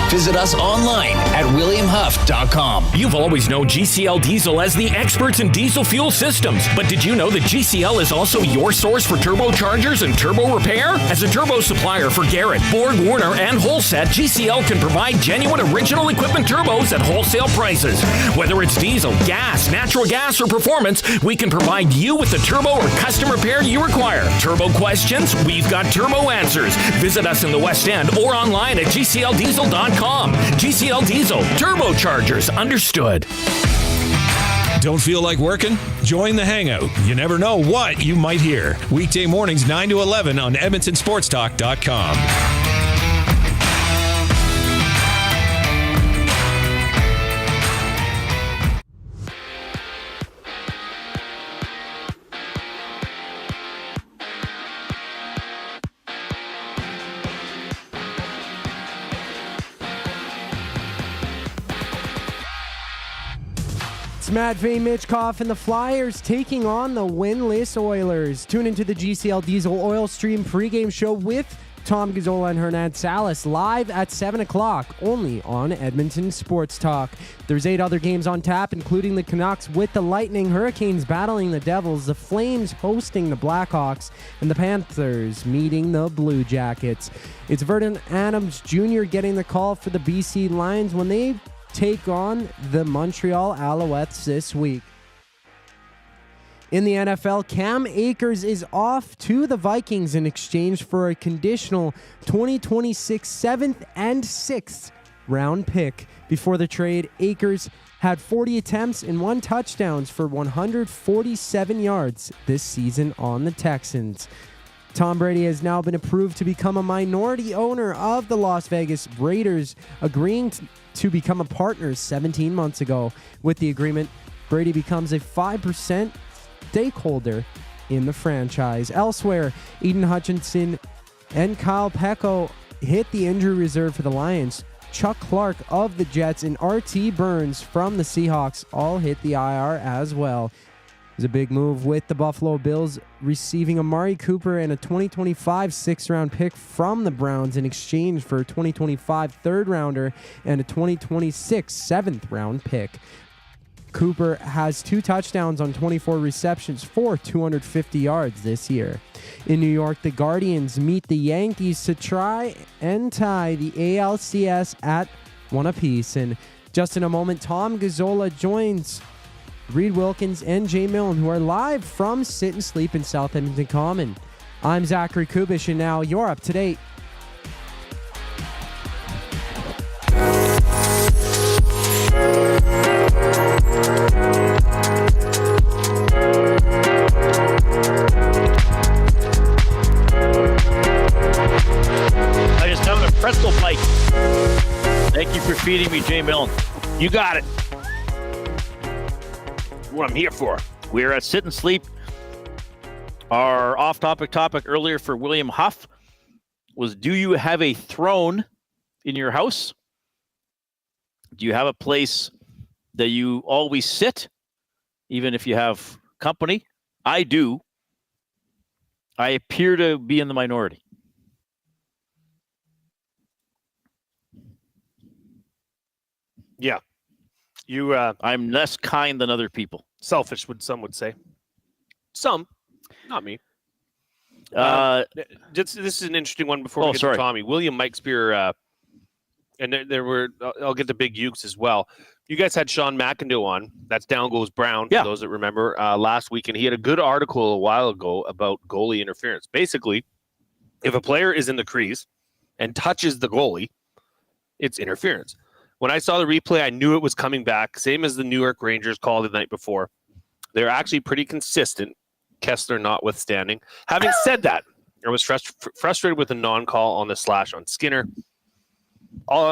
Visit us online at williamhuff.com. You've always known GCL Diesel as the experts in diesel fuel systems, but did you know that GCL is also your source for turbochargers and turbo repair? As a turbo supplier for Garrett, Borg Warner, and Holset, GCL can provide genuine original equipment turbos at wholesale prices. Whether it's diesel, gas, natural gas, or performance, we can provide you with the turbo or custom repair you require. Turbo questions? We've got turbo answers. Visit us in the West End or online at GCLDiesel.com. GCL Diesel, turbochargers, understood. Don't feel like working? Join the Hangout. You never know what you might hear. Weekday mornings 9 to 11 on EdmontonSportsTalk.com. Matvey Michkov and the Flyers taking on the winless Oilers. Tune into the GCL Diesel Oil Stream pregame show with Tom Gazzola and Hernan Salas live at 7 o'clock, only on Edmonton Sports Talk. There's 8 other games on tap, including the Canucks with the Lightning, Hurricanes battling the Devils, the Flames hosting the Blackhawks, and the Panthers meeting the Blue Jackets. It's Vernon Adams Jr. getting the call for the BC Lions when they take on the Montreal Alouettes this week. In the NFL, Cam Akers is off to the Vikings in exchange for a conditional 2026 7th and 6th round pick. Before the trade, Akers had 40 attempts and 1 touchdown for 147 yards this season on the Texans. Tom Brady has now been approved to become a minority owner of the Las Vegas Raiders, agreeing to become a partner 17 months ago. With the agreement, Brady becomes a 5% stakeholder in the franchise. Elsewhere, Eden Hutchinson and Kyle Pecco hit the injury reserve for the Lions. Chuck Clark of the Jets and R.T. Burns from the Seahawks all hit the IR as well. It was a big move with the Buffalo Bills receiving Amari Cooper and a 2025 6th-round pick from the Browns in exchange for a 2025 3rd-rounder and a 2026 7th-round pick. Cooper has 2 touchdowns on 24 receptions for 250 yards this year. In New York, the Guardians meet the Yankees to try and tie the ALCS at 1 apiece. And just in a moment, Tom Gazzola joins Reid Wilkins and Jay Milne, who are live from Sit and Sleep in South Edmonton Common. I'm Zachary Kubish, and now you're up to date. I just have a pretzel bite. Thank you for feeding me, Jay Milne. You got it. What I'm here for. We're at Sit and Sleep. Our off-topic topic earlier for William Huff was, do you have a throne in your house? Do you have a place that you always sit, even if you have company? I do. I appear to be in the minority. Yeah. You, I'm less kind than other people. Selfish, some would say. Some, not me. This is an interesting one before we get to Tommy. William Mikespear, and there were, I'll get to Big Ukes as well. You guys had Sean McIndoe on. That's Down Goes Brown, Yeah. for those that remember, last week. And he had a good article a while ago about goalie interference. Basically, if a player is in the crease and touches the goalie, it's interference. When I saw the replay, I knew it was coming back, same as the New York Rangers called the night before. They're actually pretty consistent, Kessler notwithstanding. Having said that, I was frustrated with the non-call on the slash on Skinner.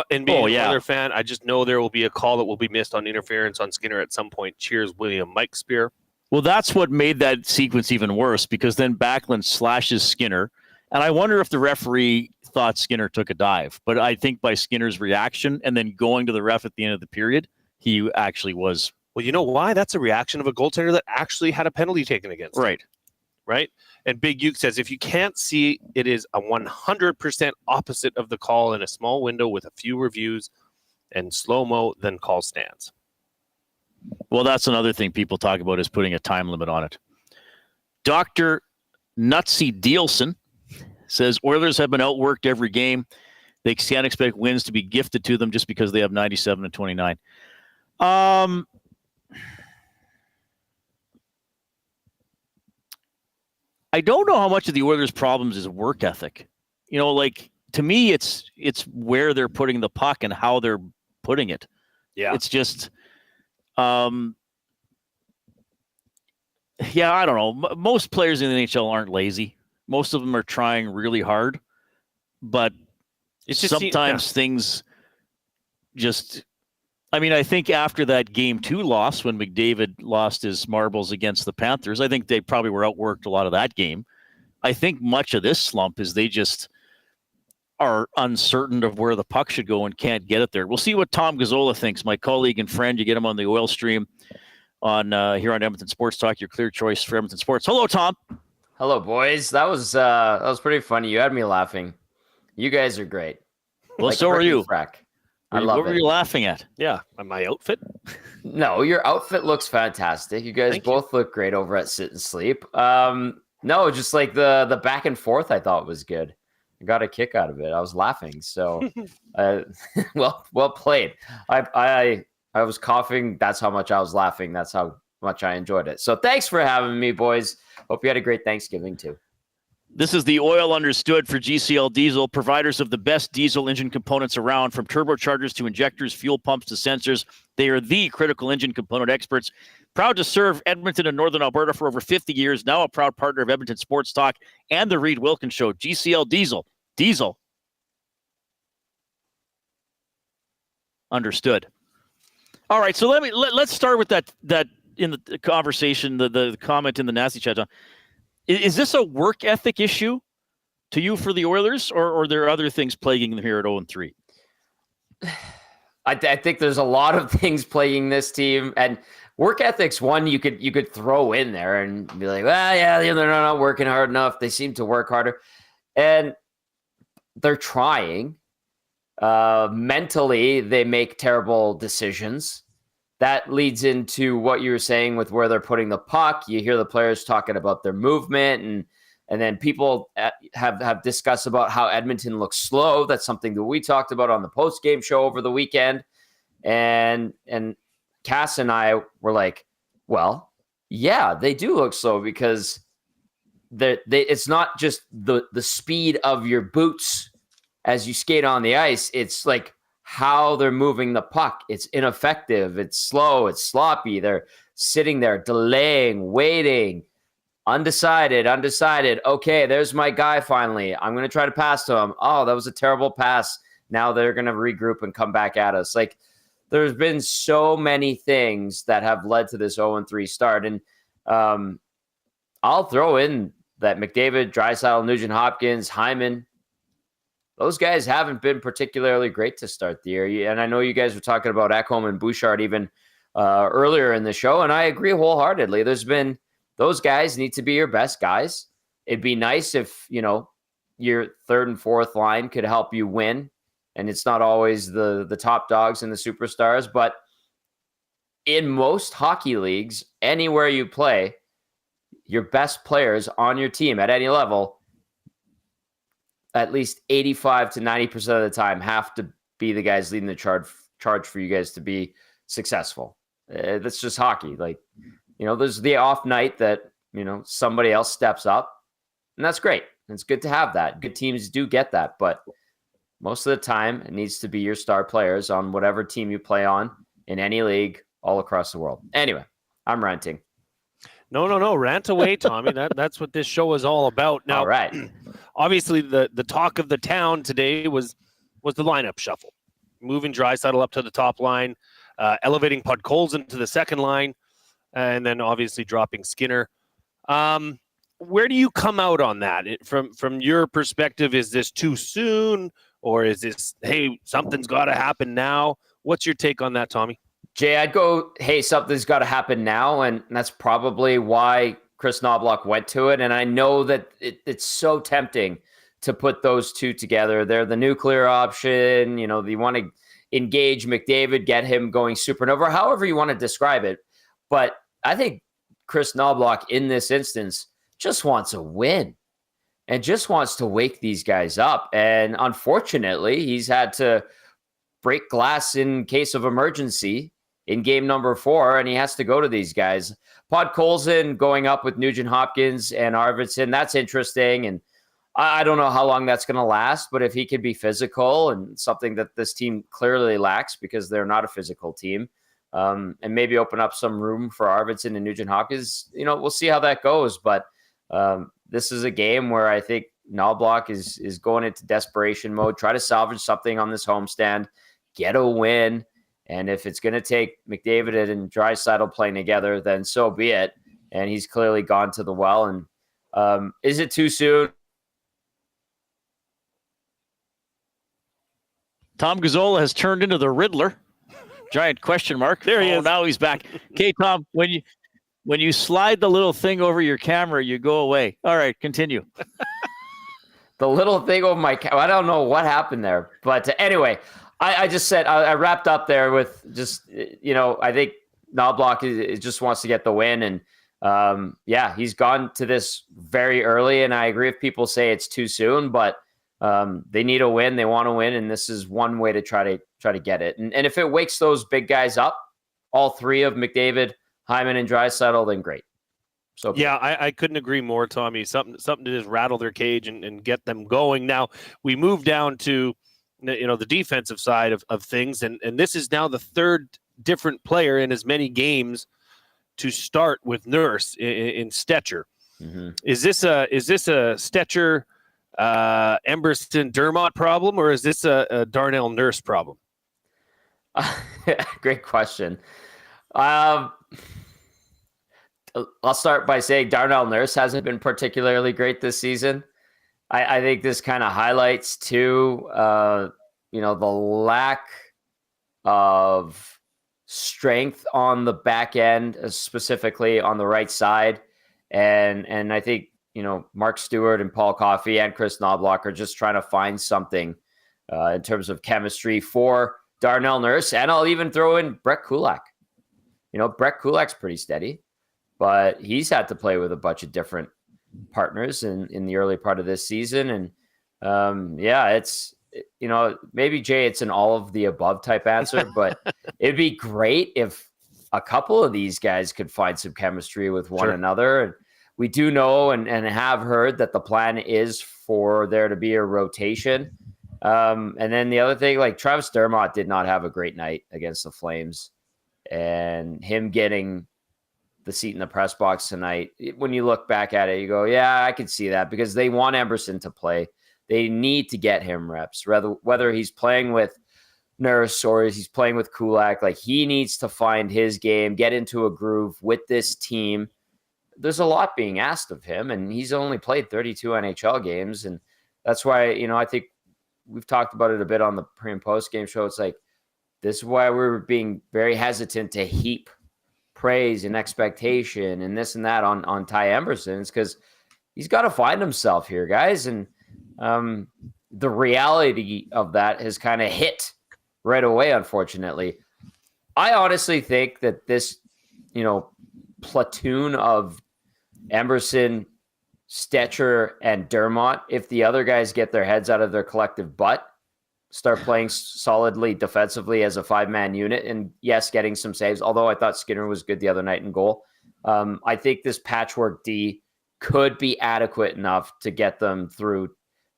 And being another fan, I just know there will be a call that will be missed on interference on Skinner at some point. Cheers, William Mike Spear. Well, that's what made that sequence even worse, because then Backlund slashes Skinner. And I wonder if the referee thought Skinner took a dive. But I think by Skinner's reaction and then going to the ref at the end of the period, he actually was. Well, you know why? That's a reaction of a goaltender that actually had a penalty taken against him. Right? And Big Uke says, if you can't see, it is a 100% opposite of the call in a small window with a few reviews and slow-mo, then call stands. Well, that's another thing people talk about, is putting a time limit on it. Dr. Nutsy Dielson says Oilers have been outworked every game. They can't expect wins to be gifted to them just because they have 97 and 29. I don't know how much of the Oilers' problems is work ethic. You know, like, to me, it's where they're putting the puck and how they're putting it. Yeah. It's just, I don't know. Most players in the NHL aren't lazy. Most of them are trying really hard, but it's just sometimes things just, I mean, I think after that Game 2 loss, when McDavid lost his marbles against the Panthers, I think they probably were outworked a lot of that game. I think much of this slump is they just are uncertain of where the puck should go and can't get it there. We'll see what Tom Gazzola thinks, my colleague and friend. You get him on the Oil Stream on here on Edmonton Sports Talk, your clear choice for Edmonton Sports. Hello, Tom. Hello, boys. That was pretty funny. You had me laughing. You guys are great. Well, so are you. I love it. What were you laughing at? Yeah, my outfit. No, your outfit looks fantastic. You guys both look great over at Sit and Sleep. No, just like the back and forth, I thought was good. I got a kick out of it. I was laughing. So, well played. I was coughing. That's how much I was laughing. That's how much I enjoyed it. So thanks for having me, boys. Hope you had a great Thanksgiving too. This is the Oil Understood for GCL Diesel, providers of the best diesel engine components around, from turbochargers to injectors, fuel pumps to sensors. They are the critical engine component experts. Proud to serve Edmonton and Northern Alberta for over 50 years. Now a proud partner of Edmonton Sports Talk and the Reid Wilkins Show. GCL Diesel. Diesel. Understood. All right, so let's start with that in the conversation, the comment in the Nasty Chat. Is this a work ethic issue to you for the Oilers, or are there other things plaguing them here at 0-3? I think there's a lot of things plaguing this team, and work ethics, one you could throw in there and be like, well, yeah, they're not working hard enough. They seem to work harder, and they're trying. Mentally, they make terrible decisions. That leads into what you were saying with where they're putting the puck. You hear the players talking about their movement, and then people have discussed about how Edmonton looks slow. That's something that we talked about on the post-game show over the weekend. And Cass and I were like, well, yeah, they do look slow, because it's not just the speed of your boots as you skate on the ice. It's like how they're moving the puck. It's ineffective. It's slow. It's sloppy. They're sitting there delaying, waiting, undecided. Okay, there's my guy finally. I'm going to try to pass to him. Oh, that was a terrible pass. Now they're going to regroup and come back at us. Like, there's been so many things that have led to this 0-3 start. And I'll throw in that McDavid, Draisaitl, Nugent-Hopkins, Hyman, those guys haven't been particularly great to start the year. And I know you guys were talking about Ekholm and Bouchard even earlier in the show, and I agree wholeheartedly. Those guys need to be your best guys. It'd be nice if, your third and fourth line could help you win, and it's not always the top dogs and the superstars. But in most hockey leagues, anywhere you play, your best players on your team at any level, at least 85 to 90% of the time, have to be the guys leading the charge for you guys to be successful. That's just hockey. Like, there's the off night that, somebody else steps up, and that's great. It's good to have that. Good teams do get that, but most of the time it needs to be your star players on whatever team you play on in any league all across the world. Anyway, I'm ranting. No. Rant away, Tommy. That's what this show is all about. Now, all right. Obviously, the talk of the town today was the lineup shuffle. Moving Draisaitl up to the top line, elevating Podkolzin to the second line, and then obviously dropping Skinner. Where do you come out on that? From your perspective, is this too soon? Or is this, hey, something's got to happen now? What's your take on that, Tommy? Jay, I'd go, hey, something's got to happen now. And that's probably why Chris Knobloch went to it. And I know that it's so tempting to put those two together. They're the nuclear option. You want to engage McDavid, get him going supernova, however you want to describe it. But I think Chris Knobloch in this instance just wants a win and just wants to wake these guys up. And unfortunately, he's had to break glass in case of emergency in game number 4, and he has to go to these guys. Podkolzin going up with Nugent Hopkins and Arvidsson, that's interesting. And I don't know how long that's going to last, but if he could be physical, and something that this team clearly lacks because they're not a physical team, and maybe open up some room for Arvidsson and Nugent Hopkins, we'll see how that goes. But this is a game where I think Knobloch is going into desperation mode, try to salvage something on this homestand, get a win. And if it's going to take McDavid and Draisaitl playing together, then so be it. And he's clearly gone to the well. And is it too soon? Tom Gazzola has turned into the Riddler. Giant question mark. There he is. Now he's back. Okay, Tom, when you slide the little thing over your camera, you go away. All right, continue. The little thing over my camera. I don't know what happened there. But anyway, I just said, I wrapped up there with just, I think Knobloch just wants to get the win. And he's gone to this very early. And I agree if people say it's too soon, but they need a win. They want to win. And this is one way to try to get it. And if it wakes those big guys up, all three of McDavid, Hyman, and Draisaitl, then great. So yeah, I couldn't agree more, Tommy. Something to just rattle their cage and get them going. Now we move down to the defensive side of things, and this is now the third different player in as many games to start with Nurse in Stetcher. Mm-hmm. Is this a Stetcher, Emberson, Dermott problem, or is this a Darnell Nurse problem? Great question. I'll start by saying Darnell Nurse hasn't been particularly great this season. I think this kind of highlights too, the lack of strength on the back end, specifically on the right side. And I think, Mark Stewart and Paul Coffey and Chris Knobloch are just trying to find something in terms of chemistry for Darnell Nurse. And I'll even throw in Brett Kulak. Brett Kulak's pretty steady, but he's had to play with a bunch of different partners in the early part of this season. And it's, maybe Jay, it's an all of the above type answer, but it'd be great if a couple of these guys could find some chemistry with one another. And we do know and have heard that the plan is for there to be a rotation. And then the other thing, like Travis Dermott did not have a great night against the Flames, and him getting the seat in the press box tonight, when you look back at it, you go, yeah, I can see that, because they want Emberson to play. They need to get him reps, whether he's playing with Nurse or he's playing with Kulak. Like, he needs to find his game, get into a groove with this team. There's a lot being asked of him, and he's only played 32 NHL games. And that's why, I think we've talked about it a bit on the pre and post game show. It's like, this is why we're being very hesitant to heap praise and expectation and this and that on Ty Emberson. It's because he's got to find himself here, guys. And the reality of that has kind of hit right away, unfortunately. I honestly think that this, platoon of Emberson, Stetcher, and Dermott, if the other guys get their heads out of their collective butt, start playing solidly defensively as a 5-man unit. And yes, getting some saves, although I thought Skinner was good the other night in goal. I think this patchwork D could be adequate enough to get them through,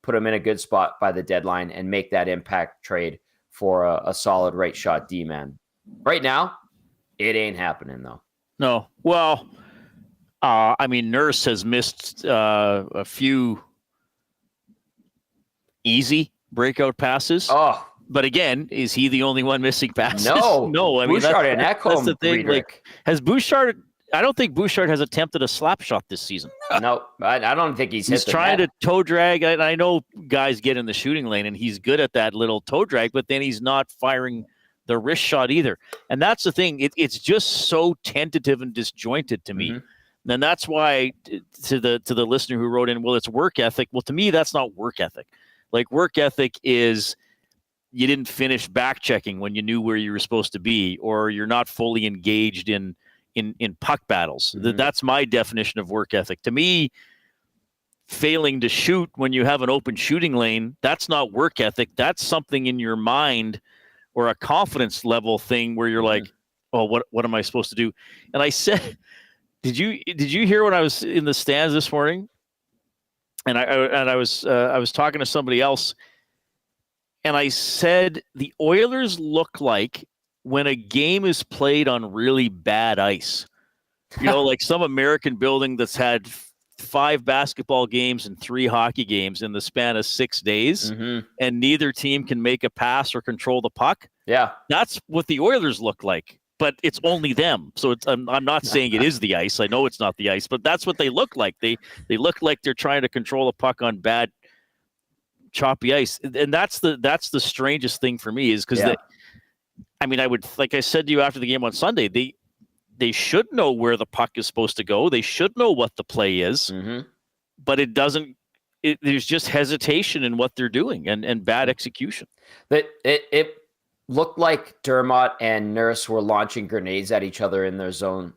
put them in a good spot by the deadline, and make that impact trade for a solid right shot D man. Right now, it ain't happening though. No. Well, I mean, Nurse has missed a few easy breakout passes. Oh, but again, is he the only one missing passes? No. I mean, Bouchard and that's the thing. Like, has Bouchard? I don't think Bouchard has attempted a slap shot this season. No, I don't think he's trying to toe drag. I know guys get in the shooting lane, and he's good at that little toe drag, but then he's not firing the wrist shot either. And that's the thing. It's just so tentative and disjointed to me. Mm-hmm. And that's why to the listener who wrote in, well, it's work ethic. Well, to me, that's not work ethic. Like, work ethic is you didn't finish back checking when you knew where you were supposed to be, or you're not fully engaged in puck battles. Mm-hmm. That's my definition of work ethic. To me, failing to shoot when you have an open shooting lane, that's not work ethic. That's something in your mind or a confidence level thing where you're like, oh, what am I supposed to do? And I said, did you hear when I was in the stands this morning? And I was talking to somebody else, and I said the Oilers look like when a game is played on really bad ice. You know, like some American building that's had 5 basketball games and 3 hockey games in the span of 6 days, and neither team can make a pass or control the puck. Yeah, that's what the Oilers look like. But it's only them. So I'm not saying it is the ice. I know it's not the ice, but that's what they look like. They look like they're trying to control a puck on bad, choppy ice. And that's the strangest thing for me is because I would, like I said to you after the game on Sunday, they should know where the puck is supposed to go. They should know what the play is, but it doesn't. There's just hesitation in what they're doing and bad execution. But it looked like Dermott and Nurse were launching grenades at each other in their zone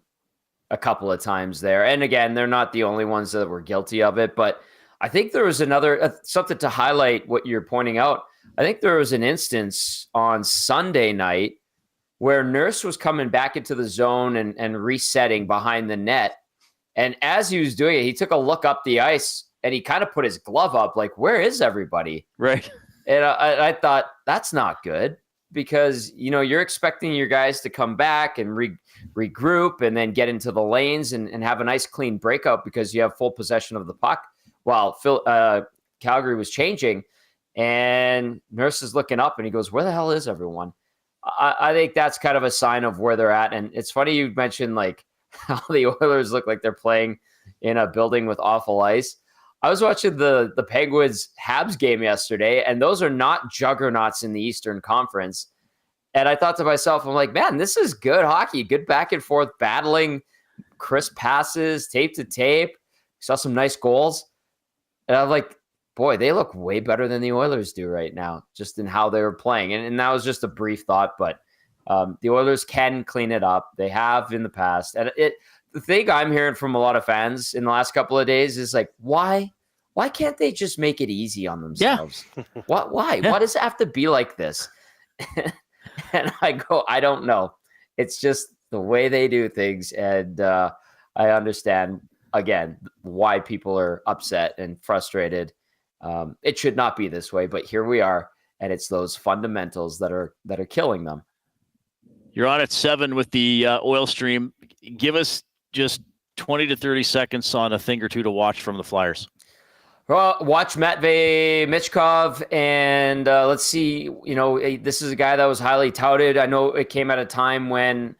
a couple of times there. And again, they're not the only ones that were guilty of it, but I think there was another something to highlight what you're pointing out. I think there was an instance on Sunday night where Nurse was coming back into the zone and resetting behind the net. And as he was doing it, he took a look up the ice and he kind of put his glove up like, where is everybody? Right. And I thought, that's not good. Because, you know, you're expecting your guys to come back and regroup and then get into the lanes and have a nice clean breakout because you have full possession of the puck while Calgary was changing. And Nurse is looking up and he goes, where the hell is everyone? I think that's kind of a sign of where they're at. And it's funny you mentioned like how the Oilers look like they're playing in a building with awful ice. I was watching the Penguins Habs game yesterday, and those are not juggernauts in the Eastern Conference. And I thought to myself, I'm like, man, this is good hockey, good back and forth battling, crisp passes, tape to tape. Saw some nice goals. And I'm like, boy, they look way better than the Oilers do right now, just in how they were playing. And that was just a brief thought, but the Oilers can clean it up. They have in the past. And the thing I'm hearing from a lot of fans in the last couple of days is like, why can't they just make it easy on themselves? Yeah. Why? Yeah. Why does it have to be like this? And I go, I don't know. It's just the way they do things. And I understand, again, why people are upset and frustrated. It should not be this way, but here we are. And it's those fundamentals that are killing them. You're on at 7 with the oil stream. Give us just 20 to 30 seconds on a thing or two to watch from the Flyers. Well, watch Matvei Michkov, and let's see, you know, this is a guy that was highly touted. I know it came at a time when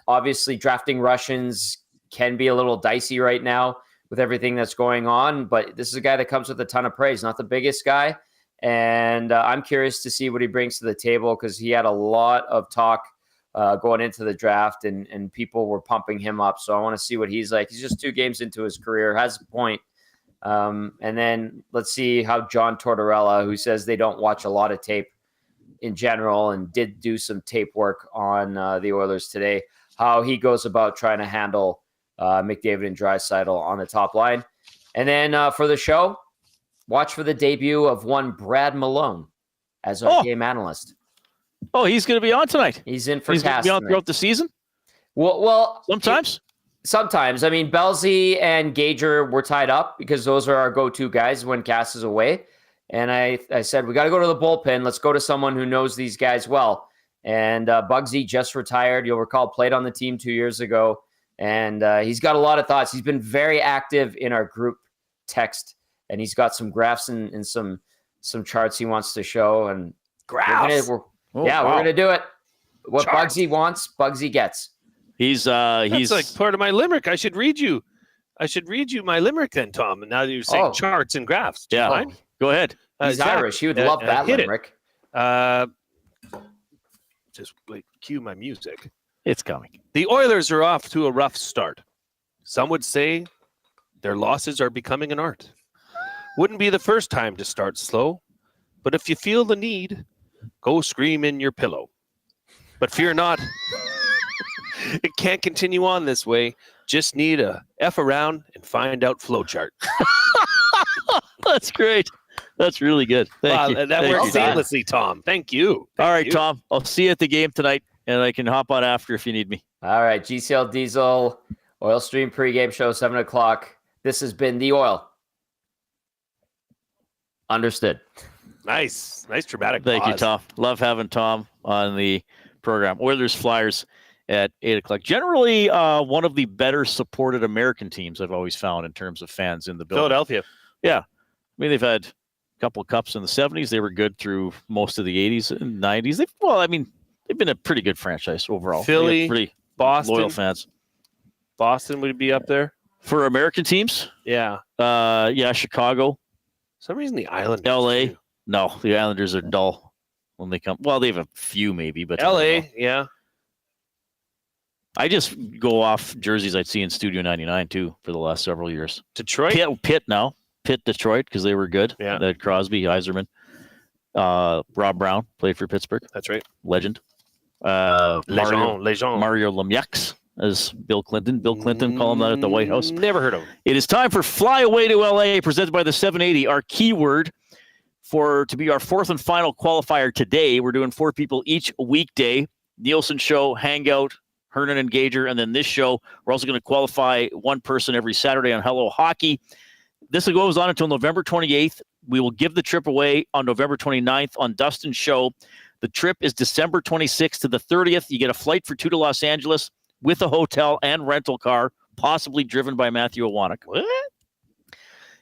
obviously drafting Russians can be a little dicey right now with everything that's going on, but this is a guy that comes with a ton of praise, not the biggest guy. And I'm curious to see what he brings to the table because he had a lot of talk going into the draft and people were pumping him up. So I want to see what he's like. He's just 2 games into his career, has a point. And then let's see how John Tortorella, who says they don't watch a lot of tape in general and did do some tape work on the Oilers today, how he goes about trying to handle McDavid and Draisaitl on the top line. And then for the show, watch for the debut of one Brad Malone. as our game analyst. Oh, he's going to be on tonight. He's in for He's going to cast be on tonight. throughout the season? Well, sometimes. Sometimes. I mean, Belsey and Gager were tied up because those are our go-to guys when Cass is away. And I said, we got to go to the bullpen. Let's go to someone who knows these guys well. And Bugsy just retired. You'll recall, played on the team 2 years ago. And he's got a lot of thoughts. He's been very active in our group text. And he's got some graphs and some charts he wants to show. And graphs? We're going to do it. What charts. Bugsy wants, Bugsy gets. He's like part of my limerick. I should read you my limerick then, Tom. And now that you're saying charts and graphs. Do you mind? Go ahead. He's Irish. He would love that limerick. Just like cue my music. It's coming. The Oilers are off to a rough start. Some would say their losses are becoming an art. Wouldn't be the first time to start slow, but if you feel the need, go scream in your pillow. But fear not. It can't continue on this way. Just need a F around and find out flowchart. That's great. That's really good. Thank you. That works seamlessly, Tom. Thank you. All right, Tom. I'll see you at the game tonight, and I can hop on after if you need me. All right. GCL Diesel, Oil Stream pregame show, 7 o'clock. This has been The Oil. Understood. Nice dramatic Thank pause. you, Tom. Love having Tom on the program. Oilers Flyers at 8 o'clock. Generally, one of the better supported American teams I've always found in terms of fans in the building. Philadelphia. Yeah. I mean, they've had a couple of cups in the 70s. They were good through most of the 80s and 90s. They've been a pretty good franchise overall. Philly, pretty Boston. loyal fans. Boston would be up there. For American teams? Yeah. Chicago. For some reason, the Islanders. LA. Too. No, the Islanders are dull when they come. Well, they have a few maybe, but LA, yeah. I just go off jerseys I'd see in Studio 99 too for the last several years. Detroit? Pitt now. Pitt, Detroit, because they were good. Yeah. They had Crosby, Yzerman. Rob Brown played for Pittsburgh. That's right. Legend. Legend. Mario Lemieux, as Bill Clinton called him that at the White House. Never heard of him. It is time for Fly Away to LA, presented by the 780. Our keyword to be our fourth and final qualifier today. We're doing 4 people each weekday. Nielsen Show, Hangout, Hernan and Gager, and then this show. We're also going to qualify one person every Saturday on Hello Hockey. This goes on until November 28th. We will give the trip away on November 29th on Dustin's show. The trip is December 26th to the 30th. You get a flight for 2 to Los Angeles with a hotel and rental car, possibly driven by Matthew Iwanek. What?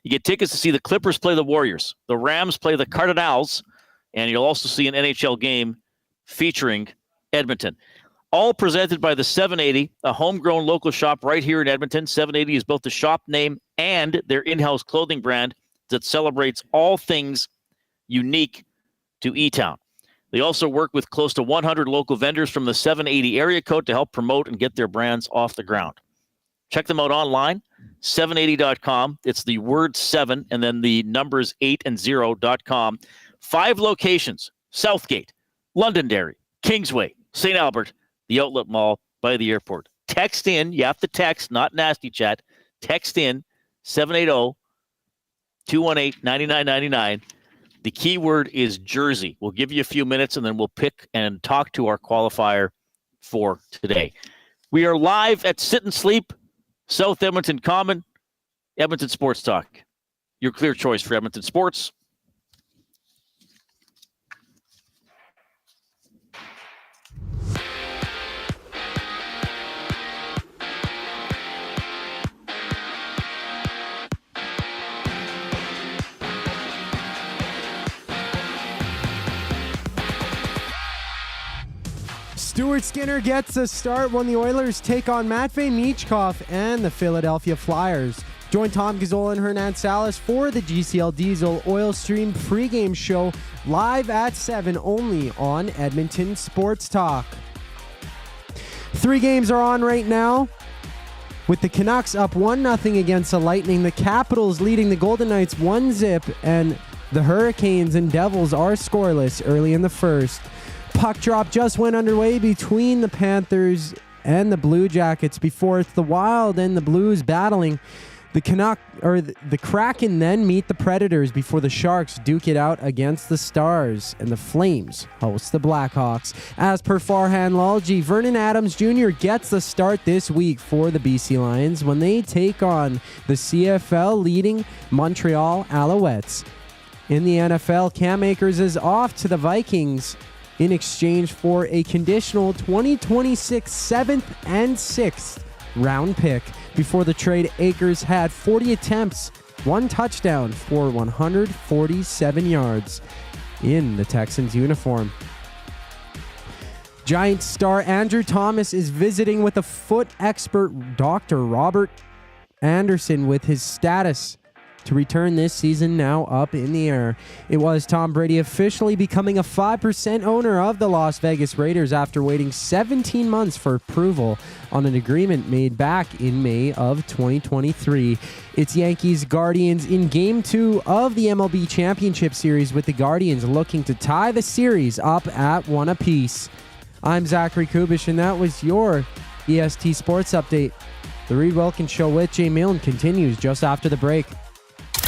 You get tickets to see the Clippers play the Warriors. The Rams play the Cardinals, and you'll also see an NHL game featuring Edmonton. All presented by the 780, a homegrown local shop right here in Edmonton. 780 is both the shop name and their in-house clothing brand that celebrates all things unique to E-Town. They also work with close to 100 local vendors from the 780 area code to help promote and get their brands off the ground. Check them out online, 780.com. It's the word 7 and then the numbers 8 and 0.com. 5 locations: Southgate, Londonderry, Kingsway, St. Albert, the Outlet Mall by the airport. Text in. You have to text, not nasty chat. Text in 780-218-9999. The keyword is jersey. We'll give you a few minutes, and then we'll pick and talk to our qualifier for today. We are live at Sit and Sleep, South Edmonton Common, Edmonton Sports Talk. Your clear choice for Edmonton sports. Stuart Skinner gets a start when the Oilers take on Matvei Michkov and the Philadelphia Flyers. Join Tom Gazzola and Hernan Salas for the GCL Diesel Oil Stream pregame show live at 7 only on Edmonton Sports Talk. 3 games are on right now. With the Canucks up 1-0 against the Lightning, the Capitals leading the Golden Knights 1-0, and the Hurricanes and Devils are scoreless early in the first. Puck drop just went underway between the Panthers and the Blue Jackets before it's the Wild and the Blues battling. The Kraken then meet the Predators before the Sharks duke it out against the Stars, and the Flames host the Blackhawks. As per Farhan Lalji, Vernon Adams Jr. gets the start this week for the BC Lions when they take on the CFL leading Montreal Alouettes. In the NFL, Cam Akers is off to the Vikings in exchange for a conditional 2026 7th and 6th round pick. Before the trade, Akers had 40 attempts, 1 touchdown for 147 yards in the Texans uniform. Giants star Andrew Thomas is visiting with a foot expert, Dr. Robert Anderson, with his status to return this season now up in the air. It was Tom Brady officially becoming a 5% owner of the Las Vegas Raiders after waiting 17 months for approval on an agreement made back in May of 2023. It's Yankees Guardians in Game 2 of the MLB Championship Series, with the Guardians looking to tie the series up at 1 apiece. I'm Zachary Kubish, and that was your EST Sports Update. The Reid Wilkins Show with Jay Milne continues just after the break.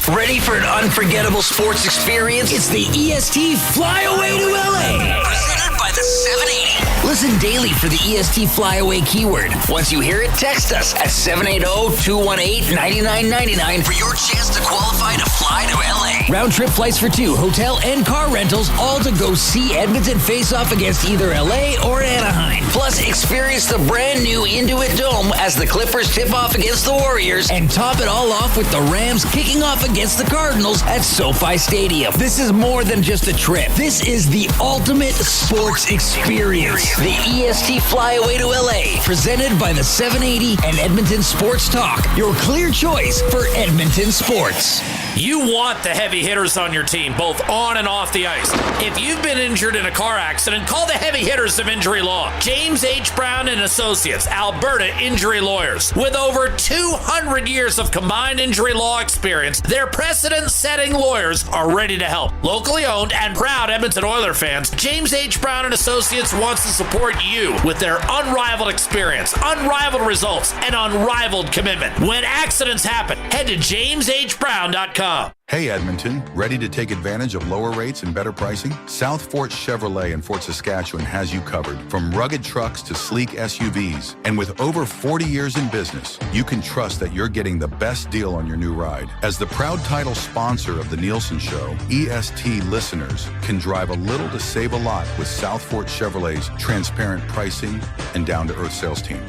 Ready for an unforgettable sports experience? It's the EST Flyaway to LA. Presented by the 780. Listen daily for the EST Flyaway keyword. Once you hear it, text us at 780-218-9999 for your chance to qualify to fly to LA. Round trip flights for 2, hotel and car rentals, all to go see Edmonton face off against either LA or Anaheim. Plus, experience the brand new Intuit Dome as the Clippers tip off against the Warriors, and top it all off with the Rams kicking off against the Cardinals at SoFi Stadium. This is more than just a trip. This is the ultimate sports experience. The EST Flyaway to LA, presented by the 780 and Edmonton Sports Talk. Your clear choice for Edmonton sports. You want the heavy hitters on your team, both on and off the ice. If you've been injured in a car accident, call the heavy hitters of injury law. James H. Brown and Associates, Alberta Injury Lawyers. With over 200 years of combined injury law experience, their precedent-setting lawyers are ready to help. Locally owned and proud Edmonton Oilers fans, James H. Brown and Associates wants to support you with their unrivaled experience, unrivaled results, and unrivaled commitment. When accidents happen, head to jameshbrown.com. Hey Edmonton, ready to take advantage of lower rates and better pricing? South Fort Chevrolet in Fort Saskatchewan has you covered. From rugged trucks to sleek SUVs. And with over 40 years in business, you can trust that you're getting the best deal on your new ride. As the proud title sponsor of the Nielsen Show, EST listeners can drive a little to save a lot with South Fort Chevrolet's transparent pricing and down-to-earth sales team.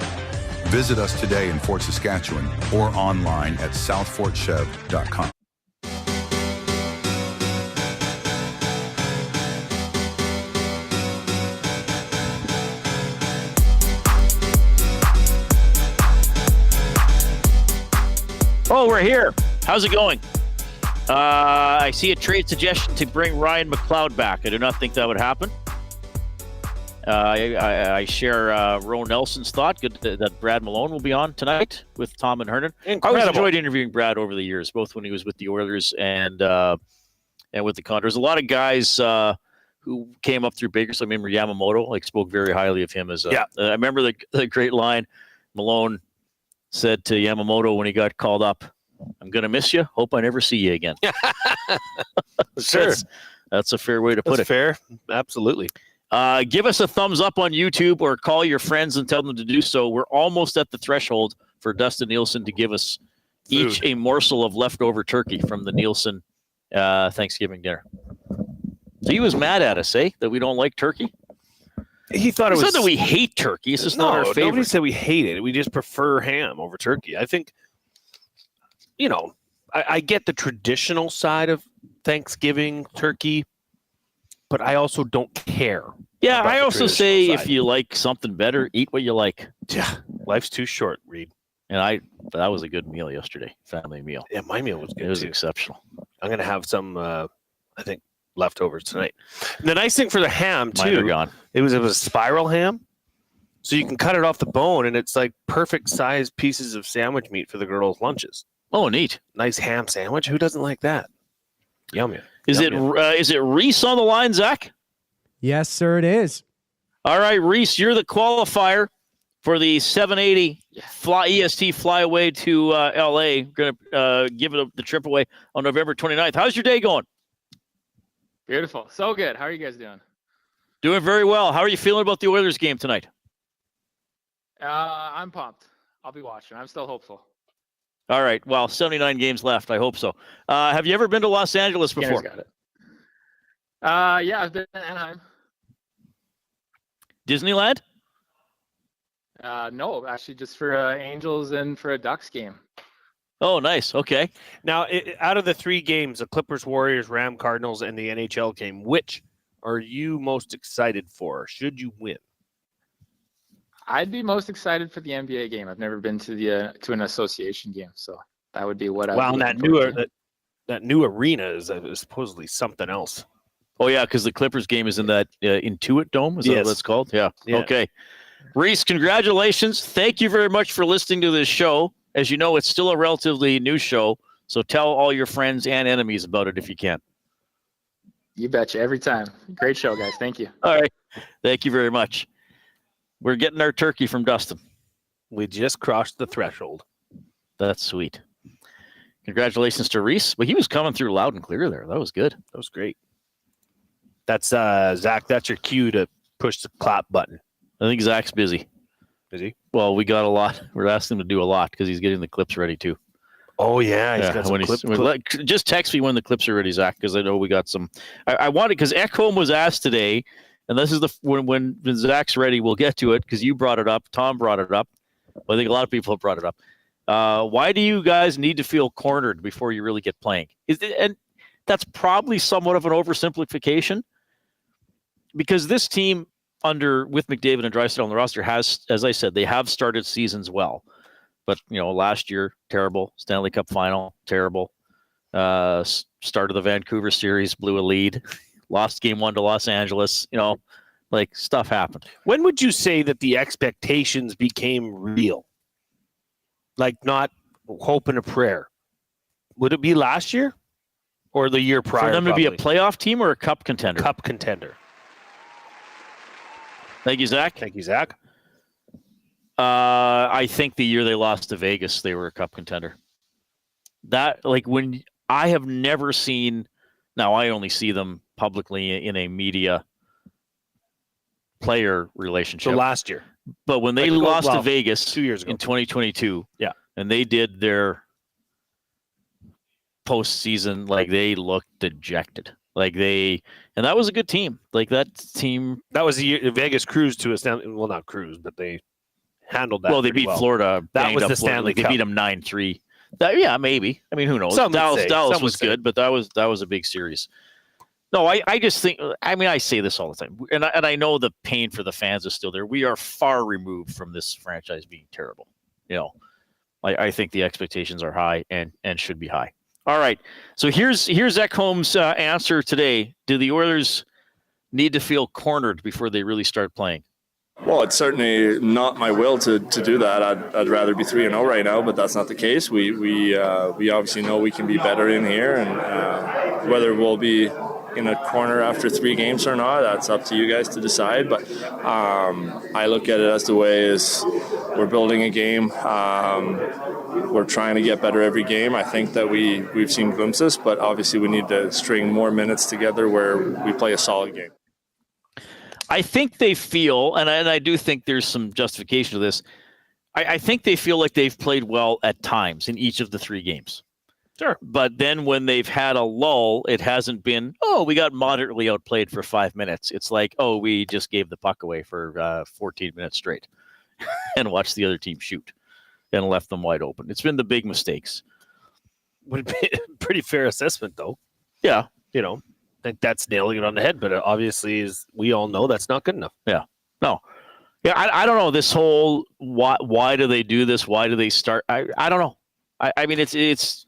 Visit us today in Fort Saskatchewan or online at southfortchev.com. Oh, we're here. How's it going? I see a trade suggestion to bring Ryan McLeod back. I do not think that would happen. I share Ro Nelson's thought. Good that Brad Malone will be on tonight with Tom and Hernan. I always enjoyed interviewing Brad over the years, both when he was with the Oilers and with the Condors. A lot of guys who came up through Bakersfield. I remember Yamamoto, spoke very highly of him as a. I remember the great line Malone said to Yamamoto when he got called up, "I'm going to miss you. Hope I never see you again." Sure. That's a fair way to put it. Fair. Absolutely. Give us a thumbs up on YouTube or call your friends and tell them to do so. We're almost at the threshold for Dustin Nielsen to give us each a morsel of leftover turkey from the Nielsen Thanksgiving dinner. So he was mad at us, that we don't like turkey? He thought it's not that we hate turkey. It's just not our favorite. Nobody said we hate it. We just prefer ham over turkey. I think, I get the traditional side of Thanksgiving turkey, but I also don't care. Yeah, I also say if you like something better, eat what you like. Yeah, life's too short, Reid. And that was a good meal yesterday, family meal. Yeah, my meal was good. It was exceptional. I'm going to have some, I think, leftovers tonight. The nice thing for the ham, too, mine are gone. It was a spiral ham, so you can cut it off the bone, and it's like perfect size pieces of sandwich meat for the girls' lunches. Oh, neat. Nice ham sandwich. Who doesn't like that? Yummy. Is it Reese on the line, Zach? Yes, sir, it is. All right, Reese, you're the qualifier for the 780 EST flyaway to LA. Going to give it the trip away on November 29th. How's your day going? Beautiful. So good. How are you guys doing? Doing very well. How are you feeling about the Oilers game tonight? I'm pumped. I'll be watching. I'm still hopeful. All right. Well, 79 games left. I hope so. Have you ever been to Los Angeles before? Got it. Yeah, I've been to Anaheim. Disneyland? No, actually just for Angels and for a Ducks game. Oh, nice. Okay. Now, out of the 3 games, the Clippers, Warriors, Ram, Cardinals, and the NHL game, which are you most excited for? Should you win? I'd be most excited for the NBA game. I've never been to an association game, so that would be what I. Well, that new arena is supposedly something else. Oh yeah, because the Clippers game is in that Intuit Dome. Is that what it's called? Yeah. Okay. Reese, congratulations! Thank you very much for listening to this show. As you know, it's still a relatively new show, so tell all your friends and enemies about it if you can. You betcha. Every time. Great show, guys. Thank you. All right. Thank you very much. We're getting our turkey from Dustin. We just crossed the threshold. That's sweet. Congratulations to Reese. But he was coming through loud and clear there. That was good. That was great. That's Zach. That's your cue to push the clap button. I think Zach's busy. Is he? Well, we got a lot. We're asking him to do a lot because he's getting the clips ready too. Oh yeah, he's got some just text me when the clips are ready, Zach, because I know we got some. I wanted because Ekholm was asked today. And this is when Zach's ready, we'll get to it because you brought it up. Tom brought it up. Well, I think a lot of people have brought it up. Why do you guys need to feel cornered before you really get playing? And that's probably somewhat of an oversimplification because this team with McDavid and Draisaitl on the roster has, as I said, they have started seasons well. But, last year, terrible. Stanley Cup final, terrible. Started the Vancouver series, blew a lead. Lost game 1 to Los Angeles, stuff happened. When would you say that the expectations became real? Like not hope and a prayer. Would it be last year or the year prior? For them to be a playoff team or a cup contender? Cup contender. Thank you, Zach. Thank you, Zach. I think the year they lost to Vegas, they were a cup contender. When I have never seen, now I only see them publicly in a media player relationship. So last year. But when they lost to Vegas 2 years ago in 2022, yeah, and they did their postseason, they looked dejected. And that was a good team. That team. That was the year Vegas cruised to a Stanley. Well, not cruised, but they handled that. Well, they beat Florida. That was the Stanley Cup. They beat them 9-3. Yeah, maybe. I mean, who knows? Dallas was good, but that was a big series. No, I just think, I say this all the time, and I know the pain for the fans is still there. We are far removed from this franchise being terrible. I think the expectations are high and should be high. All right, so here's Ekholm's answer today. Do the Oilers need to feel cornered before they really start playing? Well, it's certainly not my will to do that. I'd rather be 3-0 right now, but that's not the case. We obviously know we can be better in here, and whether we'll be in a corner after 3 games or not, that's up to you guys to decide. But I look at it as the way is we're building a game. We're trying to get better every game. I think that we've seen glimpses, but obviously we need to string more minutes together where we play a solid game. I think they feel, and I do think there's some justification to this, I think they feel like they've played well at times in each of the 3 games. Sure. But then when they've had a lull, it hasn't been, we got moderately outplayed for 5 minutes. It's like, we just gave the puck away for 14 minutes straight and watched the other team shoot and left them wide open. It's been the big mistakes. Would be a pretty fair assessment, though. Yeah. I think that's nailing it on the head, but obviously, as we all know, that's not good enough. Yeah. No. Yeah, I don't know. This whole, why do they do this? Why do they start? I don't know. I mean, it's...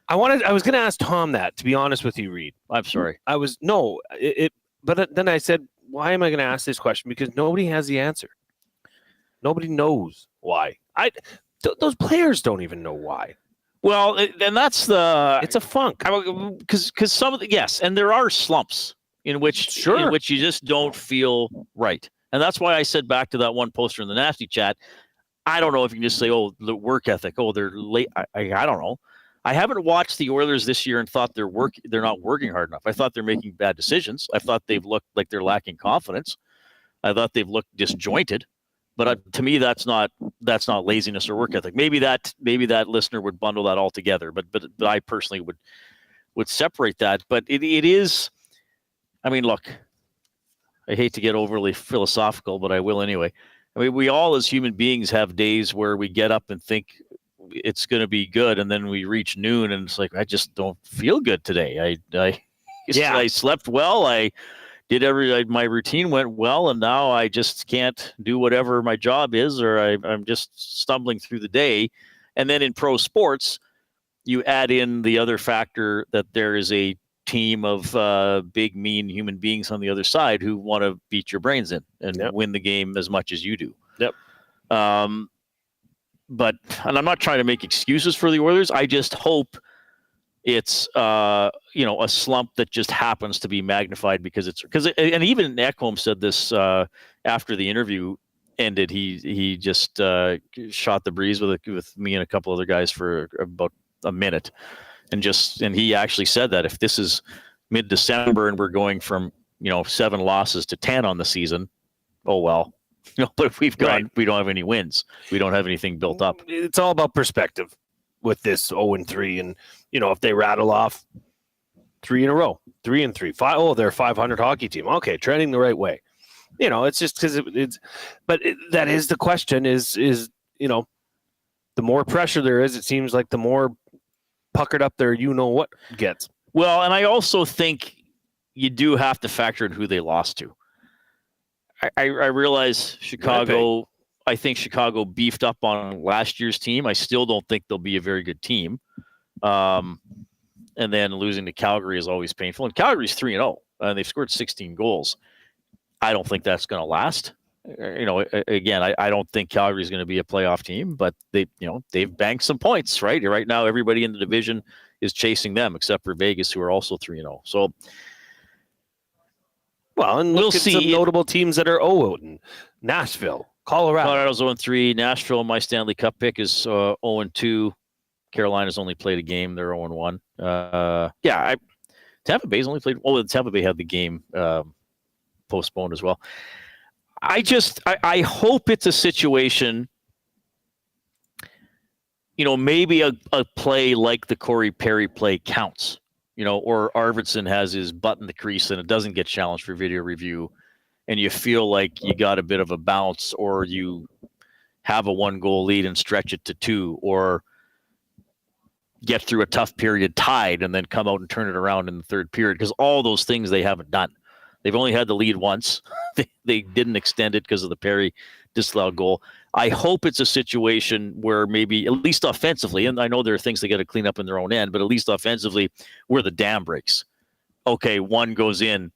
I was going to ask Tom that, to be honest with you, Reid. I'm sorry. But then I said, why am I going to ask this question? Because nobody has the answer. Nobody knows why. Those players don't even know why. Well, and that's it's a funk. Because some of the, yes, and there are slumps in which you just don't feel right. And that's why I said back to that one poster in the Nasty Chat, I don't know if you can just say, oh, the work ethic. Oh, they're late. I don't know. I haven't watched the Oilers this year and thought they're not working hard enough. I thought they're making bad decisions. I thought they've looked like they're lacking confidence. I thought they've looked disjointed. But to me, that's not laziness or work ethic. Maybe that listener would bundle that all together. But I personally would separate that. But it is. I mean, look. I hate to get overly philosophical, but I will anyway. I mean, we all as human beings have days where we get up and think it's going to be good, and then we reach noon and it's like, I just don't feel good today. I slept well. I did my routine went well, and now I just can't do whatever my job is, or I'm just stumbling through the day. And then in pro sports, you add in the other factor that there is a team of big, mean human beings on the other side who want to beat your brains in and win the game as much as you do. Yep. And I'm not trying to make excuses for the Oilers. I just hope it's a slump that just happens to be magnified because and even Ekholm said this after the interview ended. He just shot the breeze with me and a couple other guys for about a minute. And he actually said that if this is mid-December and we're going from 7 losses to 10 on the season, oh well. But if we don't have any wins, we don't have anything built up. It's all about perspective with this 0-3, and if they rattle off 3 in a row, 3-3, 5. Oh, they're a 500 hockey team. Okay, trending the right way. It's just because that is the question. Is the more pressure there is, it seems like the more puckered up there, what gets. Well, and I also think you do have to factor in who they lost to. I realize Chicago, I think Chicago beefed up on last year's team. I still don't think they'll be a very good team. And then losing to Calgary is always painful. And Calgary's 3-0, and they've scored 16 goals. I don't think that's going to last. Again, I don't think Calgary is going to be a playoff team, but they've banked some points, right? Right now, everybody in the division is chasing them, except for Vegas, who are also 3-0. So, well, and we'll see some notable teams that are 0-0. Nashville, Colorado's 0-3. Nashville, my Stanley Cup pick, is 0-2. Carolina's only played a game; they're 0-1. Tampa Bay's only played. Oh, Tampa Bay had the game postponed as well. I hope it's a situation, maybe a play like the Corey Perry play counts, or Arvidsson has his butt in the crease and it doesn't get challenged for video review, and you feel like you got a bit of a bounce, or you have a 1-goal lead and stretch it to 2, or get through a tough period tied and then come out and turn it around in the third period, because all those things they haven't done. They've only had the lead once. They didn't extend it because of the Perry disallowed goal. I hope it's a situation where maybe, at least offensively, and I know there are things they got to clean up in their own end, but at least offensively, where the dam breaks. Okay, one goes in.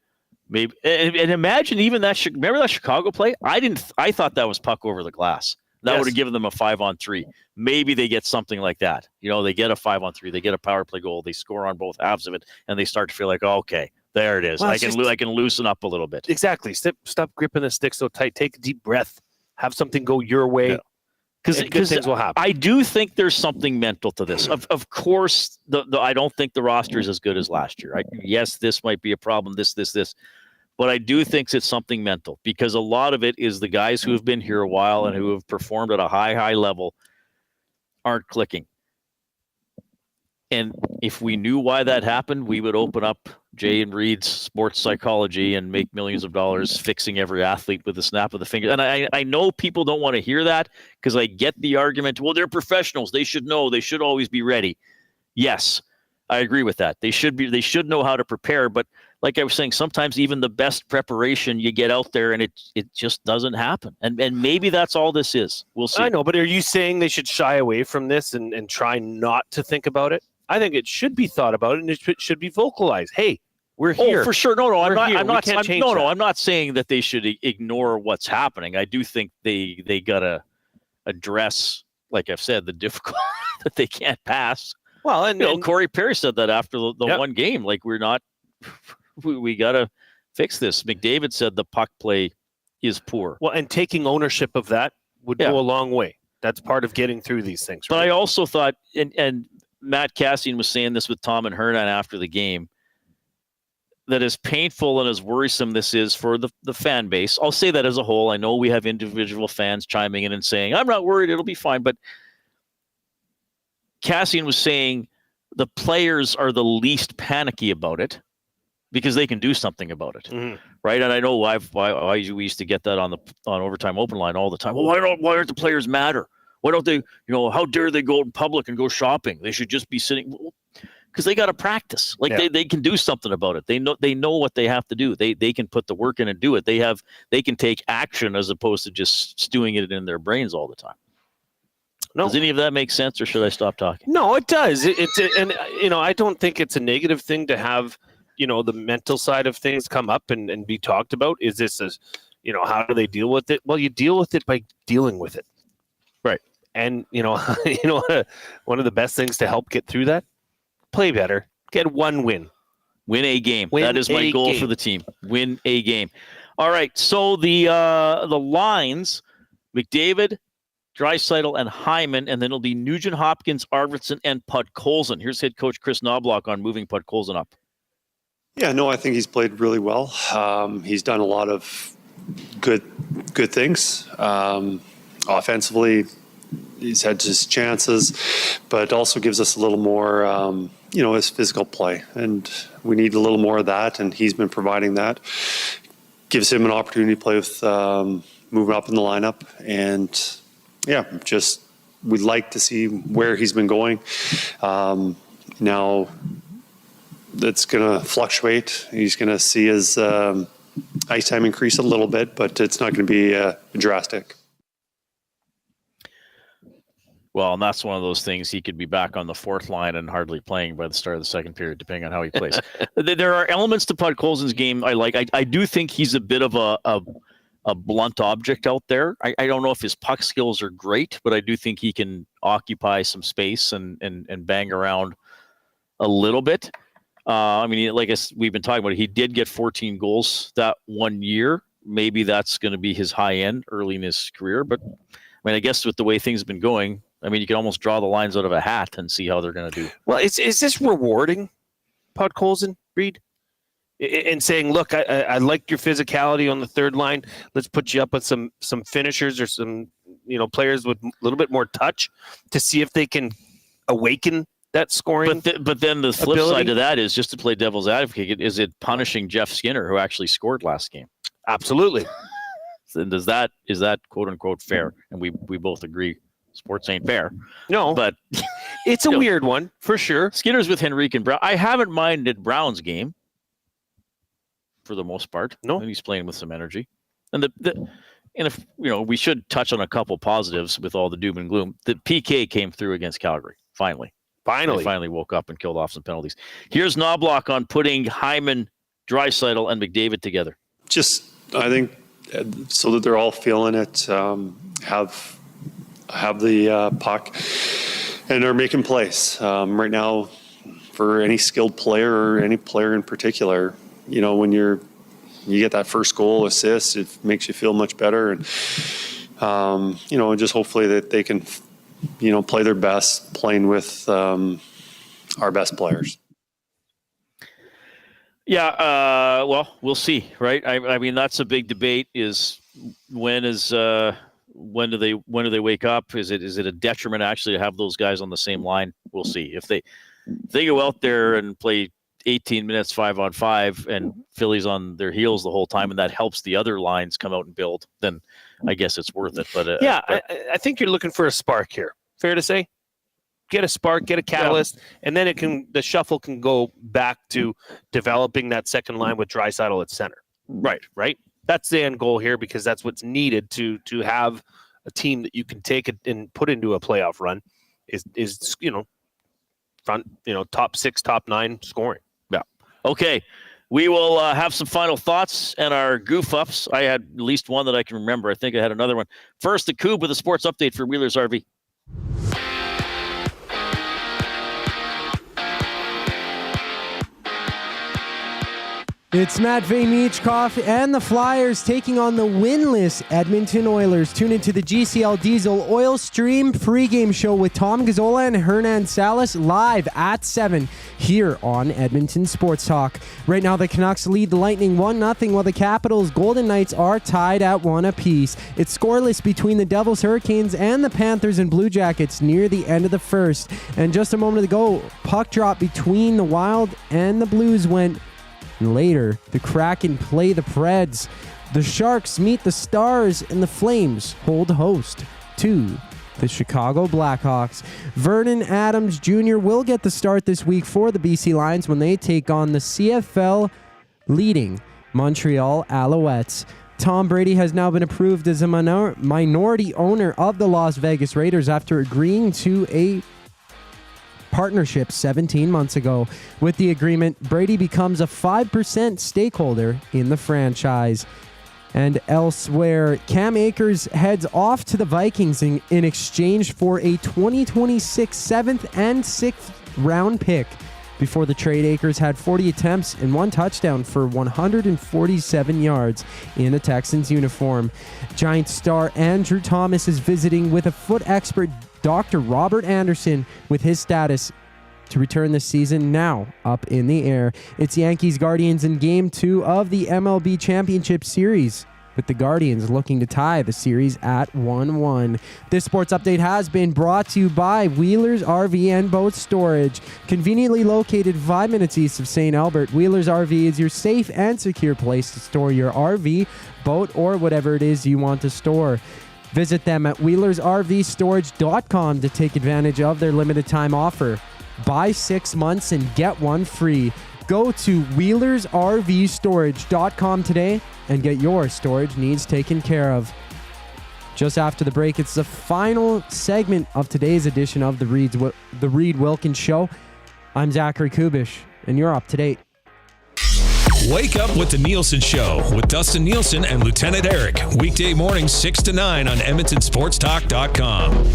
Maybe, and imagine even that. Remember that Chicago play? I thought that was puck over the glass. That would have given them a 5-on-3. Maybe they get something like that. They get a 5-on-3. They get a power play goal. They score on both halves of it, and they start to feel like, okay, there it is. Well, I can loosen up a little bit. Exactly. Stop gripping the stick so tight. Take a deep breath. Have something go your way. Because good things will happen. I do think there's something mental to this. Of course, I don't think the roster is as good as last year. Yes, this might be a problem. This. But I do think it's something mental, because a lot of it is the guys who have been here a while and who have performed at a high level aren't clicking. And if we knew why that happened, we would open up Jay and Reid's sports psychology and make millions of dollars fixing every athlete with a snap of the finger. And I know people don't want to hear that, because I get the argument, well, they're professionals. They should know. They should always be ready. Yes, I agree with that. They should know how to prepare. But like I was saying, sometimes even the best preparation, you get out there and it just doesn't happen. And maybe that's all this is. We'll see. I know, but are you saying they should shy away from this and try not to think about it? I think it should be thought about, and it should be vocalized. Hey, we're here. Oh, for sure. No, I'm not saying that they should ignore what's happening. I do think they gotta address, like I've said, the difficulty that they can't pass. Well, and Corey Perry said that after the one game, like we gotta fix this. McDavid said the puck play is poor. Well, and taking ownership of that would go a long way. That's part of getting through these things. But I also thought, and Matt Cassian was saying this with Tom and Hernan after the game, that as painful and as worrisome this is for the fan base, I'll say that as a whole. I know we have individual fans chiming in and saying, I'm not worried, it'll be fine. But Cassian was saying the players are the least panicky about it because they can do something about it, right? And I know why we used to get that on Overtime Open Line all the time. Well, why aren't the players madder? Why don't they, how dare they go in public and go shopping? They should just be sitting... Because they got to practice. They can do something about it. They know what they have to do. They can put the work in and do it. They can take action as opposed to just stewing it in their brains all the time. No. Does any of that make sense, or should I stop talking? No, it does. I don't think it's a negative thing to have, the mental side of things come up and be talked about. Is this how do they deal with it? Well, you deal with it by dealing with it. Right. And one of the best things to help get through that, play better, get one win. Win a game. That is my goal for the team. Win a game. All right. So the lines, McDavid, Draisaitl, and Hyman, and then it'll be Nugent Hopkins, Arvidsson, and Podkolzin. Here's head coach Chris Knobloch on moving Podkolzin up. Yeah, no, I think he's played really well. He's done a lot of good things. Offensively, he's had his chances, but also gives us a little more, his physical play. And we need a little more of that, and he's been providing that. Gives him an opportunity to play with moving up in the lineup. And, we'd like to see where he's been going. Now, that's going to fluctuate. He's going to see his ice time increase a little bit, but it's not going to be drastic. Well, and that's one of those things. He could be back on the fourth line and hardly playing by the start of the second period, depending on how he plays. There are elements to Podkolzin's game I like. I do think he's a bit of a blunt object out there. I don't know if his puck skills are great, but I do think he can occupy some space and bang around a little bit. Like we've been talking about, he did get 14 goals that 1 year. Maybe that's going to be his high end early in his career. But I guess with the way things have been going, you can almost draw the lines out of a hat and see how they're going to do. Well, is this rewarding, Podkolzin, Reid? And saying, look, I like your physicality on the third line. Let's put you up with some finishers or some players with a little bit more touch to see if they can awaken that scoring. But then the flip side of that is, just to play devil's advocate, is it punishing Jeff Skinner, who actually scored last game? Absolutely. Then is that quote unquote fair? And we both agree sports ain't fair. No, but it's a weird one for sure. Skinner's with Henrique and Brown. I haven't minded Brown's game for the most part. No, and he's playing with some energy. And if we should touch on a couple positives with all the doom and gloom. The PK came through against Calgary. Finally woke up and killed off some penalties. Here's Knobloch on putting Hyman, Draisaitl, and McDavid together. I think so that they're all feeling it. Have the puck and are making plays. Right now, for any skilled player or any player in particular, when you get that first goal assist, it makes you feel much better. And, just hopefully that they can, play their best playing with our best players. Yeah, well, we'll see, right? That's a big debate. Is when do they wake up? Is it a detriment actually to have those guys on the same line? We'll see. If they go out there and play 18 minutes 5-on-5 and Philly's on their heels the whole time, and that helps the other lines come out and build, then I guess it's worth it. But I think you're looking for a spark here. Fair to say? Get a spark, get a catalyst, and then the shuffle can go back to developing that second line with Draisaitl at center. Right. That's the end goal here, because that's what's needed to have a team that you can take it and put into a playoff run is front, top 6, top 9 scoring. Yeah. Okay. We will have some final thoughts and our goof ups. I had at least one that I can remember. I think I had another one. First, the Coob with a sports update for Wheelers RV. It's Matvey Michkov and the Flyers taking on the winless Edmonton Oilers. Tune into the GCL Diesel Oil Stream pregame show with Tom Gazzola and Hernan Salas live at 7 here on Edmonton Sports Talk. Right now, the Canucks lead the Lightning 1-0, while the Capitals Golden Knights are tied at 1 apiece. It's scoreless between the Devils, Hurricanes, and the Panthers and Blue Jackets near the end of the first. And just a moment ago, puck drop between the Wild and the Blues went. Later, the Kraken play the Preds. The Sharks meet the Stars, and the Flames hold host to the Chicago Blackhawks. Vernon Adams Jr. will get the start this week for the BC Lions when they take on the CFL leading Montreal Alouettes. Tom Brady has now been approved as a minority owner of the Las Vegas Raiders after agreeing to a partnership 17 months ago. With the agreement, Brady becomes a 5% stakeholder in the franchise. And elsewhere, Cam Akers heads off to the Vikings in exchange for a 2026 7th and 6th round pick. Before the trade, Akers had 40 attempts and 1 touchdown for 147 yards in a Texans uniform. Giants star Andrew Thomas is visiting with a foot expert, Dr. Robert Anderson, with his status to return this season now up in the air. It's Yankees Guardians in Game 2 of the MLB Championship Series, with the Guardians looking to tie the series at 1-1. This sports update has been brought to you by Wheeler's RV and Boat Storage. Conveniently located 5 minutes east of St. Albert, Wheeler's RV is your safe and secure place to store your RV, boat, or whatever it is you want to store. Visit them at wheelersrvstorage.com to take advantage of their limited time offer. Buy 6 months and get 1 free. Go to wheelersrvstorage.com today and get your storage needs taken care of. Just after the break, it's the final segment of today's edition of the Reid Wilkins Show. I'm Zachary Kubish, and you're up to date. Wake up with the Nielsen Show with Dustin Nielsen and Lieutenant Eric. Weekday mornings 6 to 9 on EdmontonSportsTalk.com.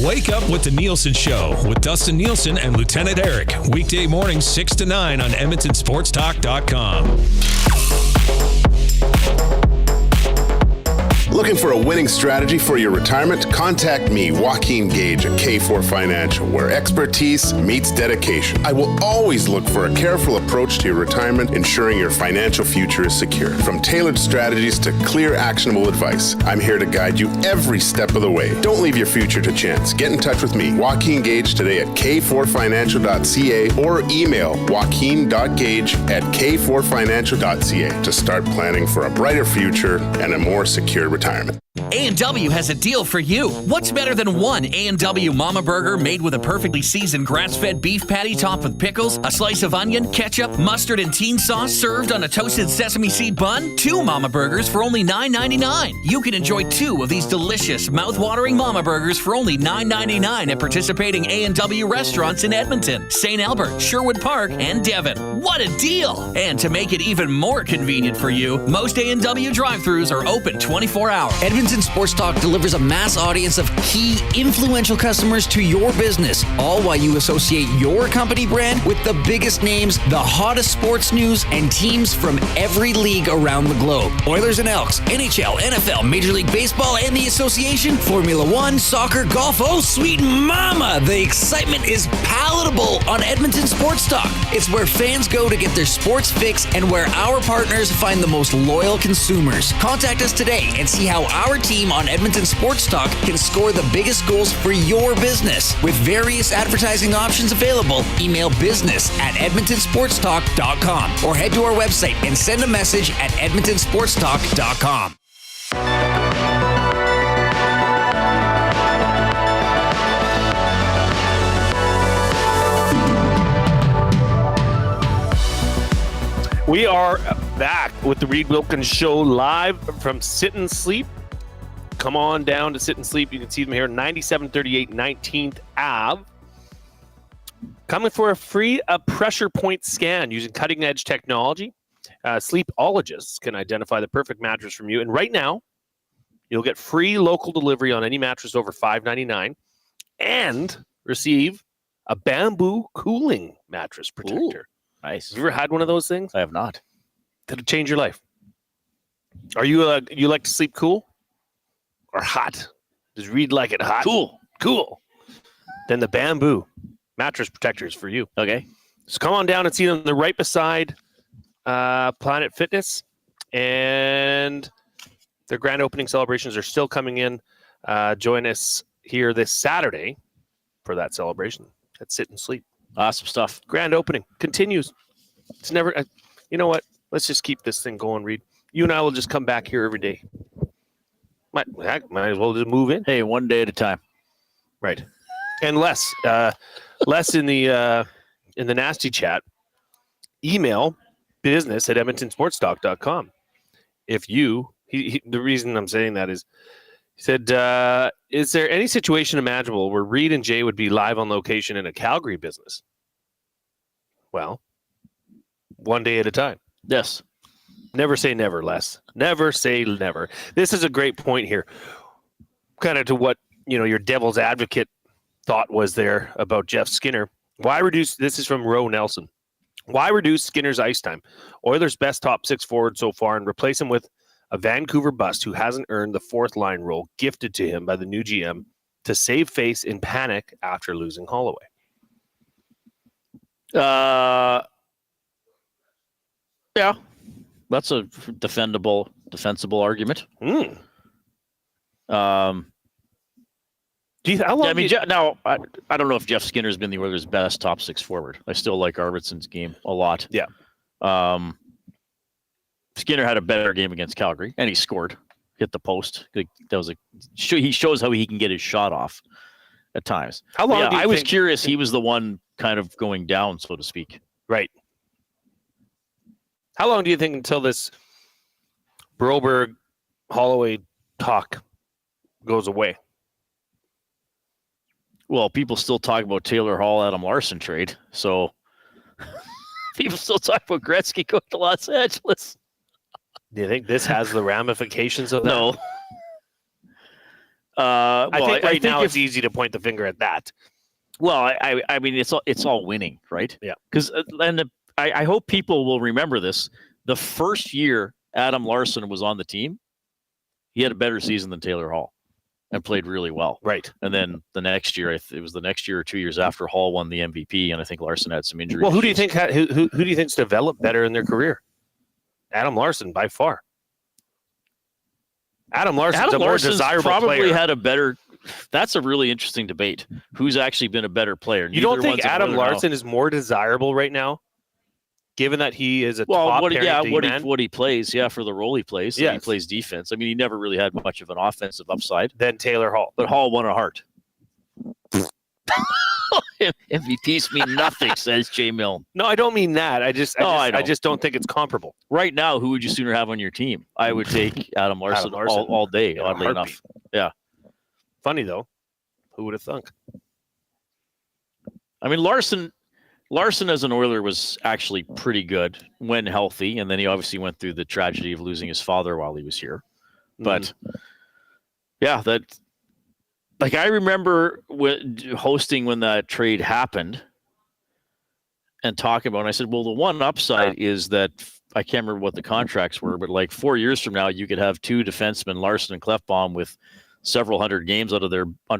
Wake up with the Nielsen Show with Dustin Nielsen and Lieutenant Eric. Weekday mornings 6 to 9 on EdmontonSportsTalk.com. Looking for a winning strategy for your retirement? Contact me, Joaquin Gage at K4 Financial, where expertise meets dedication. I will always look for a careful approach to your retirement, ensuring your financial future is secure. From tailored strategies to clear, actionable advice, I'm here to guide you every step of the way. Don't leave your future to chance. Get in touch with me, Joaquin Gage, today at k4financial.ca or email joaquin.gage@k4financial.ca to start planning for a brighter future and a more secure retirement. A&W has a deal for you. What's better than one A&W Mama Burger made with a perfectly seasoned grass-fed beef patty topped with pickles, a slice of onion, ketchup, mustard, and teen sauce served on a toasted sesame seed bun? 2 Mama Burgers for only $9.99. You can enjoy 2 of these delicious, mouth-watering Mama Burgers for only $9.99 at participating A&W restaurants in Edmonton, St. Albert, Sherwood Park, and Devon. What a deal! And to make it even more convenient for you, most A&W drive-thrus are open 24 hours. Edmonton Sports Talk delivers a mass audience of key, influential customers to your business, all while you associate your company brand with the biggest names, the hottest sports news, and teams from every league around the globe. Oilers and Elks, NHL, NFL, Major League Baseball, and the association, Formula One, soccer, golf, oh sweet mama! The excitement is palatable on Edmonton Sports Talk. It's where fans go to get their sports fix and where our partners find the most loyal consumers. Contact us today and see how our team on Edmonton Sports Talk can score the biggest goals for your business. With various advertising options available, email business@edmontonsportstalk.com or head to our website and send a message at edmontonsportstalk.com. We are back with the Reid Wilkins Show live from Sit and Sleep come on down to Sit and Sleep. You can see them here, 9738 19th Ave. Coming for a pressure point scan using cutting-edge technology. Sleepologists can identify the perfect mattress from you. And right now, you'll get free local delivery on any mattress over $5.99 and receive a bamboo cooling mattress protector. Ooh, nice. Have you ever had one of those things? I have not. That'll change your life. Are you you like to sleep cool or hot? Does Reid like it hot? Cool. Then the bamboo mattress protector is for you. Okay. So come on down and see them. They're right beside Planet Fitness, and their grand opening celebrations are still coming in. Join us here this Saturday for that celebration at Sit and Sleep. Awesome stuff. Grand opening continues. It's never. You know what? Let's just keep this thing going, Reid. You and I will just come back here every day. Might as well just move in. Hey, one day at a time. Right. And less in the nasty chat. Email business@edmontonsportstalk.com. If you, the reason I'm saying that is, he said, is there any situation imaginable where Reid and Jay would be live on location in a Calgary business? Well, one day at a time. Yes. Never say never, Les. Never say never. This is a great point here. Kind of to what, your devil's advocate thought was there about Jeff Skinner. This is from Roe Nelson. Why reduce Skinner's ice time? Oilers' best top six forward so far, and replace him with a Vancouver bust who hasn't earned the fourth line role gifted to him by the new GM to save face in panic after losing Holloway. Yeah, that's a defensible argument. Do you? How long? I mean, now I don't know if Jeff Skinner's been the Oilers' best top six forward. I still like Arvidsson's game a lot. Yeah. Skinner had a better game against Calgary, and he scored, hit the post. He shows how he can get his shot off at times. How long? I was curious. He was the one kind of going down, so to speak. Right. How long do you think until this Broberg Holloway talk goes away? Well, people still talk about Taylor Hall, Adam Larson trade. So people still talk about Gretzky going to Los Angeles. Do you think this has the ramifications of that? No. I think now it's easy to point the finger at that. Well, I mean, it's all winning, right? Yeah. Because I hope people will remember this. The first year Adam Larson was on the team, he had a better season than Taylor Hall and played really well. Right. And then the next year, it was the next year or 2 years after Hall won the MVP, and I think Larson had some injuries. Well, who do you think who do you think's developed better in their career? Adam Larson, by far. Adam Larson's a more desirable probably player. Had a better. That's a really interesting debate. Who's actually been a better player? You don't think Adam Larson is more desirable right now, given that he is a top pairing what he plays, for the role he plays. He plays defense. I mean, he never really had much of an offensive upside. Than Taylor Hall, but Hall won a Hart. MVPs mean nothing, says Jay Milne. No, I don't mean that. I just don't think it's comparable. Right now, who would you sooner have on your team? I would take Adam Larson, all day, oddly enough. Yeah. Funny, though. Who would have thunk? I mean, Larson as an Oiler was actually pretty good when healthy, and then he obviously went through the tragedy of losing his father while he was here. But, I remember hosting when that trade happened and talking about it. And I said, well, the one upside is that I can't remember what the contracts were, but 4 years from now, you could have two defensemen, Larson and Klefbom, with several hundred games under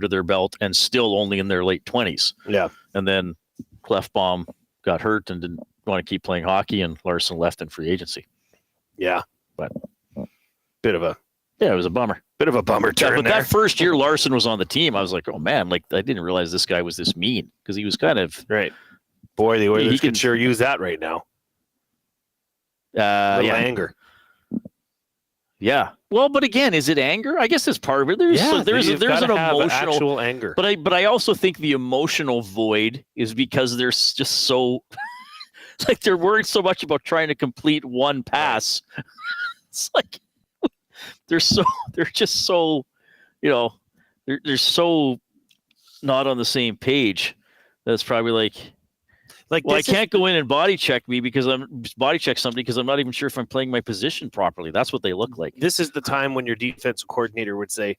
their belt and still only in their late 20s. Yeah. And then Klefbom got hurt and didn't want to keep playing hockey, and Larson left in free agency. Yeah. But it was a bummer. Bit of a bummer turn but there. that first year Larson was on the team, I was like, oh man, I didn't realize this guy was this mean, because he was kind of right. Boy, the Oilers can sure use that right now. Anger. Yeah. Well, but again, is it anger? I guess it's part of it. There's an emotional actual anger. But I also think the emotional void is because they're just so they're worried so much about trying to complete one pass. It's like they're just so they're so not on the same page. That's probably like well, I can't go in and body check somebody because I'm not even sure if I'm playing my position properly. That's what they look like. This is the time when your defensive coordinator would say,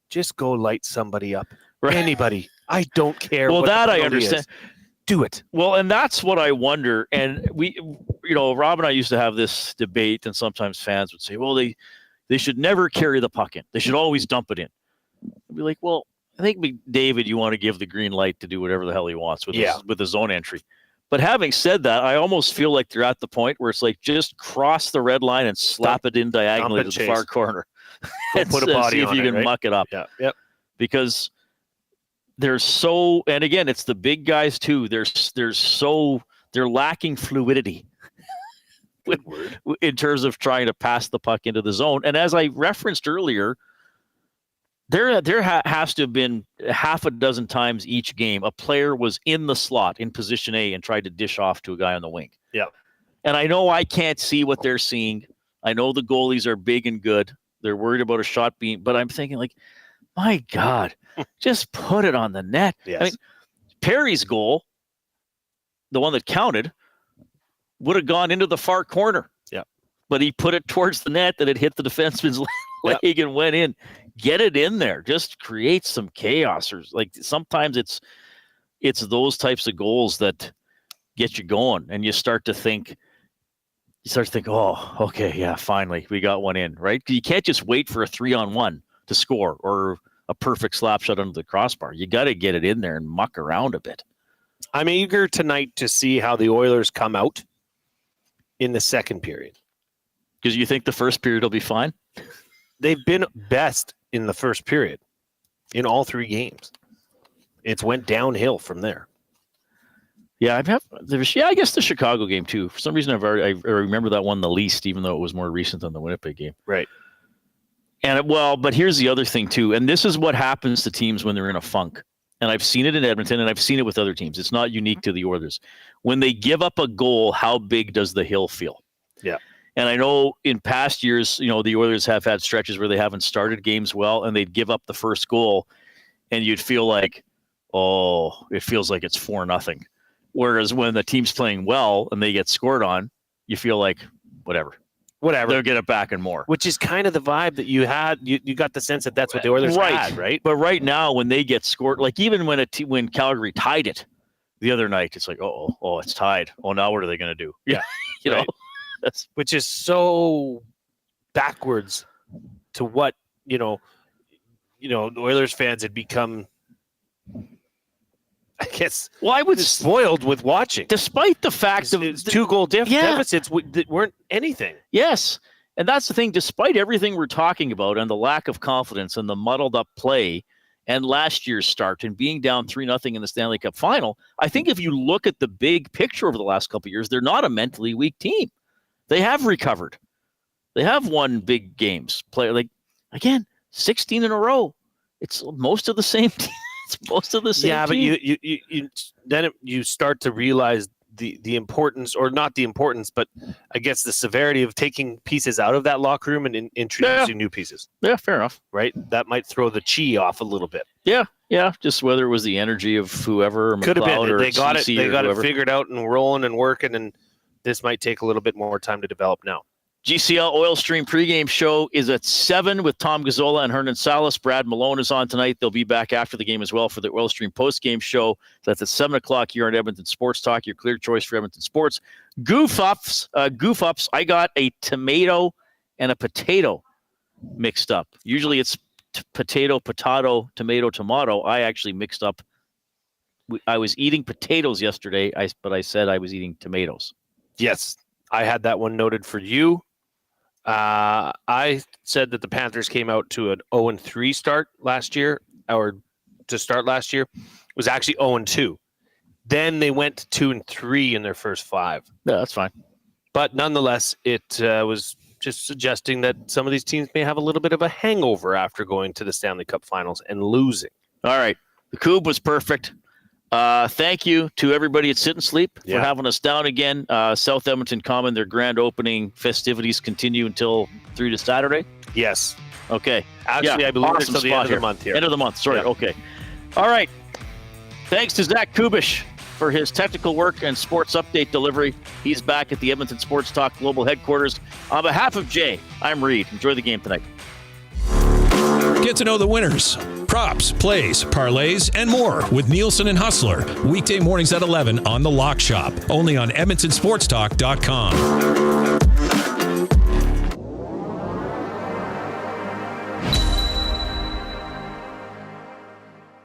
just go light somebody up. Right. Anybody. I don't care. Well, that I understand. Do it. Well, and that's what I wonder. And we, Rob and I used to have this debate, and sometimes fans would say, well, they should never carry the puck in. They should always dump it in. I'd be like, well, I think McDavid, you want to give the green light to do whatever the hell he wants with his zone entry. But having said that, I almost feel like they're at the point where it's like just cross the red line and slap it in diagonally to the far corner. And put a body on it, see if you can muck it up. Yeah. Yep. Because they're so, and again, it's the big guys too. They're lacking fluidity in terms of trying to pass the puck into the zone. And as I referenced earlier, there has to have been half a dozen times each game a player was in the slot in position A and tried to dish off to a guy on the wing. Yeah. And I know I can't see what they're seeing. I know the goalies are big and good. They're worried about a shot being, but I'm thinking like, my God, just put it on the net. Yes. I mean, Perry's goal, the one that counted, would have gone into the far corner. Yeah. But he put it towards the net that it hit the defenseman's leg and went in. Get it in there. Just create some chaos. Or like sometimes it's those types of goals that get you going, and you start to think, oh, okay, yeah, finally we got one in, right? You can't just wait for a 3-on-1 to score or a perfect slap shot under the crossbar. You got to get it in there and muck around a bit. I'm eager tonight to see how the Oilers come out in the second period. Because you think the first period will be fine? They've been best in the first period in all three games. It's went downhill from there. Yeah, I guess the Chicago game too. For some reason, I remember that one the least, even though it was more recent than the Winnipeg game. Right. And but here's the other thing too, and this is what happens to teams when they're in a funk. And I've seen it in Edmonton, and I've seen it with other teams. It's not unique to the Oilers. When they give up a goal, how big does the hill feel? Yeah. And I know in past years, the Oilers have had stretches where they haven't started games well, and they'd give up the first goal, and you'd feel like, oh, it feels like it's 4-0. Whereas when the team's playing well and they get scored on, you feel like, whatever. They'll get it back and more. Which is kind of the vibe that you had. You got the sense that that's what the Oilers had, right? But right now, when they get scored, like even when Calgary tied it the other night, it's like, oh, it's tied. Oh, now what are they going to do? Yeah, know. Which is so backwards to what the Oilers fans had become. I guess. Well, I was spoiled with watching, despite the fact of 2-goal deficits that weren't anything. Yes, and that's the thing. Despite everything we're talking about and the lack of confidence and the muddled up play and last year's start and being down 3-0 in the Stanley Cup final, I think if you look at the big picture over the last couple of years, they're not a mentally weak team. They have recovered. They have won big games. Play 16 in a row. It's most of the same team. It's most of the same. Yeah, team. but you start to realize the importance, or not the importance, but I guess the severity of taking pieces out of that locker room and introducing new pieces. Yeah, fair enough. Right, that might throw the chi off a little bit. Yeah. Just whether it was the energy of whoever, could have been. Or they got CC it. They got whoever. it figured out and rolling and working, and this might take a little bit more time to develop now. GCL Oil Stream pregame show is at 7 with Tom Gazzola and Hernan Salas. Brad Malone is on tonight. They'll be back after the game as well for the Oil Stream postgame show. That's at 7 o'clock here on Edmonton Sports Talk, your clear choice for Edmonton Sports. Goof ups. I got a tomato and a potato mixed up. Usually it's potato, tomato. I actually mixed up. I was eating potatoes yesterday, but I said I was eating tomatoes. Yes, I had that one noted for you. I said that the Panthers came out to an 0-3 start last year, or to start last year. It was actually 0-2. Then they went to 2-3 in their first 5. Yeah, that's fine. But nonetheless, it was just suggesting that some of these teams may have a little bit of a hangover after going to the Stanley Cup Finals and losing. All right. The Coupe was perfect. Thank you to everybody at Sit and Sleep for Yeah. having us down again. South Edmonton Common, their grand opening festivities continue until through to Saturday. Yes. Okay. Actually, I believe it's till the end of the month here. End of the month. Sorry. Yeah. Okay. All right. Thanks to Zach Kubish for his technical work and sports update delivery. He's back at the Edmonton Sports Talk Global Headquarters. On behalf of Jay, I'm Reid. Enjoy the game tonight. Get to know the winners, props, plays, parlays, and more with Nielsen and Hustler. Weekday mornings at 11 on The Lock Shop. Only on EdmontonSportsTalk.com.